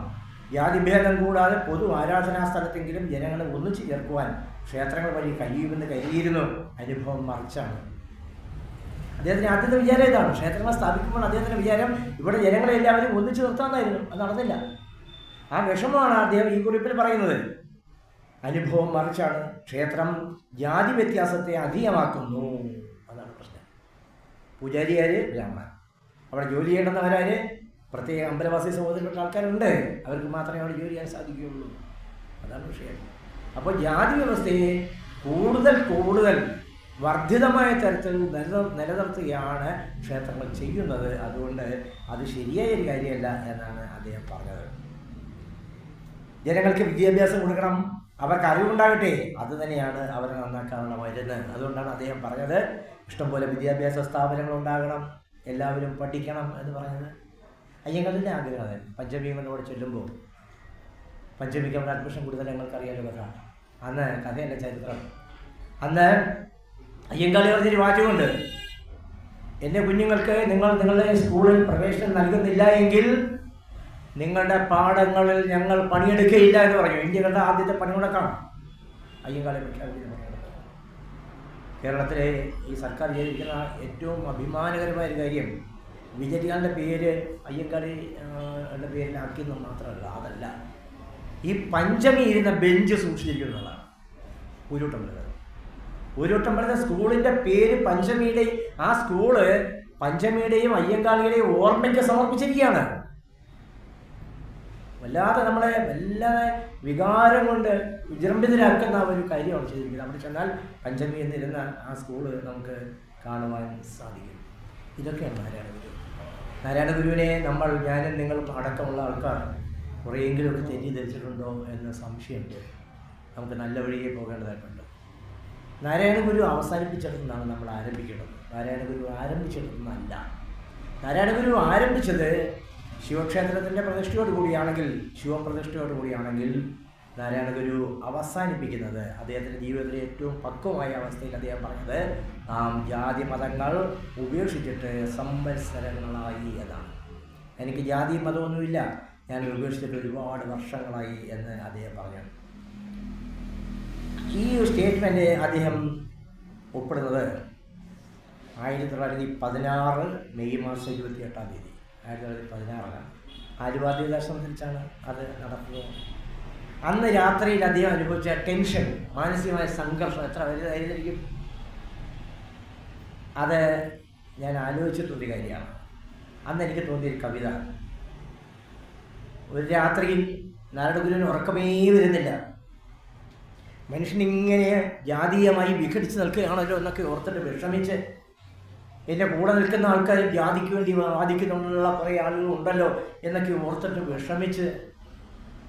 ജാതിഭേദം കൂടാതെ പൊതു ആരാധനാ സ്ഥലത്തെങ്കിലും ജനങ്ങളെ ഒന്നിച്ചു ചേർക്കുവാൻ ക്ഷേത്രങ്ങൾ വഴി കഴിയുമെന്ന് കരുതിയിരുന്നു. അനുഭവം മറിച്ചാണ്. അദ്ദേഹത്തിന് ആദ്യത്തെ വിചാരം ഇതാണ്. ക്ഷേത്രങ്ങൾ സ്ഥാപിക്കുമ്പോൾ അദ്ദേഹത്തിൻ്റെ വിചാരം ഇവിടെ ജനങ്ങളെ എല്ലാവരും ഒന്നിച്ചു നിർത്താമെന്നായിരുന്നു. അത് നടന്നില്ല. ആ വിഷമമാണ് അദ്ദേഹം ഈ കുറിപ്പിൽ പറയുന്നത്. അനുഭവം മറിച്ചാണ്. ക്ഷേത്രം ജാതി വ്യത്യാസത്തെ അധികമാക്കുന്നു. അതാണ് പ്രശ്നം. പൂജാരിയാർ ബ്രാഹ്മണൻ, അവിടെ ജോലി ചെയ്യേണ്ടുന്നവരാര് പ്രത്യേക അമ്പലവാസി സഹോദരപ്പെട്ട ആൾക്കാരുണ്ട്. അവർക്ക് മാത്രമേ അവിടെ ജോലി ചെയ്യാൻ സാധിക്കുകയുള്ളൂ. അതാണ് വിഷയം. അപ്പോൾ ജാതി വ്യവസ്ഥയെ കൂടുതൽ വർദ്ധിതമായ തരത്തിൽ നിലനിർത്തുകയാണ് ക്ഷേത്രങ്ങൾ ചെയ്യുന്നത്. അതുകൊണ്ട് അത് ശരിയായ ഒരു കാര്യമല്ല എന്നാണ് അദ്ദേഹം പറഞ്ഞത്. ജനങ്ങൾക്ക് വിദ്യാഭ്യാസം കൊടുക്കണം, അവർക്ക് അറിവുണ്ടാകട്ടെ, അത് തന്നെയാണ് അവരെ നന്നാക്കാനുള്ള മരുന്ന്. അതുകൊണ്ടാണ് അദ്ദേഹം പറഞ്ഞത് ഇഷ്ടംപോലെ വിദ്യാഭ്യാസ സ്ഥാപനങ്ങൾ ഉണ്ടാകണം, എല്ലാവരും പഠിക്കണം എന്ന് പറഞ്ഞത്. അയ്യങ്കാളിൻ്റെ ആഗ്രഹം അതെ. പഞ്ചമികളോട് ചൊല്ലുമ്പോൾ പഞ്ചമിക്ക് അവിടെ അഡ്മിഷൻ കൂടുതൽ ഞങ്ങൾക്കറിയാലോ കഥ. അന്ന് കഥയല്ല ചരിത്രം. അന്ന് അയ്യങ്കാളി പറഞ്ഞൊരു വാചകമുണ്ട്, എൻ്റെ കുഞ്ഞുങ്ങൾക്ക് നിങ്ങളുടെ സ്കൂളിൽ പ്രവേശനം നൽകുന്നില്ല എങ്കിൽ നിങ്ങളുടെ പാഠങ്ങളിൽ ഞങ്ങൾ പണിയെടുക്കുകയില്ല എന്ന് പറഞ്ഞു. ഇന്ത്യകളുടെ ആദ്യത്തെ പണിമുടക്കാണ് അയ്യങ്കാളി പ്രഖ്യാപിക്കുന്ന പണിമുടക്കം. കേരളത്തിലെ ഈ സർക്കാർ ചെയ്തിരിക്കുന്ന ഏറ്റവും അഭിമാനകരമായ ഒരു കാര്യം വിജയകാലിൻ്റെ പേര് അയ്യങ്കാളിയുടെ പേരിലാക്കിയെന്ന് മാത്രമല്ല, അതല്ല, ഈ പഞ്ചമി ഇരുന്ന ബെഞ്ച് സൂക്ഷിച്ചിരിക്കുന്നതാണ് ഊരൂട്ടമ്പലത്തെ സ്കൂളിൻ്റെ പേര് പഞ്ചമിയുടെയും ആ സ്കൂള് പഞ്ചമിയുടെയും അയ്യങ്കാളിയുടെയും ഓർമ്മയ്ക്ക് സമർപ്പിച്ചിരിക്കുകയാണ്. വല്ലാതെ നമ്മളെ വല്ലാതെ വികാരം കൊണ്ട് വിജൃംഭിതരാക്കുന്ന ഒരു കാര്യമാണ് ചെയ്തിരിക്കുന്നത്. അവിടെ ചെന്നാൽ പഞ്ചമി എന്നിരുന്ന ആ സ്കൂള് നമുക്ക് കാണുവാൻ സാധിക്കും. ഇതൊക്കെയാണ് നാരായണ ഗുരുവിനെ ഞാനും നിങ്ങളും അടക്കമുള്ള ആൾക്കാർ കുറേയെങ്കിലുമൊക്കെ തെറ്റിദ്ധരിച്ചിട്ടുണ്ടോ എന്ന് സംശയമുണ്ട്. നമുക്ക് നല്ല വഴിയെ പോകേണ്ടതായിട്ടുണ്ട്. നാരായണ ഗുരു അവസാനിപ്പിച്ചിടത്തുനിന്നാണ് നമ്മൾ ആരംഭിക്കേണ്ടത്. നാരായണ ഗുരു ആരംഭിച്ചിടത്തുനിന്നല്ല. നാരായണ ഗുരു ആരംഭിച്ചത് ശിവക്ഷേത്രത്തിൻ്റെ ശിവപ്രതിഷ്ഠയോട് കൂടിയാണെങ്കിൽ നാരായണ ഗുരു അവസാനിപ്പിക്കുന്നത് അദ്ദേഹത്തിൻ്റെ ജീവിതത്തിലെ ഏറ്റവും പക്വമായ അവസ്ഥയിൽ അദ്ദേഹം പറഞ്ഞത് നാം ജാതി മതങ്ങൾ ഉപേക്ഷിച്ചിട്ട് സംവത്സരങ്ങളായി എന്നാണ്. എനിക്ക് ജാതി മതമൊന്നുമില്ല, ഞാൻ ഉപേക്ഷിച്ചിട്ട് ഒരുപാട് വർഷങ്ങളായി എന്ന് അദ്ദേഹം പറഞ്ഞു. ഈ സ്റ്റേറ്റ്മെൻറ്റ് അദ്ദേഹം ഒപ്പിടുന്നത് 1916 മെയ് മാസം 28 1916 ആലുവാദ്വൈതാശ്രമത്തിലാണ് അത് നടക്കുന്നത്. അന്ന് രാത്രിയിൽ അദ്ദേഹം അനുഭവിച്ച ടെൻഷൻ, മാനസികമായ സംഘർഷം എത്ര വലുതായിരിക്കും അത് ഞാൻ ആലോചിച്ചിട്ടുള്ള കാര്യമാണ്. അന്ന് എനിക്ക് തോന്നിയൊരു കവിത, ഒരു രാത്രിയിൽ നാരായണ ഗുരുവിന് ഉറക്കമേ വരുന്നില്ല, മനുഷ്യനിങ്ങനെ ജാതീയമായി വിഘടിച്ച് നിൽക്കുകയാണല്ലോ എന്നൊക്കെ ഓർത്തിട്ട് വിഷമിച്ച്, എൻ്റെ കൂടെ നിൽക്കുന്ന ആൾക്കാർ ജാതിക്ക് വേണ്ടി വാദിക്കുന്നുള്ള കുറേ ആളുകൾ ഉണ്ടല്ലോ എന്നൊക്കെ ഓർത്തിട്ട് വിഷമിച്ച്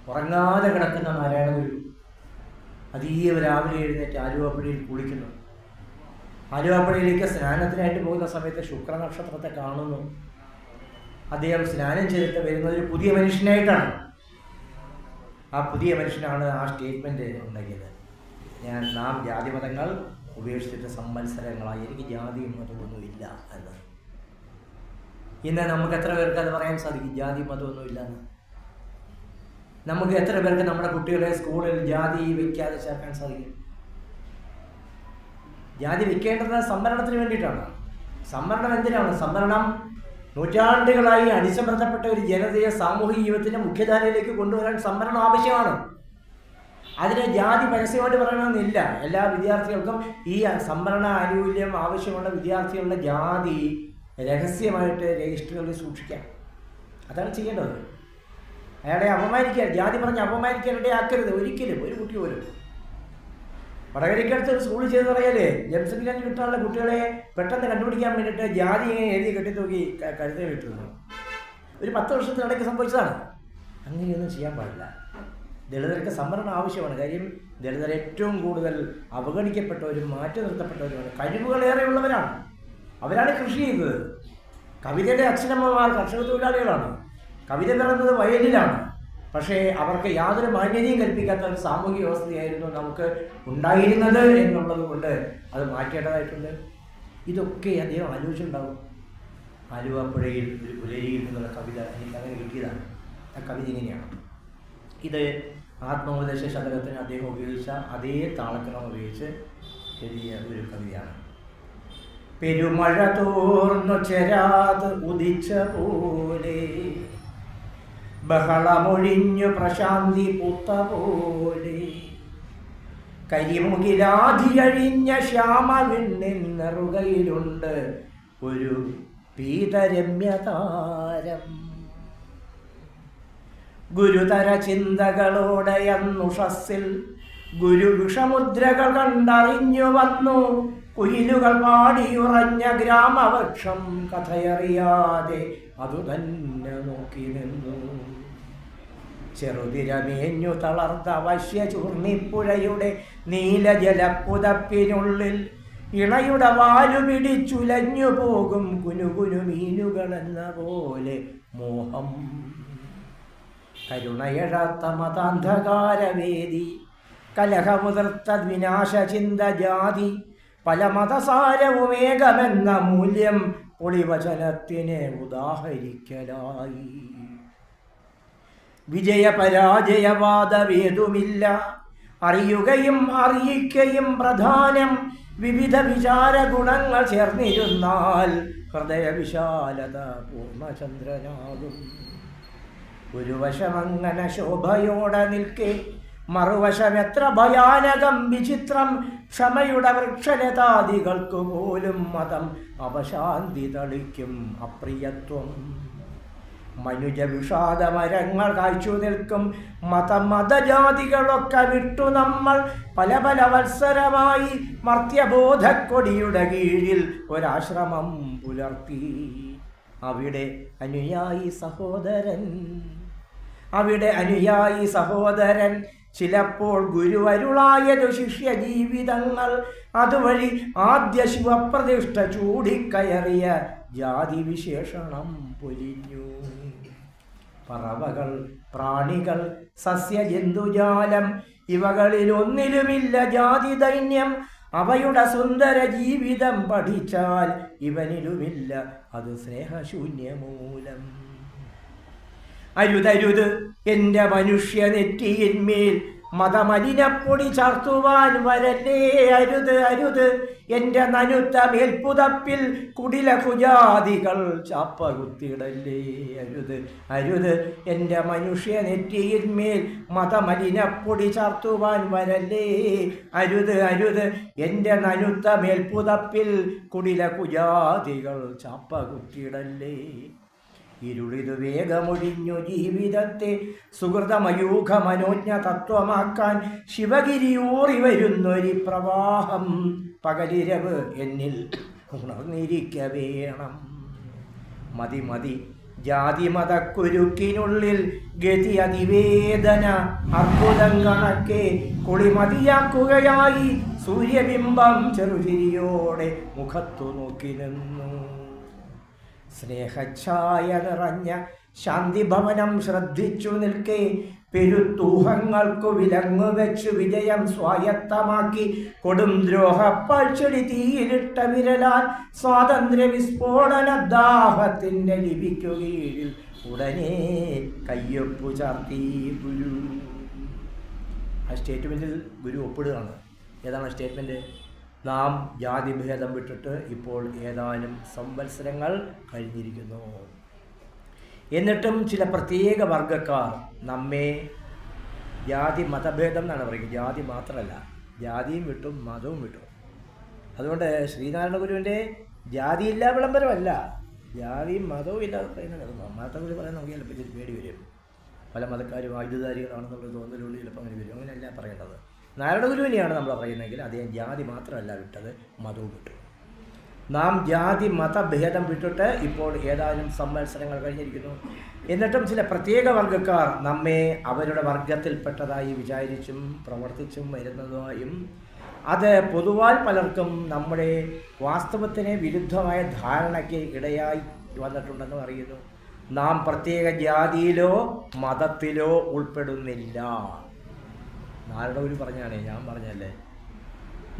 ഉറങ്ങാതെ കിടക്കുന്ന നാരായണ ഗുരു അതീവ രാവിലെ എഴുന്നേറ്റ് ആലുവാപ്പുഴയിൽ കുളിക്കുന്നു. ആലുവാപ്പുഴയിലേക്ക് സ്നാനത്തിനായിട്ട് പോകുന്ന സമയത്ത് ശുക്രനക്ഷത്രത്തെ കാണുന്നു. അദ്ദേഹം സ്നാനം ചെയ്തിട്ട് വരുന്നത് ഒരു പുതിയ മനുഷ്യനായിട്ടാണ്. ആ പുതിയ മനുഷ്യനാണ് ആ സ്റ്റേറ്റ്മെൻറ്റ് ഉണ്ടാക്കിയത്. നാം ജാതിമതങ്ങൾ ഉപേക്ഷിച്ചിട്ട് സംവത്സരങ്ങളായി, എനിക്ക് ജാതിയും മതമൊന്നുമില്ല എന്ന്. ഇന്ന് നമുക്ക് എത്ര പേർക്ക് അത് പറയാൻ സാധിക്കും, ജാതി മതമൊന്നുമില്ല എന്ന്? നമുക്ക് എത്ര പേർക്ക് നമ്മുടെ കുട്ടികളെ സ്കൂളിൽ ജാതി വയ്ക്കാതെ ചേർക്കാൻ സാധിക്കും? ജാതി വയ്ക്കേണ്ടത് സംവരണത്തിന് വേണ്ടിയിട്ടാണ്. സംവരണം എന്തിനാണ്? സംവരണം നൂറ്റാണ്ടുകളായി അടിച്ചമർത്തപ്പെട്ട ഒരു ജനതയെ സാമൂഹിക ജീവിതത്തിൻ്റെ മുഖ്യധാരയിലേക്ക് കൊണ്ടുവരാൻ സംവരണം ആവശ്യമാണ്. അതിന് ജാതി പരസ്യമായിട്ട് പറയണമെന്നില്ല. എല്ലാ വിദ്യാർത്ഥികൾക്കും ഈ സംവരണ ആനുകൂല്യം ആവശ്യമുള്ള വിദ്യാർത്ഥികളുടെ ജാതി രഹസ്യമായിട്ട് രജിസ്റ്ററുകളിൽ സൂക്ഷിക്കാം. അതാണ് ചെയ്യേണ്ടത്. അയാളെ അപമാനിക്കാൻ, ജാതി പറഞ്ഞ് അപമാനിക്കാൻ ഇടയാക്കരുത് ഒരിക്കലും, ഒരു കുട്ടി പോലും. വടകരയ്ക്കടുത്ത് സ്കൂളിൽ ചെയ്ത് പറയാലേ, ജംസൺ ഗഞ്ച് കിട്ടാനുള്ള കുട്ടികളെ പെട്ടെന്ന് കണ്ടുപിടിക്കാൻ വേണ്ടിയിട്ട് ജാതി എഴുതി കെട്ടിത്തൂക്കി കഴുതേ വിട്ടിരുന്നു. ഒരു 10 വർഷത്തിനിടയ്ക്ക് സംഭവിച്ചതാണ്. അങ്ങനെയൊന്നും ചെയ്യാൻ പാടില്ല. ദളിതർക്ക് സംവരണം ആവശ്യമാണ്. കാര്യം ദളിതർ ഏറ്റവും കൂടുതൽ അവഗണിക്കപ്പെട്ടവരും മാറ്റി നിർത്തപ്പെട്ടവരുമാണ്. കഴിവുകളേറെയുള്ളവരാണ്. അവരാണ് കൃഷി ചെയ്തത്. കവിതയുടെ അച്ഛനമ്മമാർ കർഷക തൊഴിലാളികളാണ്. കവിത പിറന്നത് വയലിലാണ്. പക്ഷേ അവർക്ക് യാതൊരു മാന്യതയും കൽപ്പിക്കാത്ത ഒരു സാമൂഹിക വ്യവസ്ഥയായിരുന്നു നമുക്ക് ഉണ്ടായിരുന്നത് എന്നുള്ളത് കൊണ്ട് അത് മാറ്റേണ്ടതായിട്ടുണ്ട്. ഇതൊക്കെ അദ്ദേഹം ആലോചിച്ചിട്ടുണ്ടാവും. ആലുവപ്പുഴയിൽ ഒരു പുലരിയിൽ നിന്നുള്ള കവിത എനിക്ക് അങ്ങനെ കിട്ടിയതാണ്. ആ കവിത ഇങ്ങനെയാണ്. ഇത് ആത്മോപദേശ ശതകത്തിന് അദ്ദേഹം ഉപയോഗിച്ച അതേ താളക്രമം ഉപയോഗിച്ച് എഴുതിയ ഒരു കവിതയാണ്. പെരുമഴ തോർന്നു ചെരാത് ഉദിച്ച പോലെ, ബഹളമൊഴിഞ്ഞു പ്രശാന്തി പൂത്ത പോലെ, കരിമുകിലാധിയഴിഞ്ഞ ശ്യാമവിണ്ണിൻ നെറുകയിലുണ്ട് ഒരു പീതരമ്യതാരം. ഗുരുതര ചിന്തകളോടെ അന്നുഷസ്സിൽ ഗുരുവിഷമുദ്രകൾ കണ്ടറിഞ്ഞു വന്നു കുയിലുകൾ പാടിയുറഞ്ഞ ഗ്രാമവൃക്ഷം. കഥയറിയാതെ അതു തന്നെ നോക്കി നിന്നു. ചെറുതിരമേഞ്ഞു തളർത്ത വശ്യ ചൂർണിപ്പുഴയുടെ നീലജലപ്പുതപ്പിനുള്ളിൽ ഇണയുടെ വാലു പിടിച്ചുലഞ്ഞു പോകും കുനുകുനു മീനുകളെന്ന പോലെ മോഹം. കരുണയഴാത്ത മതാന്ധകാരവേദി, കലഹമുതിർത്ത വിനാശചിന്ത ജാതി, പല മതസാരവുമേകമെന്ന മൂല്യം പൊളിവചനത്തിനെ ഉദാഹരിക്കലായി. വിജയപരാജയവാദവേതുമില്ല, അറിയുകയും അറിയിക്കയും പ്രധാനം. വിവിധ വിചാര ഗുണങ്ങൾ ചേർന്നിരുന്നാൽ ഹൃദയവിശാലത പൂർണ്ണചന്ദ്രനാകും. ഒരു വശമങ്ങനെ ശോഭയോടെ നിൽക്കെ, മറുവശം എത്ര ഭയാനകം വിചിത്രം. ക്ഷമയുടെ വൃക്ഷലതാദികൾക്കു പോലും മതം അപശാന്തി തളിക്കും അപ്രിയത്വം. മനുജ വിഷാദമരങ്ങൾ കായ്ച്ചു നിൽക്കും മതജാതികളൊക്കെ വിട്ടു നമ്മൾ പല പല വത്സരമായി മർത്യബോധക്കൊടിയുടെ കീഴിൽ ഒരാശ്രമം പുലർത്തി. അവിടെ അനുയായി സഹോദരൻ ചിലപ്പോൾ ഗുരുവരുളായതു ശിഷ്യ ജീവിതങ്ങൾ. അതുവഴി ആദ്യ ശിവപ്രതിഷ്ഠ ചൂടിക്കയറിയ ജാതി വിശേഷണം പൊലിഞ്ഞു. പറവകൾ, പ്രാണികൾ, സസ്യജന്തുജാലം ഇവകളിലൊന്നിലുമില്ല ജാതി ദൈന്യം. അവയുടെ സുന്ദര ജീവിതം പഠിച്ചാൽ ഇവനിലുമില്ല അത് സ്നേഹശൂന്യമൂലം. അരുതരുത് എൻ്റെ മനുഷ്യ നെറ്റിയിന്മേൽ മതമലിനപ്പൊടി ചാർത്തുവാൻ വരല്ലേ. അരുത് അരുത് എൻ്റെ നനുത്ത മേൽപ്പുതപ്പിൽ കുടില കുജാതികൾ ചാപ്പകുത്തിടല്ലേ. അരുത് അരുത് എൻ്റെ മനുഷ്യ നെറ്റിയിന്മേൽ മതമലിനപ്പൊടി ചാർത്തുവാൻ വരല്ലേ. അരുത് അരുത് എൻ്റെ നനുത്ത മേൽപ്പുതപ്പിൽ കുടില കുജാതികൾ ചാപ്പകുത്തിടല്ലേ. ഇരുളിതു വേഗമൊഴിഞ്ഞു ജീവിതത്തെ സുഹൃതമയൂഖ മനോജ്ഞ തത്വമാക്കാൻ ശിവഗിരിയൂറി വരുന്നൊരു പ്രവാഹം പകലിരവ് എന്നിൽ ഉണർന്നിരിക്ക വേണം. മതി മതി ജാതി മതക്കുരുക്കിനുള്ളിൽ ഗതി അതിവേദന അർബുദം കണക്കെ കുളിമതിയാക്കുകയായി സൂര്യബിംബം ചെറുചിരിയോടെ മുഖത്തു നോക്കി നിന്നു. സ്നേഹഛായ നിറഞ്ഞ ശാന്തിഭവനം ശ്രദ്ധിച്ചു നിൽക്കെ പെരുത്തൂഹങ്ങൾക്കു വിലങ്ങു വെച്ചു വിജയം സ്വായത്തമാക്കി കൊടും ദ്രോഹപ്പാഴ്ചടി തീയിലിട്ട വിരലാൽ സ്വാതന്ത്ര്യ വിസ്ഫോടന ദാഹത്തിൻ്റെ ലിപിക്കു കീഴിൽ ഉടനെ കയ്യൊപ്പു ചാർത്തി ഗുരു. ആ സ്റ്റേറ്റ്മെൻറ്റിൽ ഗുരു ഒപ്പിടുകയാണ്. ഏതാണ് സ്റ്റേറ്റ്മെൻറ്റ്? നാം ജാതിഭേദം വിട്ടിട്ട് ഇപ്പോൾ ഏതാനും സംവത്സരങ്ങൾ കഴിഞ്ഞിരിക്കുന്നു. എന്നിട്ടും ചില പ്രത്യേക വർഗക്കാർ നമ്മെ ജാതി മതഭേദം എന്നാണ് പറയുന്നത്. ജാതി മാത്രമല്ല, ജാതിയും വിട്ടും മതവും വിട്ടും. അതുകൊണ്ട് ശ്രീനാരായണ ഗുരുവിൻ്റെ ജാതിയില്ലാ വിളംബരമല്ല, ജാതിയും മതവും ഇല്ലാതെ പറയുന്നത്. മതത്തെക്കുറിച്ച് പറയാൻ നമുക്ക് ചിലപ്പോൾ ഇച്ചിരി പേടി വരും. പല മതക്കാരും ആയുധധാരികളാണെന്നുള്ള തോന്നലുള്ളിൽ ചിലപ്പോൾ അങ്ങനെ വരും. അങ്ങനെയല്ല പറയേണ്ടത്. നാരായണ ഗുരുവിനെയാണ് നമ്മൾ പറയുന്നതെങ്കിൽ അദ്ദേഹം ജാതി മാത്രമല്ല വിട്ടത്, മതവും വിട്ടു. നാം ജാതി മതഭേദം വിട്ടിട്ട് ഇപ്പോൾ ഏതാനും സമ്മത്സരങ്ങൾ കഴിഞ്ഞിരിക്കുന്നു. എന്നിട്ടും ചില പ്രത്യേക വർഗ്ഗക്കാർ നമ്മെ അവരുടെ വർഗത്തിൽപ്പെട്ടതായി വിചാരിച്ചും പ്രവർത്തിച്ചും വരുന്നതായും അത് പൊതുവാൽ പലർക്കും നമ്മുടെ വാസ്തവത്തിന് വിരുദ്ധമായ ധാരണയ്ക്ക് ഇടയായി വന്നിട്ടുണ്ടെന്ന് അറിയുന്നു. നാം പ്രത്യേക ജാതിയിലോ മതത്തിലോ ഉൾപ്പെടുന്നില്ല. നാരദഗുരു പറഞ്ഞാണേ, ഞാൻ പറഞ്ഞല്ലേ.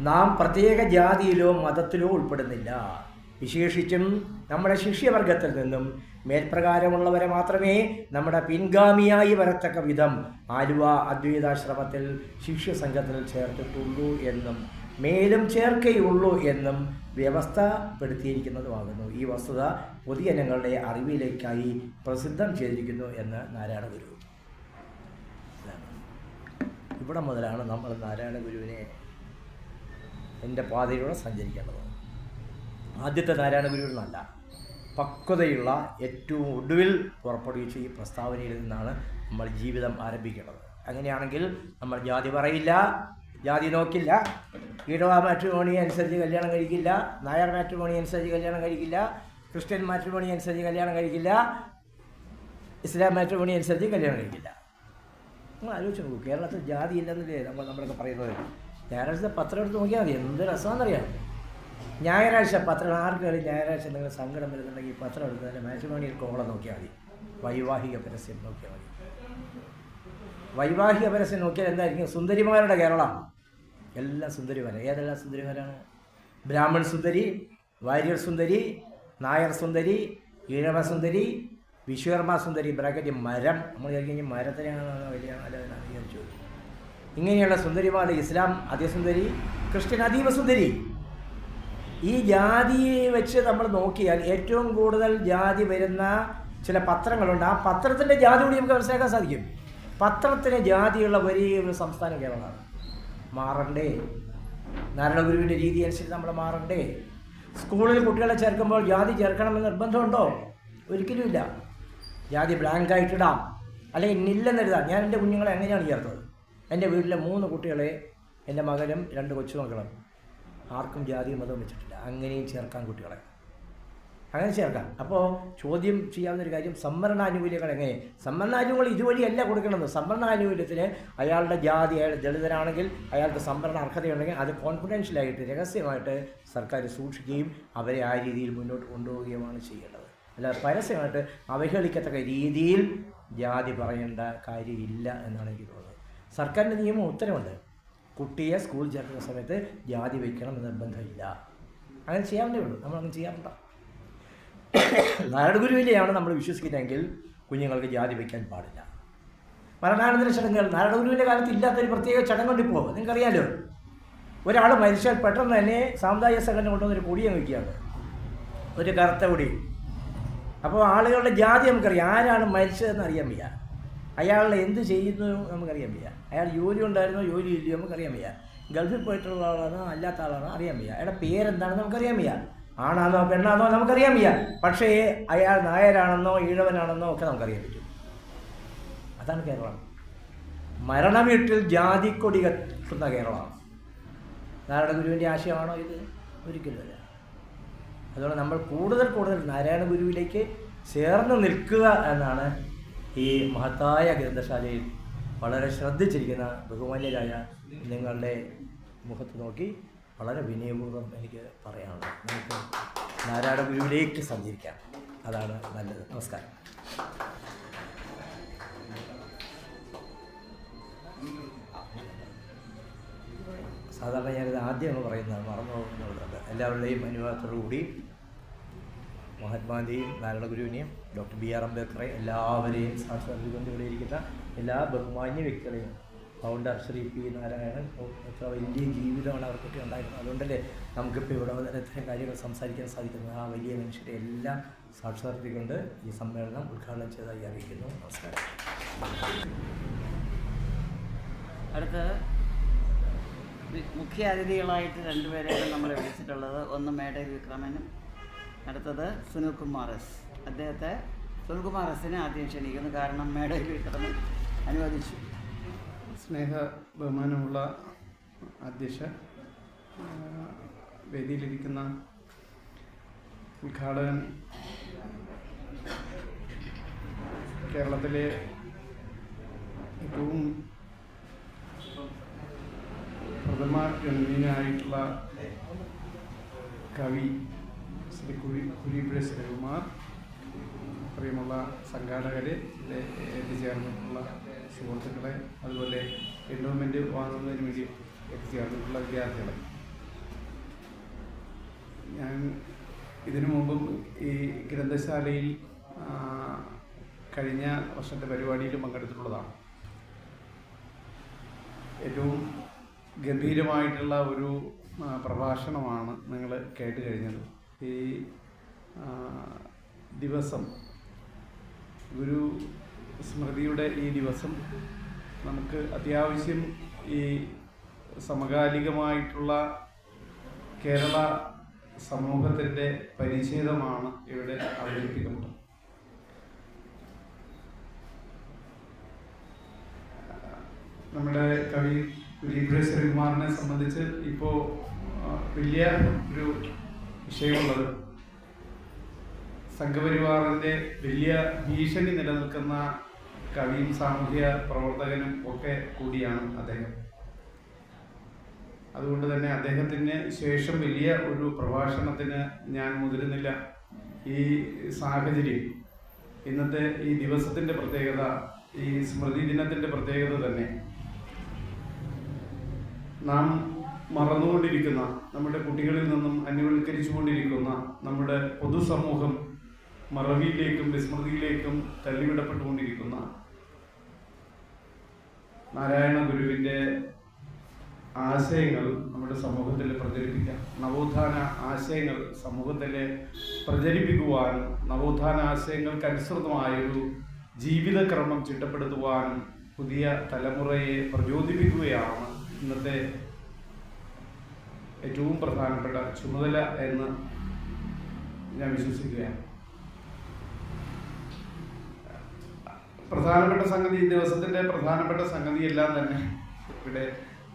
നാം പ്രത്യേക ജാതിയിലോ മതത്തിലോ ഉൾപ്പെടുന്നില്ല. വിശേഷിച്ചും നമ്മുടെ ശിഷ്യവർഗത്തിൽ നിന്നും മേൽപ്രകാരമുള്ളവരെ മാത്രമേ നമ്മുടെ പിൻഗാമിയായി വരത്തക്ക വിധം ആലുവ അദ്വൈതാശ്രമത്തിൽ ശിഷ്യസംഘത്തിൽ ചേർത്തിട്ടുള്ളൂ എന്നും മേലും ചേർക്കയുള്ളൂ എന്നും വ്യവസ്ഥപ്പെടുത്തിയിരിക്കുന്നതുമാകുന്നു. ഈ വസ്തുത പൊതുജനങ്ങളുടെ അറിവിലേക്കായി പ്രസിദ്ധം ചെയ്തിരിക്കുന്നു എന്ന് നാരായണ ഗുരു. ഇവിടെ മുതലാണ് നമ്മൾ നാരായണ ഗുരുവിനെ എൻ്റെ പാതയിലൂടെ സഞ്ചരിക്കേണ്ടത്. ആദ്യത്തെ നാരായണ ഗുരുവിൽ നിന്നല്ല, പക്വതയുള്ള ഏറ്റവും ഒടുവിൽ പുറപ്പെടുവിച്ച ഈ പ്രസ്താവനയിൽ നിന്നാണ് നമ്മൾ ജീവിതം ആരംഭിക്കേണ്ടത്. അങ്ങനെയാണെങ്കിൽ നമ്മൾ ജാതി പറയില്ല, ജാതി നോക്കില്ല, ഈഴവ മാട്രിമോണി അനുസരിച്ച് കല്യാണം കഴിക്കില്ല, നായർ മാട്രിമോണി അനുസരിച്ച് കല്യാണം കഴിക്കില്ല, ക്രിസ്ത്യൻ മാട്രിമോണി അനുസരിച്ച് കല്യാണം കഴിക്കില്ല, ഇസ്ലാം മാട്രിമോണി അനുസരിച്ച് കല്യാണം കഴിക്കില്ല. നമ്മൾ ആലോചിച്ച് നോക്കൂ, കേരളത്തിൽ ജാതി ഇല്ലെന്നല്ലേ നമ്മളൊക്കെ പറയുന്നത്. ഞായറാഴ്ച പത്രം എടുത്ത് നോക്കിയാൽ മതി, എന്ത് രസമാണെന്നറിയാം. ഞായറാഴ്ച പത്രം ആർക്കും ഞായറാഴ്ച നിങ്ങൾ സങ്കടം വരുന്നുണ്ടെങ്കിൽ പത്രം എടുത്തതിൻ്റെ മാട്രിമോണിയൽ കോളം നോക്കിയാൽ മതി, വൈവാഹിക പരസ്യം നോക്കിയാൽ മതി. വൈവാഹിക പരസ്യം നോക്കിയാൽ എന്തായിരിക്കും? സുന്ദരിമാരുടെ കേരളം. എല്ലാം സുന്ദരിമാരാണ്. ഏതെല്ലാം സുന്ദരിമാരാണ്? ബ്രാഹ്മൺ സുന്ദരി, വാര്യർ സുന്ദരി, നായർ സുന്ദരി, ഈഴവ സുന്ദരി, വിശ്വകർമ്മ സുന്ദരി, ബ്രാക്കറ്റ് മരം. നമ്മൾ കഴിഞ്ഞ് മരത്തിനാണ് വലിയ ആലോചന വിചാരിച്ചു. ഇങ്ങനെയുള്ള സുന്ദരിമാർ. ഇസ്ലാം അതിസുന്ദരി, ക്രിസ്ത്യൻ അതീവ സുന്ദരി. ഈ ജാതിയെ വെച്ച് നമ്മൾ നോക്കിയാൽ ഏറ്റവും കൂടുതൽ ജാതി വരുന്ന ചില പത്രങ്ങളുണ്ട്. ആ പത്രത്തിൻ്റെ ജാതി കൂടി നമുക്ക് മനസ്സിലാക്കാൻ സാധിക്കും. പത്രത്തിന് ജാതിയുള്ള വലിയ ഒരു സംസ്ഥാനം കേരളമാണ്. മാറണ്ടേ? നാരായണഗുരുവിൻ്റെ രീതി അനുസരിച്ച് നമ്മൾ മാറണ്ടേ? സ്കൂളിൽ കുട്ടികളെ ചേർക്കുമ്പോൾ ജാതി ചേർക്കണമെന്ന് നിർബന്ധമുണ്ടോ? ഒരിക്കലുമില്ല. ജാതി ബ്ലാങ്കായിട്ടിടാം, അല്ലെങ്കിൽ നില്ലെന്നെഴുതാം. ഞാൻ എൻ്റെ കുഞ്ഞുങ്ങളെ എങ്ങനെയാണ് ചേർത്തത്? എൻ്റെ വീട്ടിലെ 3 കുട്ടികളെ, എൻ്റെ മകനും 2 കൊച്ചുമക്കളും, ആർക്കും ജാതിയും മതവും വെച്ചിട്ടില്ല. അങ്ങനെയും ചേർക്കാം കുട്ടികളെ, അങ്ങനെ ചേർക്കാം. അപ്പോൾ ചോദ്യം ചെയ്യാവുന്നൊരു കാര്യം, സംവരണാനുകൂല്യങ്ങൾ എങ്ങനെ? സംവരണാനുകൂല്യം ഇതുവഴിയല്ല കൊടുക്കണമെന്ന്. സംവരണാനുകൂല്യത്തിന് അയാളുടെ ജാതി, അയാൾ ദളിതനാണെങ്കിൽ അയാൾക്ക് സംവരണ അർഹതയുണ്ടെങ്കിൽ അത് കോൺഫിഡൻഷ്യലായിട്ട് രഹസ്യമായിട്ട് സർക്കാർ സൂക്ഷിക്കുകയും അവരെ ആ രീതിയിൽ മുന്നോട്ട് കൊണ്ടുപോവുകയുമാണ് ചെയ്യേണ്ടത്. അല്ലാതെ പരസ്യമായിട്ട് അവഹേളിക്കത്തക്ക രീതിയിൽ ജാതി പറയേണ്ട കാര്യമില്ല എന്നാണ് എനിക്ക് തോന്നുന്നത്. സർക്കാരിൻ്റെ നിയമം ഉത്തരവുണ്ട്, കുട്ടിയെ സ്കൂളിൽ ചേർക്കുന്ന സമയത്ത് ജാതി വയ്ക്കണം എന്ന് നിർബന്ധമില്ല. അങ്ങനെ ചെയ്യാവുന്നേ ഉള്ളൂ. നമ്മളങ്ങനെ ചെയ്യാറുണ്ടോ? നാരായണഗുരുവിനെയാണ് നമ്മൾ വിശ്വസിക്കുന്നതെങ്കിൽ കുഞ്ഞുങ്ങൾക്ക് ജാതി വയ്ക്കാൻ പാടില്ല. മരണാനന്തര ചടങ്ങുകൾ നാരായണഗുരുവിൻ്റെ കാലത്ത് ഇല്ലാത്തൊരു പ്രത്യേക ചടങ്ങുണ്ട് ഇപ്പോൾ. നിങ്ങൾക്കറിയാമല്ലോ, ഒരാൾ മരിച്ചാൽ പെട്ടെന്ന് തന്നെ സാമുദായിക സംഘടന കൊണ്ടുവന്നൊരു കൊടിയെ വയ്ക്കുകയാണ്, ഒരു കറുത്ത കൊടി. അപ്പോൾ ആളുകളുടെ ജാതി നമുക്കറിയാം. ആരാണ് മരിച്ചതെന്ന് അറിയാൻ വയ്യ, അയാളെ എന്ത് ചെയ്യുന്നു നമുക്കറിയാൻ വയ്യ, അയാൾ ജോലി ഉണ്ടായിരുന്നോ ജോലി ഇല്ലയോ നമുക്കറിയാൻ വയ്യ, ഗൾഫിൽ പോയിട്ടുള്ള ആളാണോ അല്ലാത്ത ആളാണോ അറിയാൻ വയ്യ, അയാളുടെ പേരെന്താണെന്ന് നമുക്കറിയാൻ വയ്യ, ആണാണോ പെണ്ണാണോ നമുക്കറിയാൻ വയ്യ. പക്ഷേ അയാൾ നായരാണെന്നോ ഈഴവനാണെന്നോ ഒക്കെ നമുക്കറിയാൻ പറ്റും. അതാണ് കേരളം. മരണവീട്ടിൽ ജാതിക്കൊടി കത്തുന്ന കേരളമാണ്. നാരായണഗുരുവിൻ്റെ ആശയമാണോ ഇത്? ഒരിക്കലുമല്ല. അതുകൊണ്ട് നമ്മൾ കൂടുതൽ നാരായണഗുരുവിലേക്ക് ചേർന്ന് നിൽക്കുക എന്നാണ് ഈ മഹത്തായ ഗ്രന്ഥശാലയിൽ വളരെ ശ്രദ്ധിച്ചിരിക്കുന്ന ബഹുമാന്യരായ നിങ്ങളുടെ മുഖത്ത് നോക്കി വളരെ വിനയപൂർവ്വം എനിക്ക് പറയാനുള്ളത്. നമുക്ക് നാരായണഗുരുവിലേക്ക് സഞ്ചരിക്കാം, അതാണ് നല്ലത്. നമസ്കാരം. സാധാരണ ഞാനിത് ആദ്യം പറയുന്നതാണ്, മറന്നു പോകുന്നുണ്ട്. എല്ലാവരുടെയും അനുവാദത്തോടുകൂടി മഹാത്മാഗാന്ധിയും നാരായണഗുരുവിനെയും ഡോക്ടർ BR അംബേദ്കറെ എല്ലാവരെയും സാക്ഷാത്കരിച്ചുകൊണ്ട് ഇവിടെ ഇരിക്കുന്ന എല്ലാ ബഹുമാന്യ വ്യക്തികളെയും, ഫൗണ്ടർ ശ്രീ P. നാരായണൻ, എത്ര വലിയ ജീവിതമാണ് അവർക്കൊക്കെ ഉണ്ടായിരുന്നത്. അതുകൊണ്ടല്ലേ നമുക്കിപ്പോൾ ഇവിടെ ഇത്തരം കാര്യങ്ങൾ സംസാരിക്കാൻ സാധിക്കുന്നത്. ആ വലിയ മനുഷ്യരെ എല്ലാം സാക്ഷാത്കരിച്ചുകൊണ്ട് ഈ സമ്മേളനം ഉദ്ഘാടനം ചെയ്തതായി അറിയിക്കുന്നു. നമസ്കാരം. അടുത്ത് മുഖ്യ അതിഥികളായിട്ട് 2 പേരെയാണ് നമ്മൾ വിളിച്ചിട്ടുള്ളത്. ഒന്ന് മേടയിൽ വിക്രമനും, അടുത്തത് സുനിൽകുമാർ എസ്. സുനിൽകുമാർ എസിനെ ആദ്യം ക്ഷണിക്കുന്നു, കാരണം മേടയിൽ വിക്രമൻ അനുവദിച്ചു. സ്നേഹ ബഹുമാനമുള്ള അധ്യക്ഷ, വേദിയിലിരിക്കുന്ന ഉദ്ഘാടകൻ കേരളത്തിലെ ഏറ്റവും പ്രഥമ ഗണനീയനായിട്ടുള്ള കവി ശ്രീ കുരീപ്പുഴ ശ്രീകുമാർ, പ്രിയമുള്ള സംഘാടകരെ, എത്തിച്ചേർന്നിട്ടുള്ള സുഹൃത്തുക്കളെ, അതുപോലെ എൻഡോമെൻ്റ് വാങ്ങുന്നതിന് വേണ്ടി എത്തിച്ചേർന്നിട്ടുള്ള വിദ്യാർത്ഥികളെ, ഞാൻ ഇതിനു മുമ്പും ഈ ഗ്രന്ഥശാലയിൽ കഴിഞ്ഞ വർഷത്തെ പരിപാടിയിൽ പങ്കെടുത്തിട്ടുള്ളതാണ്. ഏറ്റവും ഗംഭീരമായിട്ടുള്ള ഒരു പ്രഭാഷണമാണ് നിങ്ങൾ കേട്ട് കഴിഞ്ഞത്. ഈ ദിവസം, ഗുരു സ്മൃതിയുടെ ഈ ദിവസം നമുക്ക് അത്യാവശ്യം ഈ സമകാലികമായിട്ടുള്ള കേരള സമൂഹത്തിൻ്റെ പരിച്ഛേദമാണ് ഇവിടെ അവതരിപ്പിക്കുന്നത്. നമ്മുടെ കവി കുരീപ്പുഴ ശ്രീകുമാറിനെ സംബന്ധിച്ച് ഇപ്പോൾ വലിയ ഒരു വിഷയമുള്ളത് സംഘപരിവാറിൻ്റെ വലിയ ഭീഷണി നിലനിൽക്കുന്ന കവിയും സാമൂഹ്യ പ്രവർത്തകനും ഒക്കെ കൂടിയാണ് അദ്ദേഹം. അതുകൊണ്ട് തന്നെ അദ്ദേഹത്തിന് ശേഷം വലിയ ഒരു പ്രഭാഷണത്തിന് ഞാൻ മുതിരുന്നില്ല. ഈ സാഹചര്യം, ഇന്നത്തെ ഈ ദിവസത്തിൻ്റെ പ്രത്യേകത, ഈ സ്മൃതി ദിനത്തിൻ്റെ പ്രത്യേകത തന്നെ നാം മറന്നുകൊണ്ടിരിക്കുന്ന, നമ്മുടെ കുട്ടികളിൽ നിന്നും അന്യവൽക്കരിച്ചുകൊണ്ടിരിക്കുന്ന നമ്മുടെ പൊതുസമൂഹം മറവിയിലേക്കും വിസ്മൃതിയിലേക്കും തള്ളിവിടപ്പെട്ടുകൊണ്ടിരിക്കുന്ന നാരായണ ഗുരുവിൻ്റെ ആശയങ്ങൾ നമ്മുടെ സമൂഹത്തിൽ പ്രചരിപ്പിക്കാം. നവോത്ഥാന ആശയങ്ങൾ സമൂഹത്തിൽ പ്രചരിപ്പിക്കുവാനും നവോത്ഥാന ആശയങ്ങൾക്ക് അനുസൃതമായൊരു ജീവിതക്രമം ചിട്ടപ്പെടുത്തുവാനും പുതിയ തലമുറയെ പ്രചോദിപ്പിക്കുകയാണ് ഇന്നത്തെ ഏറ്റവും പ്രധാനപ്പെട്ട ചുമതല എന്ന് ഞാൻ വിശ്വസിക്കുകയാണ്. പ്രധാനപ്പെട്ട സംഗതി, ഈ ദിവസത്തിൻ്റെ പ്രധാനപ്പെട്ട സംഗതിയെല്ലാം തന്നെ ഇവിടെ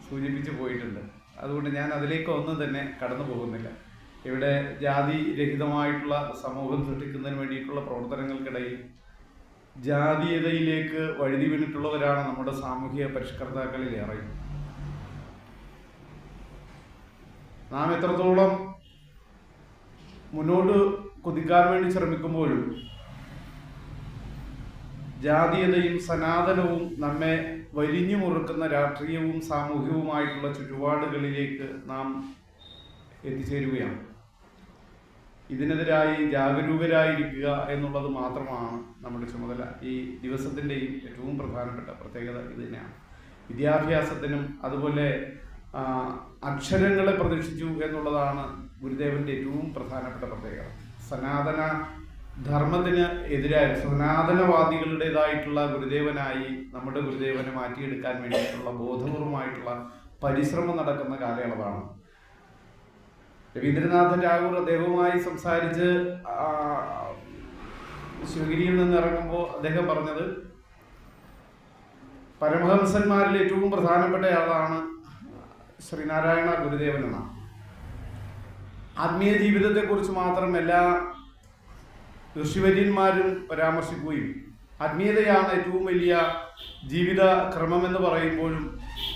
സൂചിപ്പിച്ചു പോയിട്ടുണ്ട്. അതുകൊണ്ട് ഞാൻ അതിലേക്കൊന്നും തന്നെ കടന്നു പോകുന്നില്ല. ഇവിടെ ജാതി രഹിതമായിട്ടുള്ള സമൂഹം സൃഷ്ടിക്കുന്നതിന് വേണ്ടിയിട്ടുള്ള പ്രവർത്തനങ്ങൾക്കിടയിൽ ജാതീയതയിലേക്ക് വഴുതി വീണിട്ടുള്ളവരാണ് നമ്മുടെ സാമൂഹിക പരിഷ്കർത്താക്കളിലേറെ. നാം എത്രത്തോളം മുന്നോട്ട് കുതിക്കാൻ വേണ്ടി ശ്രമിക്കുമ്പോഴും ജാതീയതയും സനാതനവും നമ്മെ വരിഞ്ഞു മുറുക്കുന്ന രാഷ്ട്രീയവും സാമൂഹികവുമായിട്ടുള്ള ചുറ്റുപാടുകളിലേക്ക് നാം എത്തിച്ചേരുകയാണ്. ഇതിനെതിരായി ജാഗരൂകരായിരിക്കുക എന്നുള്ളത് മാത്രമാണ് നമ്മുടെ ചുമതല. ഈ ദിവസത്തിൻ്റെയും ഏറ്റവും പ്രധാനപ്പെട്ട പ്രത്യേകത ഇത് തന്നെയാണ്. വിദ്യാഭ്യാസത്തിനും അതുപോലെ അക്ഷരങ്ങളെ പ്രതീക്ഷിച്ചു എന്നുള്ളതാണ് ഗുരുദേവൻ്റെ ഏറ്റവും പ്രധാനപ്പെട്ട പ്രത്യേകത. സനാതന ധർമ്മത്തിന് എതിരായി സനാതനവാദികളുടേതായിട്ടുള്ള ഗുരുദേവനായി നമ്മുടെ ഗുരുദേവനെ മാറ്റിയെടുക്കാൻ വേണ്ടിയിട്ടുള്ള ബോധപൂർവമായിട്ടുള്ള പരിശ്രമം നടക്കുന്ന കാലയളവാണ്. രവീന്ദ്രനാഥ ടാഗോർ അദ്ദേഹവുമായി സംസാരിച്ച് ശിവഗിരിയിൽ നിന്ന് ഇറങ്ങുമ്പോൾ അദ്ദേഹം പറഞ്ഞത്, പരമഹംസന്മാരിൽ ഏറ്റവും പ്രധാനപ്പെട്ട ആളാണ് ശ്രീനാരായണ ഗുരുദേവൻ എന്നാണ്. ആത്മീയ ജീവിതത്തെക്കുറിച്ച് മാത്രം എല്ലാ ഋഷിവര്യന്മാരും പരാമർശിക്കുകയും ആത്മീയതയാണ് ഏറ്റവും വലിയ ജീവിത ക്രമമെന്ന് പറയുമ്പോഴും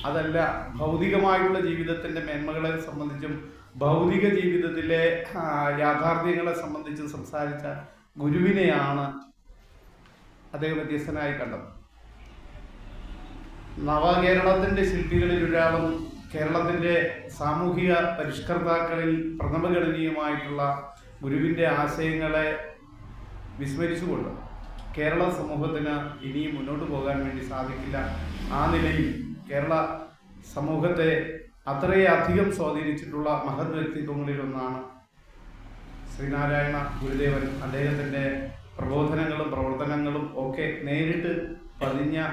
അതല്ല, ഭൗതികമായിട്ടുള്ള ജീവിതത്തിൻ്റെ മേന്മകളെ സംബന്ധിച്ചും ഭൗതിക ജീവിതത്തിലെ യാഥാർത്ഥ്യങ്ങളെ സംബന്ധിച്ചും സംസാരിച്ച ഗുരുവിനെയാണ് അദ്ദേഹം വ്യത്യസ്തനായി കണ്ടത്. നവകേരളത്തിൻ്റെ ശില്പികളിൽ ഒരാളും കേരളത്തിൻ്റെ സാമൂഹിക പരിഷ്കർത്താക്കളിൽ പ്രഥമഗണനീയമായിട്ടുള്ള ഗുരുവിൻ്റെ ആശയങ്ങളെ വിസ്മരിച്ചുകൊണ്ട് കേരള സമൂഹത്തിന് ഇനിയും മുന്നോട്ട് പോകാൻ വേണ്ടി സാധിക്കില്ല. ആ നിലയിൽ കേരള സമൂഹത്തെ അത്രയധികം സ്വാധീനിച്ചിട്ടുള്ള മഹത് വ്യക്തിത്വങ്ങളിലൊന്നാണ് ശ്രീനാരായണ ഗുരുദേവൻ. അദ്ദേഹത്തിൻ്റെ പ്രബോധനങ്ങളും പ്രവർത്തനങ്ങളും ഒക്കെ നേരിട്ട് പതിഞ്ഞ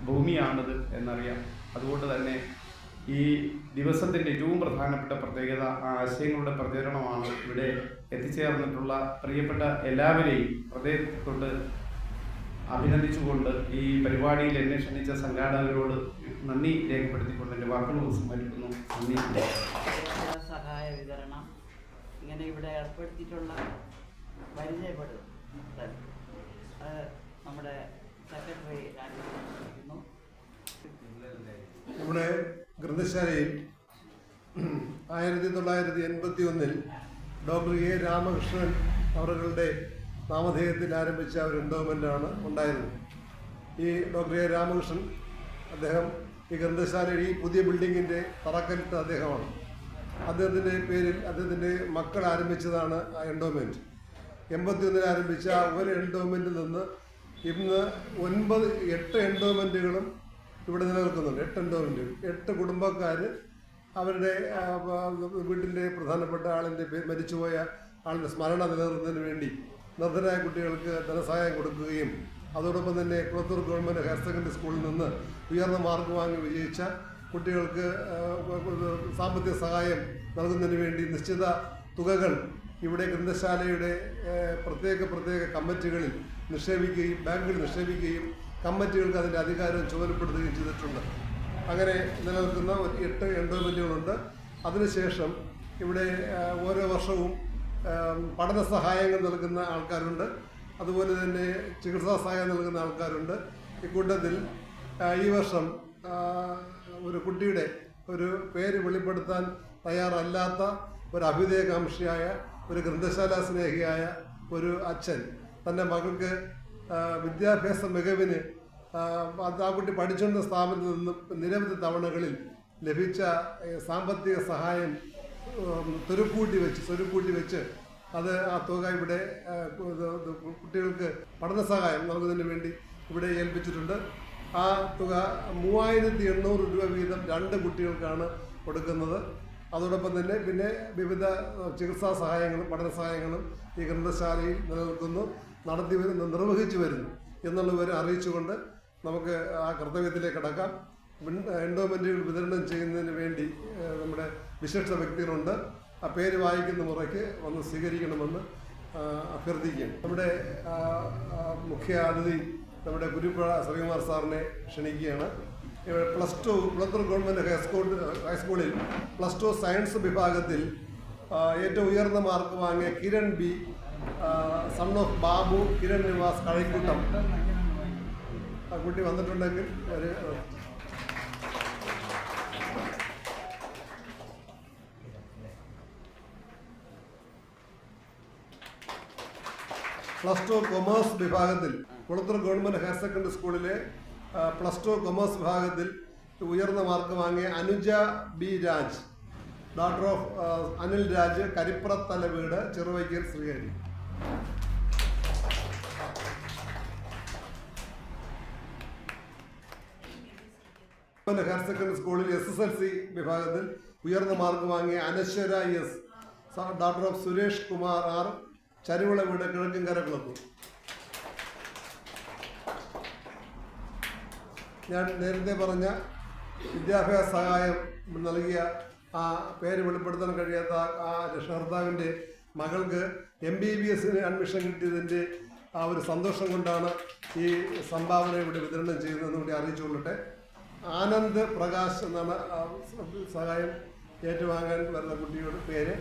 ഭൂമിയാണിത് എന്നറിയാം. അതുകൊണ്ട് തന്നെ ഈ ദിവസത്തിൻ്റെ ഏറ്റവും പ്രധാനപ്പെട്ട പ്രത്യേകത ആ ആശയങ്ങളുടെ പ്രചരണമാണ്. ഇവിടെ എത്തിച്ചേർന്നിട്ടുള്ള പ്രിയപ്പെട്ട എല്ലാവരെയും ഹൃദയത്തോട് അഭിനന്ദിച്ചുകൊണ്ട് ഈ പരിപാടിയിൽ എന്നെ ക്ഷണിച്ച സംഘാടകരോട് നന്ദി രേഖപ്പെടുത്തിക്കൊണ്ട് എൻ്റെ വാക്കുകൾ ഉപസംഹരിക്കുന്നു. നന്ദി. സഹായ വിതരണം ഇങ്ങനെ ഇവിടെ ഏർപ്പെടുത്തിയിട്ടുള്ള പരിചയപ്പെടും അത് നമ്മുടെ സെക്രട്ടറി രാജിവെച്ചിരിക്കുന്നു. നമ്മുടെ ഗ്രന്ഥശാലയിൽ 1981 ഡോക്ടർ എ രാമകൃഷ്ണൻ അവരുടെ നാമധേയത്തിൽ ആരംഭിച്ച ഒരു എൻഡോമെൻ്റാണ് ഉണ്ടായിരുന്നത്. ഈ ഡോക്ടർ എ രാമകൃഷ്ണൻ അദ്ദേഹം ഈ ഗ്രന്ഥശാലയിൽ ഈ പുതിയ ബിൽഡിങ്ങിൻ്റെ തറക്കല്ലിട്ട അദ്ദേഹമാണ്. അദ്ദേഹത്തിൻ്റെ പേരിൽ അദ്ദേഹത്തിൻ്റെ മക്കൾ ആരംഭിച്ചതാണ് ആ എൻഡോമെൻറ്റ്. 81 ആരംഭിച്ച ഒരു എൻഡോമെൻറ്റിൽ നിന്ന് ഇന്ന് 8 എൻഡോമെൻറ്റുകളും ഇവിടെ നിലനിൽക്കുന്നുണ്ട്. 8 എൻഡോമെൻറ്റുകൾ, 8 കുടുംബക്കാർ അവരുടെ വീട്ടിൻ്റെ പ്രധാനപ്പെട്ട ആളിൻ്റെ മരിച്ചുപോയ ആളുടെ സ്മരണ നിലനിർത്തുന്നതിന് വേണ്ടി നിർദ്ധരായ കുട്ടികൾക്ക് ധനസഹായം കൊടുക്കുകയും അതോടൊപ്പം തന്നെ കുളത്തൂർ ഗവൺമെൻറ് ഹയർ സെക്കൻഡറി സ്കൂളിൽ നിന്ന് ഉയർന്ന മാർക്ക് വാങ്ങി വിജയിച്ച കുട്ടികൾക്ക് സാമ്പത്തിക സഹായം നൽകുന്നതിന് വേണ്ടി നിശ്ചിത തുകകൾ ഇവിടെ ഗ്രന്ഥശാലയുടെ പ്രത്യേക കമ്മിറ്റികളിൽ നിക്ഷേപിക്കുകയും ബാങ്കുകളിൽ നിക്ഷേപിക്കുകയും കമ്മിറ്റികൾക്ക് അതിൻ്റെ അധികാരം ചുമതലപ്പെടുത്തുകയും ചെയ്തിട്ടുണ്ട്. അങ്ങനെ നിലനിൽക്കുന്ന 8 എൻഡോമെൻറ്റുകളുണ്ട്. അതിനുശേഷം ഇവിടെ ഓരോ വർഷവും പഠന സഹായങ്ങൾ നൽകുന്ന ആൾക്കാരുണ്ട്, അതുപോലെ തന്നെ ചികിത്സാ സഹായം നൽകുന്ന ആൾക്കാരുണ്ട്. ഇക്കൂട്ടത്തിൽ ഈ വർഷം ഒരു കുട്ടിയുടെ ഒരു പേര് വെളിപ്പെടുത്താൻ തയ്യാറല്ലാത്ത ഒരു അഭ്യുദയകാംക്ഷിയായ ഒരു ഗ്രന്ഥശാല സ്നേഹിയായ ഒരു അച്ഛൻ തൻ്റെ മകൾക്ക് വിദ്യാഭ്യാസ മികവിന് ആ കുട്ടി പഠിച്ചുകൊണ്ട സ്ഥാപനത്തിൽ നിന്നും നിരവധി തവണകളിൽ ലഭിച്ച സാമ്പത്തിക സഹായം സ്വരുക്കൂട്ടി വെച്ച് അത് ആ തുക ഇവിടെ കുട്ടികൾക്ക് പഠന സഹായം നൽകുന്നതിന് വേണ്ടി ഇവിടെ ഏൽപ്പിച്ചിട്ടുണ്ട്. ആ തുക 3800 രൂപ വീതം 2 കുട്ടികൾക്കാണ് കൊടുക്കുന്നത്. അതോടൊപ്പം തന്നെ പിന്നെ വിവിധ ചികിത്സാ സഹായങ്ങളും പഠന സഹായങ്ങളും ഈ ഗ്രന്ഥശാലയിൽ നിലനിൽക്കുന്നു, നിർവഹിച്ചു വരുന്നു എന്നുള്ളവരെ അറിയിച്ചുകൊണ്ട് നമുക്ക് ആ കർത്തവ്യത്തിലേക്ക് കടക്കാം. എൻഡോമെൻറ്റുകൾ വിതരണം ചെയ്യുന്നതിന് വേണ്ടി നമ്മുടെ വിശിഷ്ട വ്യക്തികളുണ്ട്. ആ പേര് വായിക്കുന്ന മുറയ്ക്ക് വന്ന് സ്വീകരിക്കണമെന്ന് അഭ്യർത്ഥിക്കുകയാണ്. നമ്മുടെ മുഖ്യ അതിഥി നമ്മുടെ കുരുപ്പുഴ ശ്രീകുമാർ സാറിനെ ക്ഷണിക്കുകയാണ്. +2 കുളത്തൂർ ഗവൺമെൻറ് ഹൈസ്കൂളിൽ +2 സയൻസ് വിഭാഗത്തിൽ ഏറ്റവും ഉയർന്ന മാർക്ക് വാങ്ങിയ Kiran B, son of Babu Kiran Nivas Kazhakkoottam, ആ കുട്ടി വന്നിട്ടുണ്ടെങ്കിൽ ഒരു +2 കൊമേഴ്സ് വിഭാഗത്തിൽ കുളത്തൂർ ഗവൺമെൻറ് ഹയർ സെക്കൻഡറി സ്കൂളിലെ +2 കൊമേഴ്സ് വിഭാഗത്തിൽ ഉയർന്ന മാർക്ക് വാങ്ങിയ Anuja B Raj, daughter of Anil Raj, Karippurathala വീട്, ചെറുവൈക്കൽ, ശ്രീഹരി. ഹയർ സെക്കൻഡറി സ്കൂളിൽ SSLC വിഭാഗത്തിൽ ഉയർന്ന മാർക്ക് വാങ്ങിയ Anaswara S, daughter of Suresh Kumar R, Charuvila വീട്, കിഴക്കൻകര കുളത്തൂർ. ഞാൻ നേരത്തെ പറഞ്ഞ വിദ്യാഭ്യാസ സഹായം നൽകിയ ആ പേര് വെളിപ്പെടുത്താൻ കഴിയാത്ത ആ രക്ഷകർത്താവിൻ്റെ മകൾക്ക് MBBS അഡ്മിഷൻ കിട്ടിയതിൻ്റെ ആ ഒരു സന്തോഷം കൊണ്ടാണ് ഈ സംഭാവന ഇവിടെ വിതരണം ചെയ്യുന്നതെന്ന് കൂടി അറിയിച്ചുകൊള്ളട്ടെ. ആനന്ദ് പ്രകാശ് എന്നാണ് സഹായം ഏറ്റുവാങ്ങാൻ വരുന്ന കുട്ടിയുടെ പേര്.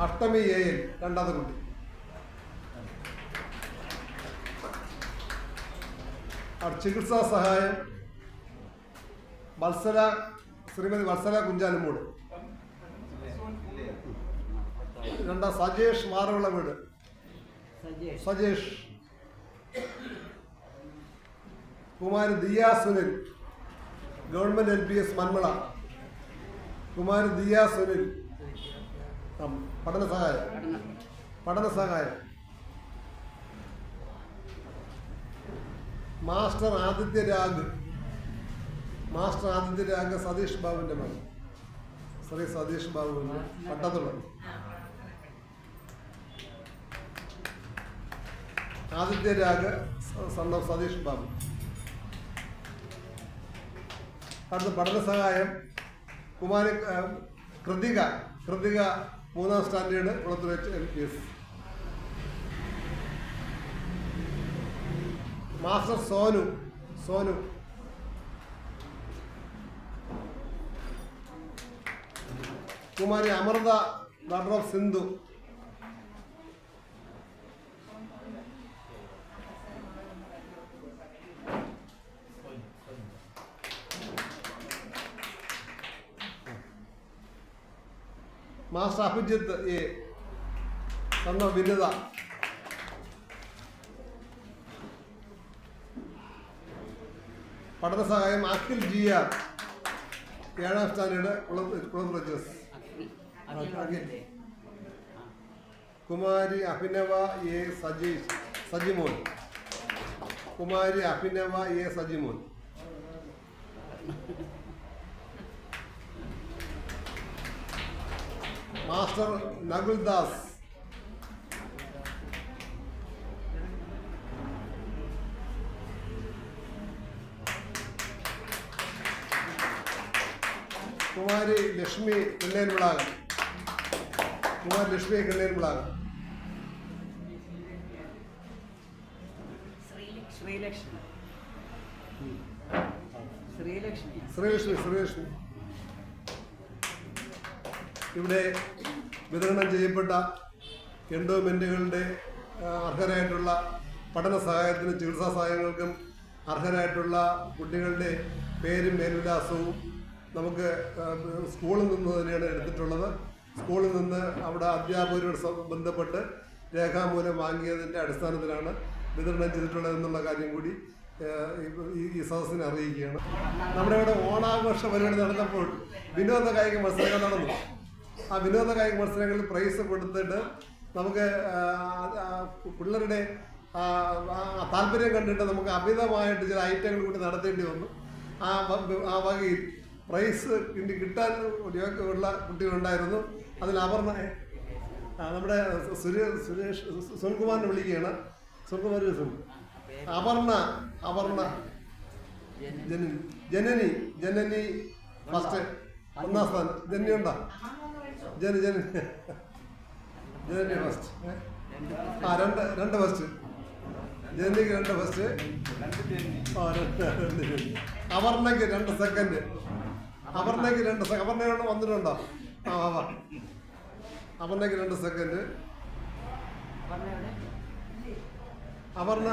അഷ്ടമി AL, രണ്ടാമത്തെ കുട്ടി. ചികിത്സാ സഹായം ശ്രീമതി വത്സല കുഞ്ചാലമ്മൂട്. രണ്ടാം സജേഷ് മാറുള്ള വീട്, സജേഷ്. കുമാരി ദിയ സുനിൽ, ഗവൺമെൻറ് LPS മന്മള, കുമാരി ദിയ സുനിൽ, പഠന സഹായം. മാസ്റ്റർ ആദിത്യ രാഗ്, സതീഷ് ബാബുവിൻ്റെ മകൻ, ശ്രീ സതീഷ് ബാബുവിൻ്റെ പട്ടത്തുള്ള. Aditya Rag, son of Satheesh Babu. അടുത്ത പഠന സഹായം കുമാരി കൃതിക 3ാം standard, Kulathur LPS. Master Sonu, Sonu. Kumari Amritha, daughter of Sindhu. Master Abhijith A, son of Vinitha. പഠന സഹായം അഖിൽ ജി ആർ, 7ാം സ്റ്റാൻഡേർഡ്, കുളം റജസ്. Kumari Abhinava A Sajimon. Kumari Abhinava A Sajimon. Master Nakuldas. Kumari Lakshmi Kannenvilakan. Kumari Lakshmi Kannenvilakan. Sreelakshmi. ഇവിടെ വിതരണം ചെയ്യപ്പെട്ട എൻഡോമെൻറ്റുകളുടെ അർഹരായിട്ടുള്ള പഠന സഹായത്തിനും ചികിത്സാ സഹായങ്ങൾക്കും അർഹരായിട്ടുള്ള കുട്ടികളുടെ പേരും മേൽവിലാസവും നമുക്ക് സ്കൂളിൽ നിന്ന് തന്നെയാണ് എടുത്തിട്ടുള്ളത്. സ്കൂളിൽ നിന്ന് അവിടെ അധ്യാപകരോട് ബന്ധപ്പെട്ട് രേഖാമൂലം വാങ്ങിയതിൻ്റെ അടിസ്ഥാനത്തിലാണ് വിതരണം ചെയ്തിട്ടുള്ളതെന്നുള്ള കാര്യം കൂടി ഈ സദസ്സിനെ അറിയിക്കുകയാണ്. നമ്മുടെ ഇവിടെ ഓണാഘോഷ പരിപാടി നടന്നപ്പോൾ വിനോദ കായിക മത്സരങ്ങൾ നടന്നു. ആ വിനോദ കായിക മത്സരങ്ങളിൽ പ്രൈസ് കൊടുത്തിട്ട് നമുക്ക് പിള്ളേരുടെ താല്പര്യം കണ്ടിട്ട് നമുക്ക് അമിതമായിട്ട് ചില ഐറ്റങ്ങൾ കൂടി നടത്തേണ്ടി വന്നു. ആ വകയിൽ പ്രൈസ് കിട്ടാൻ ഉള്ള കുട്ടികളുണ്ടായിരുന്നു. അതിൽ അപർണ, നമ്മുടെ സുരേഷ് സുനിൽകുമാറിനെ വിളിക്കുകയാണ്. സുനിൽകുമാർ അപർണ ജനനി ഫസ്റ്റ്, 1ാം സ്ഥാനം. ജനനി ഉണ്ടോ? ജനനി ഫസ്റ്റ്. രണ്ട് ഫസ്റ്റ്. ജനനിക്ക് 2 ഫസ്റ്റ്. അപർണയ്ക്ക് 2 സെക്കൻഡ്. അപർണയോട് വന്നിട്ടുണ്ടോ? അപർണയ്ക്ക് 2 സെക്കൻഡ്. അപർണ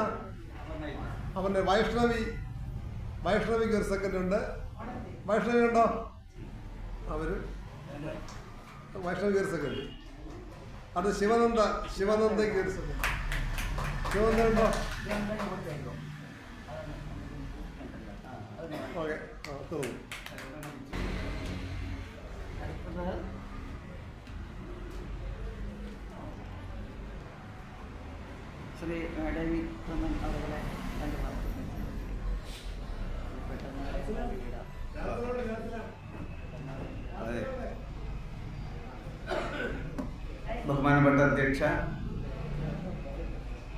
വൈഷ്ണവിക്ക് 1 സെക്കൻഡ് ഉണ്ട്. വൈഷ്ണവി ഉണ്ടോ? വൈഷ്ണവിക്ക് 1 സെക്കൻഡ്. അത് ശിവനന്ദയ്ക്ക് 1 സെക്കൻഡ്. ശിവനന്ദ ഉണ്ടോ? ഓക്കെ, തോന്നുന്നു. ശ്രീ ഡേവി പ്രമൻ അവരുടെ 2 വാർത്തകൾ അതെ. ബഹുമാനപ്പെട്ട അധ്യക്ഷ,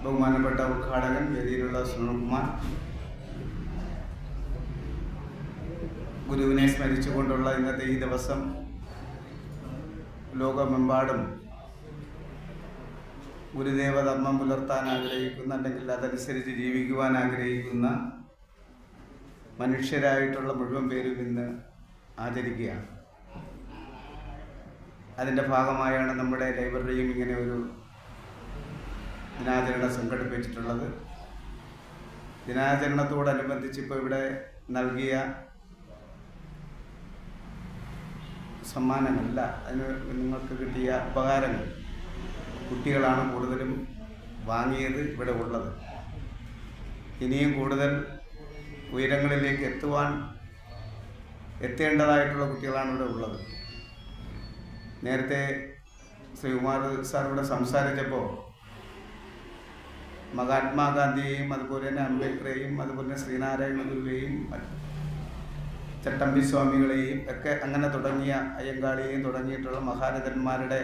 ബഹുമാനപ്പെട്ട ഉദ്ഘാടകൻ, വേദിയിലുള്ള സുനിൽകുമാർ, ഗുരുവിനെ സ്മരിച്ചുകൊണ്ടുള്ള ഇന്നത്തെ ഈ ദിവസം ലോകമെമ്പാടും ഗുരുദേവധർമ്മം പുലർത്താൻ ആഗ്രഹിക്കുന്ന, അല്ലെങ്കിൽ അതനുസരിച്ച് ജീവിക്കുവാൻ ആഗ്രഹിക്കുന്ന മനുഷ്യരായിട്ടുള്ള മുഴുവൻ പേരും ഇന്ന് ആചരിക്കുകയാണ്. അതിൻ്റെ ഭാഗമായാണ് നമ്മുടെ ലൈബ്രറിയും ഇങ്ങനെ ഒരു ദിനാചരണം സംഘടിപ്പിച്ചിട്ടുള്ളത്. ദിനാചരണത്തോടനുബന്ധിച്ച് ഇപ്പോൾ ഇവിടെ നൽകിയ സമ്മാനമല്ല, അതിന് നിങ്ങൾക്ക് കിട്ടിയ ഉപകാരങ്ങൾ കുട്ടികളാണ് കൂടുതലും വാങ്ങിയത് ഇവിടെ ഉള്ളത്. ഇനിയും കൂടുതൽ ഉയരങ്ങളിലേക്ക് എത്തേണ്ടതായിട്ടുള്ള കുട്ടികളാണ് ഇവിടെ ഉള്ളത്. നേരത്തെ ശ്രീകുമാർ സാർ ഇവിടെ സംസാരിച്ചപ്പോൾ മഹാത്മാഗാന്ധിയെയും അതുപോലെ തന്നെ അംബേദ്കറെയും അതുപോലെ തന്നെ ശ്രീനാരായണ ഗുരുവിനെയും ചട്ടമ്പി സ്വാമികളെയും ഒക്കെ അങ്ങനെ തുടങ്ങിയ അയ്യങ്കാളിയെയും തുടങ്ങിയിട്ടുള്ള മഹാരഥന്മാരുടെ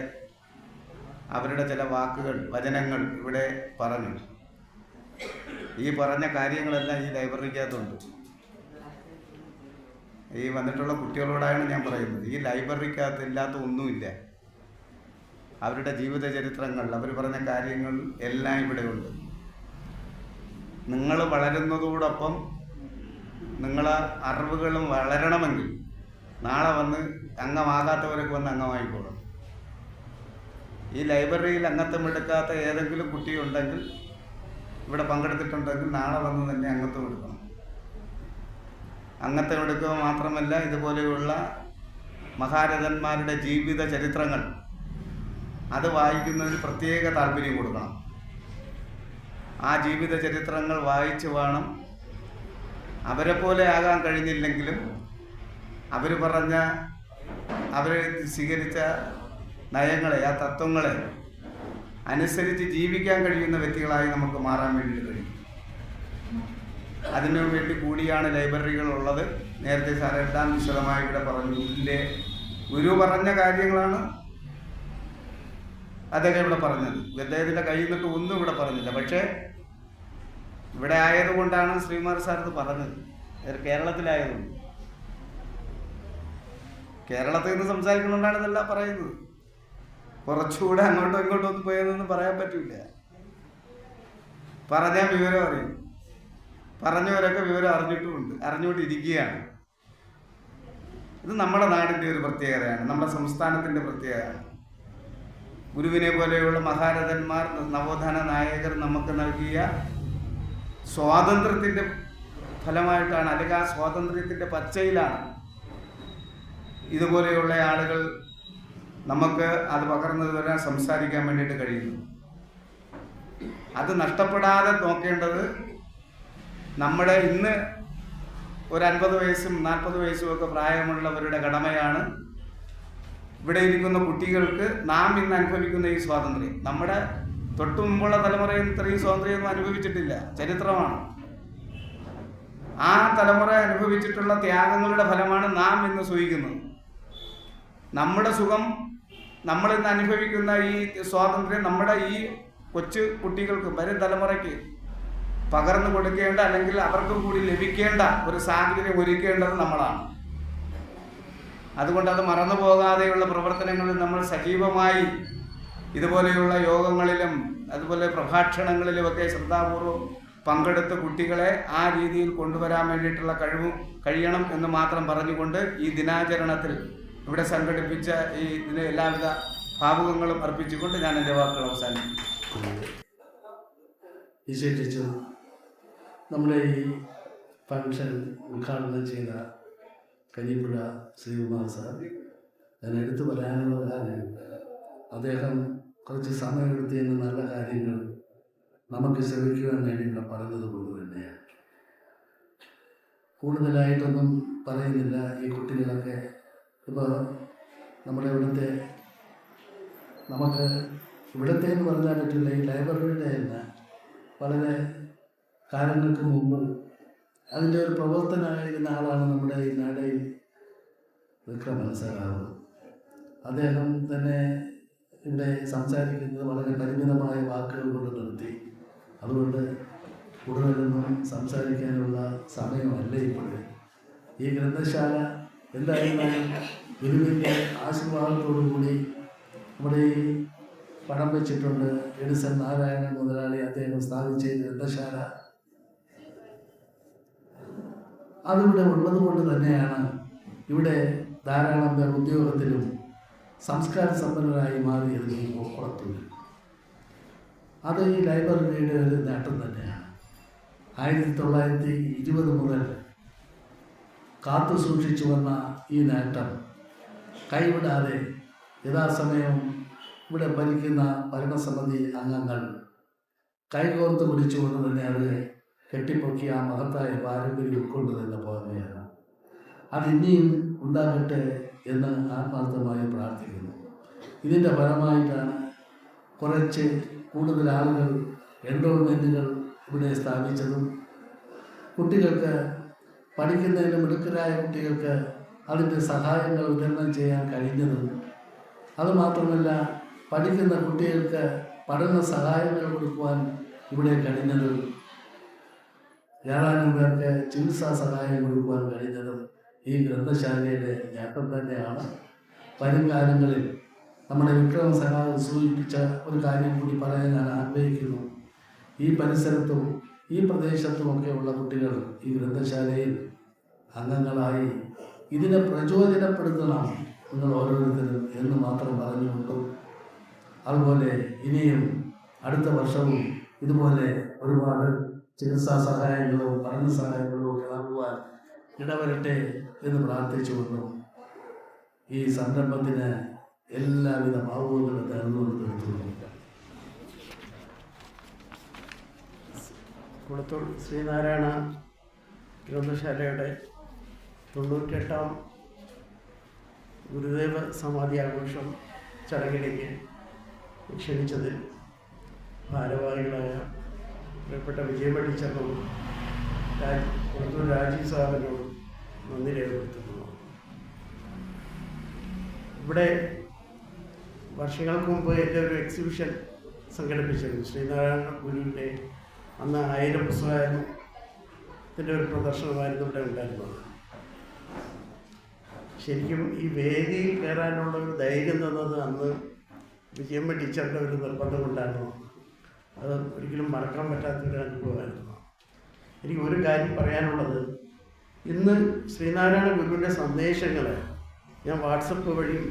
അവരുടെ ചില വാക്കുകൾ, വചനങ്ങൾ ഇവിടെ പറഞ്ഞു. ഈ പറഞ്ഞ കാര്യങ്ങളെല്ലാം ഈ ലൈബ്രറിക്കകത്തുണ്ട്. ഈ വന്നിട്ടുള്ള കുട്ടികളോടാണ് ഞാൻ പറയുന്നത്, ഈ ലൈബ്രറിക്കകത്ത് ഇല്ലാത്ത ഒന്നുമില്ല. അവരുടെ ജീവിത ചരിത്രങ്ങൾ, അവർ പറഞ്ഞ കാര്യങ്ങൾ എല്ലാം ഇവിടെ ഉണ്ട്. നിങ്ങൾ വളരുന്നതോടൊപ്പം നിങ്ങളെ അറിവുകളും വളരണമെങ്കിൽ നാളെ വന്ന് അംഗമാകാത്തവരൊക്കെ വന്ന് അംഗമായിക്കോളും. ഈ ലൈബ്രറിയിൽ അംഗത്വം എടുക്കാത്ത ഏതെങ്കിലും കുട്ടിയുണ്ടെങ്കിൽ, ഇവിടെ പങ്കെടുത്തിട്ടുണ്ടെങ്കിൽ നാളെ വന്ന് തന്നെ അംഗത്വം എടുക്കണം. അംഗത്വം എടുക്കുക മാത്രമല്ല, ഇതുപോലെയുള്ള മഹാരഥന്മാരുടെ ജീവിത ചരിത്രങ്ങൾ അത് വായിക്കുന്നതിന് പ്രത്യേക താല്പര്യം കൊടുക്കണം. ആ ജീവിത ചരിത്രങ്ങൾ വായിച്ച് വേണം, അവരെ പോലെ ആകാൻ കഴിഞ്ഞില്ലെങ്കിലും അവർ സ്വീകരിച്ച നയങ്ങളെ, ആ തത്വങ്ങളെ അനുസരിച്ച് ജീവിക്കാൻ കഴിയുന്ന വ്യക്തികളായി നമുക്ക് മാറാൻ വേണ്ടിയിട്ട് കഴിയും. അതിനു വേണ്ടി കൂടിയാണ് ലൈബ്രറികൾ ഉള്ളത്. നേരത്തെ സാർ എല്ലാം വിശദമായി ഇവിടെ പറഞ്ഞു. ഇതിൻ്റെ ഗുരു പറഞ്ഞ കാര്യങ്ങളാണ് അദ്ദേഹം ഇവിടെ പറഞ്ഞത്. അദ്ദേഹത്തിൻ്റെ കയ്യിൽ നിന്നിട്ട് ഒന്നും ഇവിടെ പറഞ്ഞില്ല. പക്ഷേ ഇവിടെ ആയതുകൊണ്ടാണ് ശ്രീകുമാർ സാർ ഇത് പറഞ്ഞത്. കേരളത്തിലായതുകൊണ്ട്, കേരളത്തിൽ നിന്ന് സംസാരിക്കുന്നതുകൊണ്ടാണ് ഇതെല്ലാം പറയുന്നത്. കുറച്ചുകൂടെ അങ്ങോട്ടോ ഇങ്ങോട്ടോ ഒന്നും പോയതെന്നൊന്നും പറയാൻ പറ്റില്ല. പറഞ്ഞാൽ വിവരം അറിയും. പറഞ്ഞവരൊക്കെ വിവരം അറിഞ്ഞുകൊണ്ടിരിക്കുകയാണ്. ഇത് നമ്മുടെ നാടിൻ്റെ ഒരു പ്രത്യേകതയാണ്, നമ്മുടെ സംസ്ഥാനത്തിൻ്റെ പ്രത്യേകതയാണ്. ഗുരുവിനെ പോലെയുള്ള മഹാരഥന്മാർ, നവോത്ഥാന നായകർ നമുക്ക് നൽകിയ സ്വാതന്ത്ര്യത്തിൻ്റെ ഫലമായിട്ടാണ്, അല്ലെങ്കിൽ ആ സ്വാതന്ത്ര്യത്തിൻ്റെ പച്ചയിലാണ് ഇതുപോലെയുള്ള ആളുകൾ നമുക്ക് അത് പകർന്നു വരാൻ സംസാരിക്കാൻ വേണ്ടിയിട്ട് കഴിയുന്നു. അത് നഷ്ടപ്പെടാതെ നോക്കേണ്ടത് നമ്മുടെ ഇന്ന് ഒരു 50 വയസ്സും 40 വയസ്സും ഒക്കെ പ്രായമുള്ളവരുടെ കടമയാണ്. ഇവിടെ ഇരിക്കുന്ന കുട്ടികൾക്ക് നാം ഇന്ന് അനുഭവിക്കുന്ന ഈ സ്വാതന്ത്ര്യം, നമ്മുടെ തൊട്ടു മുമ്പുള്ള തലമുറയിൽ ഇത്രയും സ്വാതന്ത്ര്യമൊന്നും അനുഭവിച്ചിട്ടില്ല, ചരിത്രമാണ്. ആ തലമുറ അനുഭവിച്ചിട്ടുള്ള ത്യാഗങ്ങളുടെ ഫലമാണ് നാം ഇന്ന് സുഖിക്കുന്നത്. നമ്മുടെ സുഖം, നമ്മളിന്ന് അനുഭവിക്കുന്ന ഈ സ്വാതന്ത്ര്യം നമ്മുടെ ഈ കൊച്ചു കുട്ടികൾക്ക്, വരും തലമുറയ്ക്ക് പകർന്നു കൊടുക്കേണ്ട, അല്ലെങ്കിൽ അവർക്കും കൂടി ലഭിക്കേണ്ട ഒരു സാഹചര്യം ഒരുക്കേണ്ടത് നമ്മളാണ്. അതുകൊണ്ട് അത് മറന്നു പോകാതെയുള്ള പ്രവർത്തനങ്ങളിൽ നമ്മൾ സജീവമായി ഇതുപോലെയുള്ള യോഗങ്ങളിലും അതുപോലെ പ്രഭാഷണങ്ങളിലുമൊക്കെ ശ്രദ്ധാപൂർവം പങ്കെടുത്ത് കുട്ടികളെ ആ രീതിയിൽ കൊണ്ടുവരാൻ വേണ്ടിയിട്ടുള്ള കഴിയണം എന്ന് മാത്രം പറഞ്ഞുകൊണ്ട് ഈ ദിനാചരണത്തിൽ ഇവിടെ സംഘടിപ്പിച്ച ഈ ഇതിന് എല്ലാവിധ ഭാവുകങ്ങളും അർപ്പിച്ചുകൊണ്ട് ഞാൻ എൻ്റെ വാക്കുകൾ അവസാനിപ്പിക്കും. വിശേഷിച്ചു നമ്മുടെ ഈ ഫംഗ്ഷൻ ഉദ്ഘാടനം ചെയ്ത കഞ്ഞിപ്പുഴ ശ്രീകുമാർ സാർ, ഞാൻ എടുത്തു പറയാനുള്ള കാര്യം, അദ്ദേഹം കുറച്ച് സമയമെടുത്തതിന് നല്ല കാര്യങ്ങൾ നമുക്ക് ശ്രമിക്കുവാൻ വേണ്ടിയിട്ട് പറഞ്ഞത് കൊണ്ട് തന്നെയാണ്. കൂടുതലായിട്ടൊന്നും പറയുന്നില്ല. ഈ കുട്ടികളൊക്കെ ഇപ്പോൾ നമ്മുടെ നമുക്ക് ഇവിടുത്തെ എന്ന് പറഞ്ഞാൽ പറ്റില്ല, ഈ ലൈബ്രറിയുടെ തന്നെ വളരെ കാലങ്ങൾക്ക് മുമ്പ് അതിൻ്റെ ഒരു പ്രവർത്തനമായിരുന്ന ആളാണ് നമ്മുടെ ഈ നാടയിൽ വിക്രമൻസറാവ്. അദ്ദേഹം തന്നെ ഇവിടെ സംസാരിക്കുന്നത് വളരെ പരിമിതമായ വാക്കുകൾ കൊണ്ട് നിർത്തി. അതുകൊണ്ട് കൂടുതലൊന്നും സംസാരിക്കാനുള്ള സമയമല്ല ഇപ്പോഴും. ഈ ഗ്രന്ഥശാല എന്തായിരുന്നാലും ഗുരുവിൻ്റെ ആശീർവാദത്തോടുകൂടി നമ്മുടെ ഈ പണം വെച്ചിട്ടുണ്ട്. എഡിസൺ നാരായണൻ മുതലാളി അദ്ദേഹം സ്ഥാപിച്ച ഗ്രന്ഥശാല അതിവിടെ ഉള്ളത് കൊണ്ട് തന്നെയാണ് ഇവിടെ ധാരാളം പേർ ഉദ്യോഗത്തിലും സംസ്കാര സമ്പന്നരായി മാറിയത് ഈ കോക്കുളത്തൂർ. അത് ഈ ലൈബ്രറിയുടെ ഒരു നേട്ടം തന്നെയാണ്. 1920 മുതൽ കാത്തു സൂക്ഷിച്ചു വന്ന ഈ നേട്ടം കൈവിടാതെ യഥാസമയം ഇവിടെ ഭരിക്കുന്ന ഭരണസമിതി അംഗങ്ങൾ കൈകോർത്ത് പിടിച്ചുകൊണ്ട് തന്നെ അത് കെട്ടിപ്പൊക്കി ആ മഹത്തായ പാരമ്പര്യം ഉൾക്കൊണ്ട് തന്നെ പോകുകയാണ്. അതിനിയും ഉണ്ടാകട്ടെ എന്ന് ആത്മാർത്ഥമായി പ്രാർത്ഥിക്കുന്നു. ഇതിൻ്റെ ഫലമായിട്ടാണ് കുറച്ച് കൂടുതൽ ആളുകൾ എൻറോൾമെൻറ്റുകൾ ഇവിടെ സ്ഥാപിച്ചതും കുട്ടികൾക്ക് പഠിക്കുന്നതിന് മിടുക്കരായ കുട്ടികൾക്ക് അതിൻ്റെ സഹായങ്ങൾ വിതരണം ചെയ്യാൻ കഴിഞ്ഞതും, അതുമാത്രമല്ല പഠിക്കുന്ന കുട്ടികൾക്ക് പഠന സഹായങ്ങൾ കൊടുക്കുവാൻ ഇവിടെ കഴിഞ്ഞതും, ഏതാനും പേർക്ക് ചികിത്സാ സഹായം കൊടുക്കുവാൻ കഴിഞ്ഞതും ഈ ഗ്രന്ഥശാലയുടെ നേട്ടം തന്നെയാണ്. വരും കാലങ്ങളിൽ നമ്മുടെ വിക്രമ സഹായം സൂചിപ്പിച്ച ഒരു കാര്യം കൂടി പറയാൻ ഞാൻ ആഗ്രഹിക്കുന്നു. ഈ പരിസരത്തും ഈ പ്രദേശത്തുമൊക്കെയുള്ള കുട്ടികൾ ഈ ഗ്രന്ഥശാലയിൽ അംഗങ്ങളായി ഇതിനെ പ്രചോദനപ്പെടുത്തണം നിങ്ങൾ ഓരോരുത്തരും എന്ന് മാത്രം പറഞ്ഞുകൊണ്ടു, അതുപോലെ ഇനിയും അടുത്ത വർഷവും ഇതുപോലെ ഒരുപാട് ചികിത്സാ സഹായങ്ങളോ പഠന സഹായങ്ങളോ ഒക്കെ നൽകുവാൻ ഇടവരട്ടെ എന്ന് പ്രാർത്ഥിച്ചുകൊണ്ടും ഈ സംരംഭത്തിന് എല്ലാവിധ ഭാവങ്ങളും നേർന്നുകൊണ്ട് തീർത്തുകൊള്ളും. കുളത്തൂർ ശ്രീനാരായണ ഗ്രന്ഥശാലയുടെ 98ാം ഗുരുദേവ സമാധി ആഘോഷം ചടങ്ങിലേക്ക് ക്ഷണിച്ചതിൽ ഭാരവാഹികളായ പ്രിയപ്പെട്ട വിജയമ ടീച്ചറിനോടും കുളത്തൂർ രാജീവ് സാറിനോടും നന്ദി രേഖപ്പെടുത്തുന്നു. ഇവിടെ വർഷങ്ങൾക്ക് മുമ്പ് എൻ്റെ ഒരു എക്സിബിഷൻ സംഘടിപ്പിച്ചിരുന്നു. ശ്രീനാരായണ ഗുരുവിൻ്റെ അന്ന് 1000 പുസ്തകത്തിൻ്റെ ഒരു പ്രദർശനമായിരുന്നു ഇവിടെ ഉണ്ടായിരുന്നത്. ശരിക്കും ഈ വേദിയിൽ കയറാനുള്ള ഒരു ധൈര്യം തന്നത് അന്ന് വിജയമ്മ ടീച്ചറിൻ്റെ ഒരു നിർബന്ധം കൊണ്ടായിരുന്നു. അത് ഒരിക്കലും മറക്കാൻ പറ്റാത്തൊരു അനുഭവമായിരുന്നു. എനിക്ക് ഒരു കാര്യം പറയാനുള്ളത്, ഇന്ന് ശ്രീനാരായണ ഗുരുവിൻ്റെ സന്ദേശങ്ങൾ ഞാൻ വാട്സപ്പ് വഴിയും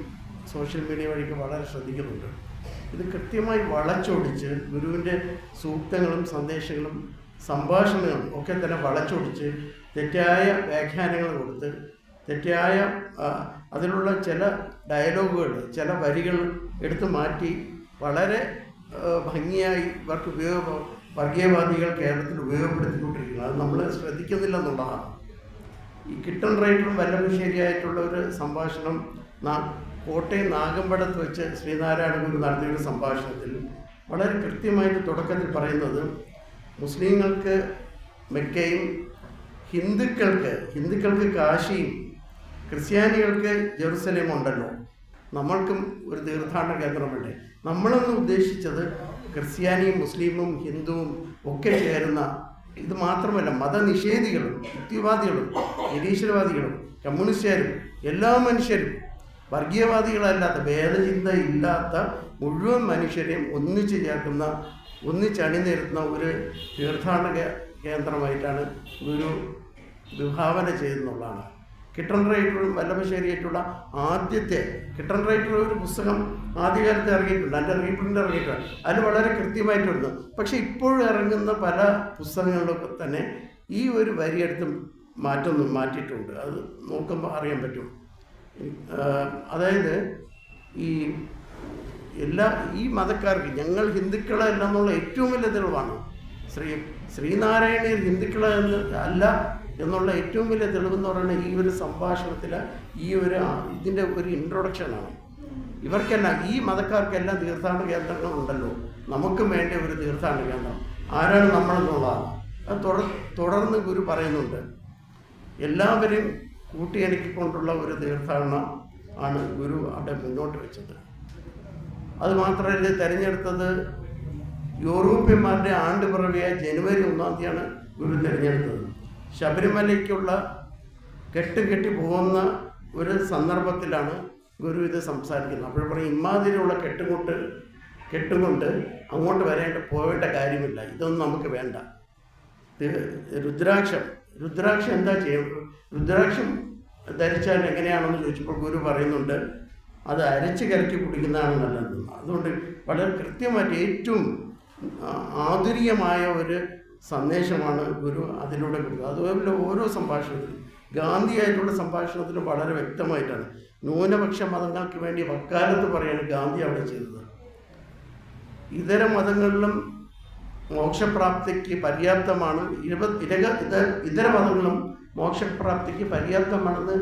സോഷ്യൽ മീഡിയ വഴിയൊക്കെ വളരെ ശ്രദ്ധിക്കുന്നുണ്ട്. ഇത് കൃത്യമായി വളച്ചൊടിച്ച് ഗുരുവിൻ്റെ സൂക്തങ്ങളും സന്ദേശങ്ങളും സംഭാഷണങ്ങളും ഒക്കെ തന്നെ വളച്ചൊടിച്ച് തെറ്റായ വ്യാഖ്യാനങ്ങൾ കൊടുത്ത് തെറ്റായ അതിലുള്ള ചില ഡയലോഗുകൾ, ചില വരികൾ എടുത്തു മാറ്റി വളരെ ഭംഗിയായി ഇവർക്ക് വർഗീയവാദികൾ കേരളത്തിൽ ഉപയോഗപ്പെടുത്തിക്കൊണ്ടിരിക്കുന്നത്. അത് നമ്മൾ ശ്രദ്ധിക്കുന്നില്ലെന്നുള്ളതാണ്. ഈ കിട്ടൺ റൈറ്ററും വല്ലഭശ്ശേരിയായിട്ടുള്ള ഒരു സംഭാഷണം കോട്ടയം നാഗമ്പടത്ത് വെച്ച് ശ്രീനാരായണ ഗുരു നടത്തിയൊരു സംഭാഷണത്തിൽ വളരെ കൃത്യമായിട്ട് തുടക്കത്തിൽ പറയുന്നത്, മുസ്ലിങ്ങൾക്ക് മെക്കയും ഹിന്ദുക്കൾക്ക് കാശിയും ക്രിസ്ത്യാനികൾക്ക് ജെറുസലേം ഉണ്ടല്ലോ, നമ്മൾക്കും ഒരു തീർത്ഥാടന കേന്ദ്രമുണ്ട്. നമ്മളൊന്ന് ഉദ്ദേശിച്ചത് ക്രിസ്ത്യാനിയും മുസ്ലിമും ഹിന്ദുവും ഒക്കെ ചേരുന്ന, ഇത് മാത്രമല്ല മതനിഷേധികളും യുക്തിവാദികളും നിരീശ്വരവാദികളും കമ്മ്യൂണിസ്റ്റുകാരും എല്ലാ മനുഷ്യരും വർഗീയവാദികളല്ലാത്ത ഭേദചിന്ത ഇല്ലാത്ത മുഴുവൻ മനുഷ്യരെയും ഒന്നിച്ചു ചേർക്കുന്ന ഒന്നിച്ചണിനിരുത്തുന്ന ഒരു തീർത്ഥാടന കേന്ദ്രമായിട്ടാണ് ഗുരു വിഭാവന ചെയ്തെന്നുള്ളതാണ്. കിട്ടൺ റൈറ്ററും വല്ലഭശ്ശേരിയായിട്ടുള്ള ആദ്യത്തെ കിട്ടൺ റൈറ്റർ ഒരു പുസ്തകം ആദ്യകാലത്ത് ഇറങ്ങിയിട്ടുണ്ട്, എൻ്റെ റീപ്രിൻ്റ് ഇറങ്ങിയിട്ടുണ്ട്. അതിൽ വളരെ കൃത്യമായിട്ടുണ്ട്. പക്ഷേ ഇപ്പോഴും ഇറങ്ങുന്ന പല പുസ്തകങ്ങളിലൊക്കെ തന്നെ ഈ ഒരു വരിയെടുത്ത് മാറ്റിയിട്ടുണ്ട്. അത് നോക്കുമ്പോൾ അറിയാൻ പറ്റും. അതായത് ഈ മതക്കാർക്ക് ഞങ്ങൾ ഹിന്ദുക്കളല്ല എന്നുള്ള ഏറ്റവും വലിയ തെളിവാണ്. ശ്രീനാരായണീയർ ഹിന്ദുക്കളെ അല്ല എന്നുള്ള ഏറ്റവും വലിയ തെളിവെന്ന് പറയുന്നത് ഈ ഒരു സംഭാഷണത്തിൽ ഇതിൻ്റെ ഒരു ഇൻട്രൊഡക്ഷനാണ്. ഇവർക്കെല്ലാം ഈ മതക്കാർക്കെല്ലാം തീർത്ഥാടന കേന്ദ്രങ്ങളുണ്ടല്ലോ, നമുക്കും വേണ്ട ഒരു തീർത്ഥാടന കേന്ദ്രം ആരാണ് നമ്മളെന്നുള്ളതാണ്. അത് തുടർന്ന് ഗുരു പറയുന്നുണ്ട്, എല്ലാവരെയും കൂട്ടിയിണക്കിക്കൊണ്ടുള്ള ഒരു തീർത്ഥാടനം ആണ് ഗുരു അവിടെ മുന്നോട്ട് വെച്ചത്. അതുമാത്രമല്ല, തിരഞ്ഞെടുത്തത് യൂറോപ്യന്മാരുടെ ആണ്ടുപിറവിയായ ജനുവരി 1-ാം തീയതിയാണ് ഗുരു തിരഞ്ഞെടുത്തത്. ശബരിമലയ്ക്കുള്ള കെട്ടി പോകുന്ന ഒരു സന്ദർഭത്തിലാണ് ഗുരു ഇത് സംസാരിക്കുന്നത്. അപ്പോൾ പറയും, ഇമാതിരിയുള്ള കെട്ടുകൊണ്ട് അങ്ങോട്ട് പോവേണ്ട കാര്യമില്ല, ഇതൊന്നും നമുക്ക് വേണ്ട. രുദ്രാക്ഷം എന്താ ചെയ്യുന്നത്? രുദ്രാക്ഷം ധരിച്ചാൽ എങ്ങനെയാണെന്ന് ചോദിച്ചപ്പോൾ ഗുരു പറയുന്നുണ്ട്, അത് അരച്ച് കലക്കി കുടിക്കുന്നതാണ് നല്ലതെന്ന്. അതുകൊണ്ട് വളരെ കൃത്യമായിട്ട് ഏറ്റവും ആധുനികമായ ഒരു സന്ദേശമാണ് ഗുരു അതിലൂടെ കൊടുക്കുന്നത്. അതുപോലെ ഓരോ സംഭാഷണത്തിലും ഗാന്ധിയായിട്ടുള്ള സംഭാഷണത്തിലും വളരെ വ്യക്തമായിട്ടാണ് ന്യൂനപക്ഷ മതങ്ങൾക്ക് വേണ്ടി വക്കാലത്ത് പറയാണ് ഗാന്ധി അവിടെ ചെയ്തത്. ഇതര മതങ്ങളിലും മോക്ഷപ്രാപ്തിക്ക് പര്യാപ്തമാണ്, ഇതര മതങ്ങളും മോക്ഷപ്രാപ്തിക്ക് പര്യാപ്തമാണെന്ന്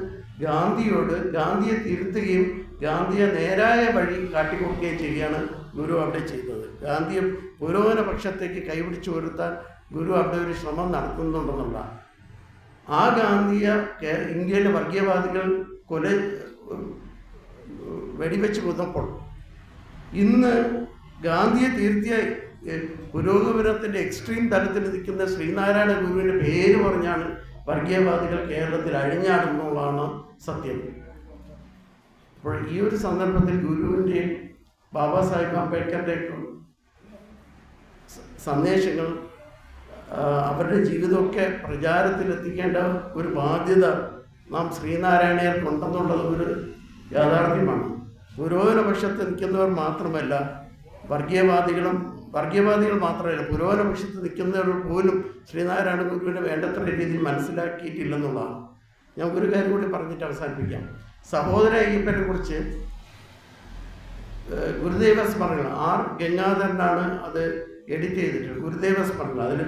ഗാന്ധിയെ തിരുത്തുകയും ഗാന്ധിയെ നേരായ വഴി കാട്ടിക്കൊടുക്കുകയും ചെയ്യുകയാണ് ഗുരു അവിടെ ചെയ്തത്. ഗാന്ധിയെ പുരോഗമന പക്ഷത്തേക്ക് കൈപിടിച്ചു വരുത്താൻ ഗുരു അവിടെ ഒരു ശ്രമം നടത്തുന്നുണ്ടെന്നുള്ള ആ ഗാന്ധിയെ ഇന്ത്യയിലെ വർഗീയവാദികൾ വെടിവെച്ച് കൊന്നപ്പോൾ ഇന്ന് ഗാന്ധിയെ തിരുത്തിയ പുരോഗമനത്തിൻ്റെ എക്സ്ട്രീം തലത്തിൽ നിൽക്കുന്ന ശ്രീനാരായണ ഗുരുവിൻ്റെ പേര് പറഞ്ഞാണ് വർഗീയവാദികൾ കേരളത്തിൽ അഴിഞ്ഞാടുന്നതാണ് സത്യം. അപ്പോൾ ഈ ഒരു സന്ദർഭത്തിൽ ഗുരുവിൻ്റെയും ബാബാ സാഹിബ് അംബേദ്കറുടെ സന്ദേശങ്ങൾ അവരുടെ ജീവിതമൊക്കെ പ്രചാരത്തിലെത്തിക്കേണ്ട ഒരു ബാധ്യത നാം ശ്രീനാരായണീയർക്കുണ്ടെന്നുള്ളത് ഒരു യാഥാർത്ഥ്യമാണ്. പുരോഗമനപക്ഷത്ത് നിൽക്കുന്നവർ മാത്രമല്ല, വർഗീയവാദികൾ മാത്രമല്ല, പുരോഗമനപക്ഷത്ത് നിൽക്കുന്നവർ പോലും ശ്രീനാരായണ ഗുരുവിനെ വേണ്ടത്ര രീതിയിൽ മനസ്സിലാക്കിയിട്ടില്ലെന്നുള്ളതാണ്. ഞാൻ ഒരു കാര്യം കൂടി പറഞ്ഞിട്ട് അവസാനിപ്പിക്കാം. സഹോദര അയ്യപ്പനെ കുറിച്ച് ഗുരുദേവ സ്മരണകൾ ആർ ഗംഗാധരനാണ് അത് എഡിറ്റ് ചെയ്തിട്ടുള്ളത്. ഗുരുദേവ സ്മരണകൾ അതിൽ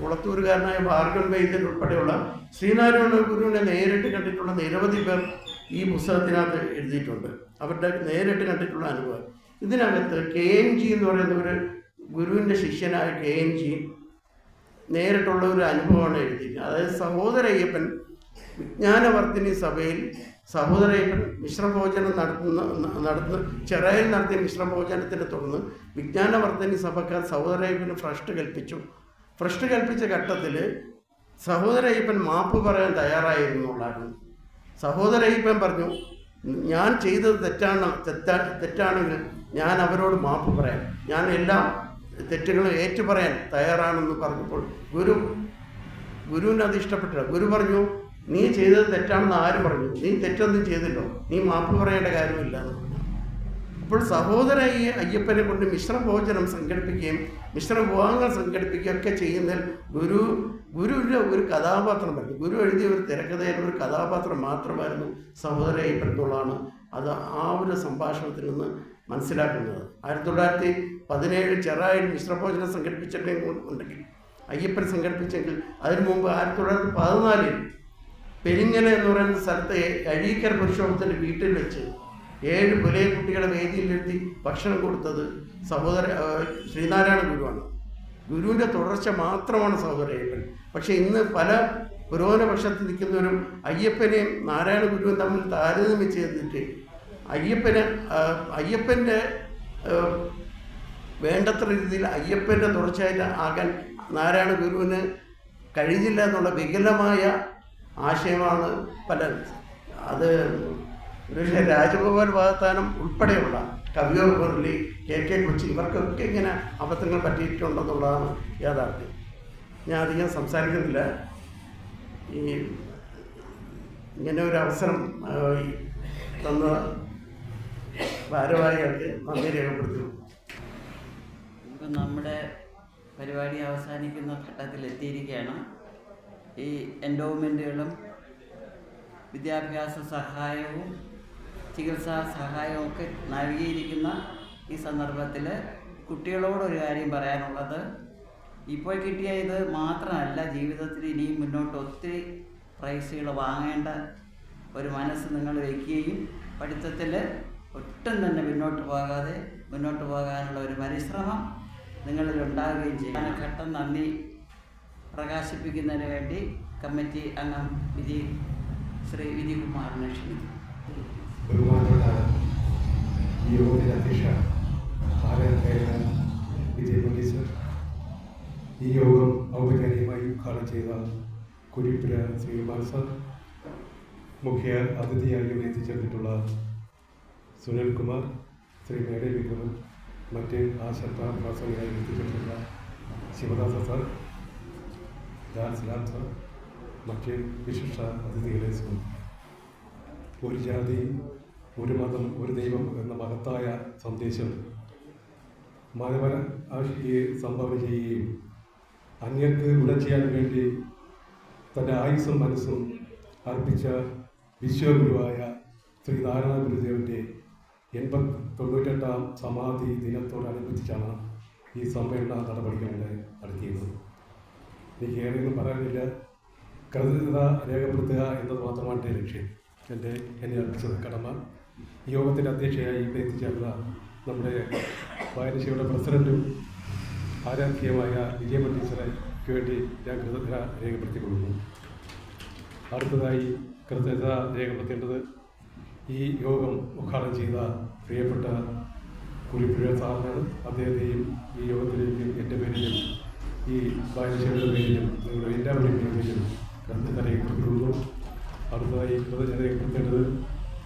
കുളത്തൂരുകാരനായ ഭാർഗവൻ വൈദ്യൻ ഉൾപ്പെടെയുള്ള ശ്രീനാരായണ ഗുരുവിനെ നേരിട്ട് കണ്ടിട്ടുള്ള നിരവധി പേർ ഈ പുസ്തകത്തിനകത്ത് എഴുതിയിട്ടുണ്ട്. അവരുടെ നേരിട്ട് കണ്ടിട്ടുള്ള അനുഭവം. ഇതിനകത്ത് KNG എന്ന് പറയുന്ന ഒരു ഗുരുവിൻ്റെ ശിഷ്യനായ KNG നേരിട്ടുള്ള ഒരു അനുഭവമാണ് എഴുതിയിരിക്കുന്നത്. അതായത് സഹോദര അയ്യപ്പൻ വിജ്ഞാനവർദ്ധിനി സഭയിൽ സഹോദരയ്യപ്പൻ മിശ്രഭോജനം നടത്തുന്ന ചെറായിൽ നടത്തിയ മിശ്രഭോജനത്തിനെ തുടർന്ന് വിജ്ഞാനവർദ്ധിനി സഭക്കാർ സഹോദരയ്യപ്പന് ഭ്രഷ്ട് കൽപ്പിച്ച ഘട്ടത്തിൽ സഹോദരയ്യപ്പൻ മാപ്പ് പറയാൻ തയ്യാറായിരുന്നുള്ളായിരുന്നു. സഹോദരയ്യപ്പൻ പറഞ്ഞു, ഞാൻ ചെയ്തത് തെറ്റാണെങ്കിൽ ഞാൻ അവരോട് മാപ്പ് പറയാം, ഞാൻ എല്ലാ തെറ്റുകളും ഏറ്റുപറയാൻ തയ്യാറാണെന്ന് പറഞ്ഞപ്പോൾ ഗുരുവിന് അത് ഇഷ്ടപ്പെട്ടില്ല. ഗുരു പറഞ്ഞു, നീ ചെയ്തത് തെറ്റാണെന്ന് ആര് പറഞ്ഞു? നീ തെറ്റൊന്നും ചെയ്തില്ലോ, നീ മാപ്പ് പറയേണ്ട കാര്യമില്ല എന്ന് പറഞ്ഞു. അപ്പോൾ സഹോദര അയ്യപ്പനെ കൊണ്ട് മിശ്രഭോജനം സംഘടിപ്പിക്കുകയും മിശ്രവിവാഹങ്ങൾ സംഘടിപ്പിക്കുകയൊക്കെ ചെയ്യുന്നതിൽ ഗുരുവിൻ്റെ ഒരു കഥാപാത്രം പറഞ്ഞു. ഗുരു എഴുതിയ ഒരു തിരക്കഥയിൽ ഒരു കഥാപാത്രം മാത്രമായിരുന്നു സഹോദര അയ്യപ്പൻ എന്നുള്ളതാണ് അത് ആ ഒരു സംഭാഷണത്തിൽ നിന്ന് മനസ്സിലാക്കുന്നത്. 1917 ചെറായിൽ മിശ്രഭോജനം സംഘടിപ്പിച്ചിട്ടുണ്ടെങ്കിൽ അയ്യപ്പൻ സംഘടിപ്പിച്ചെങ്കിൽ അതിനു മുമ്പ് 1914 പെരിങ്ങല എന്ന് പറയുന്ന സ്ഥലത്തെ അഴീക്കർ പുരുഷോത്തൻ്റെ വീട്ടിൽ വെച്ച് 7 പുലയ കുട്ടികളെ വേദിയിലെത്തി ഭക്ഷണം കൊടുത്തത് ശ്രീനാരായണ ഗുരുവാണ്. ഗുരുവിൻ്റെ തുടർച്ച മാത്രമാണ് സഹോദര അയ്യപ്പൻ. പക്ഷേ ഇന്ന് പല പുരോഗമനപക്ഷത്ത് നിൽക്കുന്നവരും അയ്യപ്പനെയും നാരായണ ഗുരുവും തമ്മിൽ താരതമ്യം ചെയ്തിട്ട് അയ്യപ്പൻ്റെ വേണ്ടത്ര രീതിയിൽ അയ്യപ്പൻ്റെ തുടർച്ചയായിട്ട് ആകാൻ നാരായണ ഗുരുവിന് കഴിഞ്ഞില്ല എന്നുള്ള വികലമായ ആശയമാണ് അത് ഒരുപക്ഷെ രാജഗോപാൽ വാഗ്ദാനം ഉൾപ്പെടെയുള്ള കവിയോ മുരളി KK കൊച്ചി ഇവർക്കൊക്കെ ഇങ്ങനെ അബദ്ധങ്ങൾ പറ്റിയിട്ടുണ്ടെന്നുള്ളതാണ് യാഥാർത്ഥ്യം. ഞാൻ അധികം സംസാരിക്കുന്നില്ല. ഇങ്ങനെ ഒരു അവസരം തന്ന ഭാരവാഹികൾക്ക് നന്ദി രേഖപ്പെടുത്തുന്നു. ഇപ്പം നമ്മുടെ പരിപാടി അവസാനിക്കുന്ന ഘട്ടത്തിലെത്തിയിരിക്കുകയാണ്. ഈ എൻഡോവ്മെൻറ്റുകളും വിദ്യാഭ്യാസ സഹായവും ചികിത്സാ സഹായവും ഒക്കെ നൽകിയിരിക്കുന്ന ഈ സന്ദർഭത്തിൽ കുട്ടികളോടൊരു കാര്യം പറയാനുള്ളത്, ഇപ്പോൾ കിട്ടിയ ഇത് മാത്രമല്ല, ജീവിതത്തിൽ ഇനിയും മുന്നോട്ട് ഒത്തിരി പ്രൈസുകൾ വാങ്ങേണ്ട ഒരു മനസ്സ് നിങ്ങൾ വയ്ക്കുകയും പഠിത്തത്തിൽ ഒട്ടും തന്നെ മുന്നോട്ട് പോകാനുള്ള ഒരു പരിശ്രമം നിങ്ങളിൽ ഉണ്ടാകുകയും ചെയ്യും. ഘട്ടം നന്ദി പ്രകാശിപ്പിക്കുന്നതിന് വേണ്ടി കമ്മിറ്റി അംഗം ശ്രീ വിധികുമാറിനെ ക്ഷണിക്കുന്നു. ബഹുമാനപ്പെട്ട ഈ യോഗത്തിൻ്റെ അധ്യക്ഷ വിജയമല്ലി സർ, ഈ യോഗം ഔപചാരികമായി ഉദ്ഘാടനം ചെയ്ത കുരിപ്പുര ശ്രീകുമാർ സർ, മുഖ്യ അതിഥിയായി എത്തിച്ചേർന്നിട്ടുള്ള സുനിൽകുമാർ, ശ്രീ മേഡേ വിക്രമൻ, മറ്റ് ആശർത്ത പ്രാസംഗികമായി എത്തിച്ചേർന്നിട്ടുള്ള ശിവദാസ സർ, ദാർസലാം സർ, മറ്റ് വിശിഷ്ട അതിഥികളെ ഒരു ജാതി, ഒരു മതം, ഒരു ദൈവം എന്ന മഹത്തായ സന്ദേശം മാനവരാശിയെ സംഭാവന ചെയ്യുകയും അന്യർക്ക് ഗുണം ചെയ്യാൻ വേണ്ടി തൻ്റെ ആയുസ്സും മനസ്സും അർപ്പിച്ച വിശ്വഗുരുവായ ശ്രീനാരായണ ഗുരുദേവൻ്റെ 98ാം സമാധി ദിനത്തോടനുബന്ധിച്ചാണ് ഈ സമ്മേളന നടപടികളുടെ നടത്തിയത്. എനിക്ക് ഏറെയൊന്നും പറയാനില്ല. കൃതജ്ഞത രേഖപ്പെടുത്തുക എന്നത് മാത്രമാണ് എൻ്റെ ലക്ഷ്യം. എന്നെ അർപ്പിച്ചത് കടമ. ഈ യോഗത്തിൻ്റെ അധ്യക്ഷയായി ഇവിടെ എത്തിച്ചേർന്ന നമ്മുടെ വായനശാലയുടെ പ്രസിഡൻറ്റും ആരാധ്യമായ വിജയമല്ലി ടീച്ചർക്ക് വേണ്ടി ഞാൻ കൃതജ്ഞത രേഖപ്പെടുത്തിക്കൊള്ളുന്നു. അടുത്തതായി കൃതജ്ഞത രേഖപ്പെടുത്തേണ്ടത് ഈ യോഗം ഉദ്ഘാടനം ചെയ്ത പ്രിയപ്പെട്ട കുരിപ്പുഴ സാറിനാണ്. അദ്ദേഹത്തെയും ഈ യോഗത്തിലേക്കും എൻ്റെ പേരിലും ഈ വായനശാലയുടെ പേരിലും നിങ്ങളുടെ എല്ലാവരുടെയും പേരിലും കൃതജ്ഞത രേഖപ്പെടുത്തിക്കൊള്ളുന്നു. അടുത്തതായി കൃതജ്ഞത രേഖപ്പെടുത്തേണ്ടത്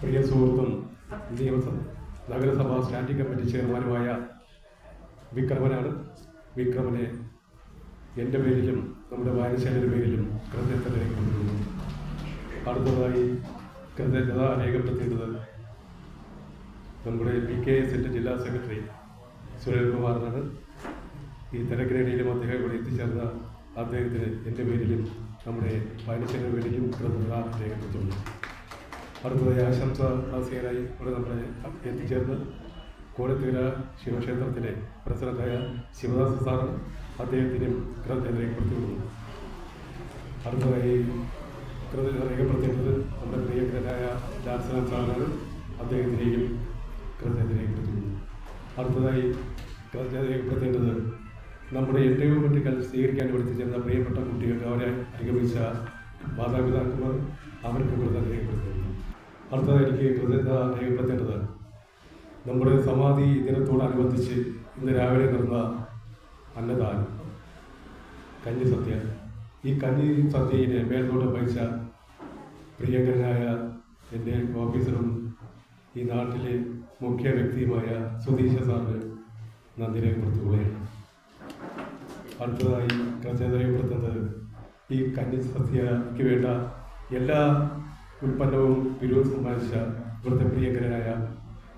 പ്രിയ സുഹൃത്തും നഗരസഭാ സ്റ്റാൻഡിംഗ് കമ്മിറ്റി ചെയർമാനുമായ വിക്രമനാണ്. വിക്രമനെ എൻ്റെ പേരിലും നമ്മുടെ വായനശാലയുടെ പേരിലും കൃതജ്ഞത രേഖപ്പെടുത്തുന്നു. അടുത്തതായി കൃതജ്ഞത രേഖപ്പെടുത്തേണ്ടത് നമ്മുടെ PKSൻ്റെ ജില്ലാ സെക്രട്ടറി സുരേന്ദ്രകുമാറിനാണ്. ഈ തിരക്കിനിടയിലും അദ്ദേഹം ഇവിടെ എത്തിച്ചേർന്ന അദ്ദേഹത്തിന് എൻ്റെ പേരിലും നമ്മുടെ വായനശാലയുടെ പേരിലും കൃതജ്ഞത രേഖപ്പെടുത്തുന്നു. അടുത്തതായി ആശംസ ആസിയനായി ഇവിടെ നമ്മളെ എത്തിച്ചേർന്ന് കോടത്തീര ശിവക്ഷേത്രത്തിലെ പ്രസിഡന്റായ ശിവദാസ് സാർ അദ്ദേഹത്തിനും കൃതജ്ഞത രേഖപ്പെടുത്തിയിരുന്നു. അടുത്തതായി കൃതജ്ഞത രേഖപ്പെടുത്തേണ്ടത് നമ്മുടെ പ്രിയങ്കരനായ ഡാൻസർ സാറാണ്. അദ്ദേഹത്തിനെയും കൃതജ്ഞത രേഖപ്പെടുത്തിയിരുന്നു. അടുത്തതായി കൃതജ്ഞത രേഖപ്പെടുത്തേണ്ടത് നമ്മുടെ ഏറ്റവും കുട്ടികൾ സ്വീകരിക്കാൻ വിളിച്ചിരുന്ന പ്രിയപ്പെട്ട കുട്ടികൾക്ക് അവരെ അനുഗമിച്ച മാതാപിതാക്കന്മാർ അവർക്ക് കൃതജ്ഞത രേഖപ്പെടുത്തുന്നു. അടുത്തതായി എനിക്ക് കൃതജ്ഞത രേഖപ്പെടുത്തേണ്ടത് നമ്മുടെ സമാധി ദിനത്തോടനുബന്ധിച്ച് ഇന്ന് രാവിലെ നടന്ന അന്നദാനം കഞ്ഞി സദ്യ. ഈ കഞ്ഞി സദ്യയിനെ മേൽനോട്ടം വഹിച്ച പ്രിയങ്കരനായ എൻ്റെ ഓഫീസറും ഈ നാട്ടിലെ മുഖ്യ വ്യക്തിയുമായ സുധീഷ സാറിന് നന്ദി രേഖപ്പെടുത്തുകയാണ്. അടുത്തതായി കൃതജ്ഞത രേഖപ്പെടുത്തുന്നത് ഈ കഞ്ഞി സദ്യയ്ക്ക് വേണ്ട എല്ലാ ഉൽപ്പന്നവും പിരിവ് സമ്മാനിച്ച ഇവിടുത്തെ പ്രിയങ്കരനായ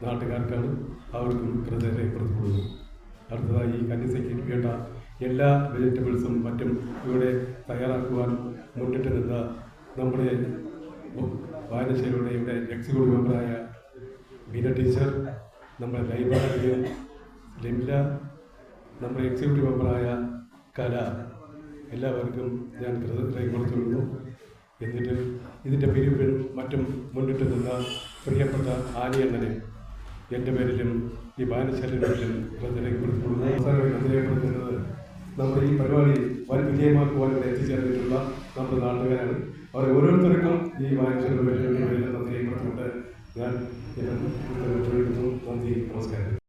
നാട്ടുകാർക്കാണ്. അവർക്കും കൃതജ്ഞത രേഖപ്പെടുത്തുന്നത്. അടുത്തതായി ഈ കന്യസയ്ക്ക് വേണ്ട എല്ലാ വെജിറ്റബിൾസും മറ്റും ഇവിടെ തയ്യാറാക്കുവാൻ മുന്നിട്ട് നിന്ന നമ്മുടെ വായനശാലയുടെ ഇവിടെ എക്സിക്യൂട്ടീവ് മെമ്പറായ ബീന ടീച്ചർ, നമ്മുടെ ലൈബ്രറിയൻ ലിംല, നമ്മുടെ എക്സിക്യൂട്ടീവ് മെമ്പറായ കല, എല്ലാവർക്കും ഞാൻ കൃതജ്ഞത രേഖപ്പെടുത്തുന്നു. എന്നിട്ട് ഇതിൻ്റെ പിരിവിൽ മറ്റും മുന്നിട്ട് നിന്ന പ്രിയപ്പെട്ട ആനിയണ്ണനെ എൻ്റെ പേരിലും ഈ വായനശാലയുടെ പേരിലും കൃതജ്ഞത രേഖപ്പെടുത്തുന്നത് നമ്മുടെ ഈ പരിപാടി വൻ വിജയമാക്കുവാൻ ഇവിടെ എത്തിച്ചേർന്നിട്ടുള്ള നമ്മുടെ നാട്ടുകാരാണ്. അവർ ഓരോരുത്തർക്കും ഈ വായനശാലയുടെ പേരിലും നന്ദി രേഖപ്പെടുത്തിക്കൊണ്ട് ഞാൻ നന്ദി, നമസ്കാരം.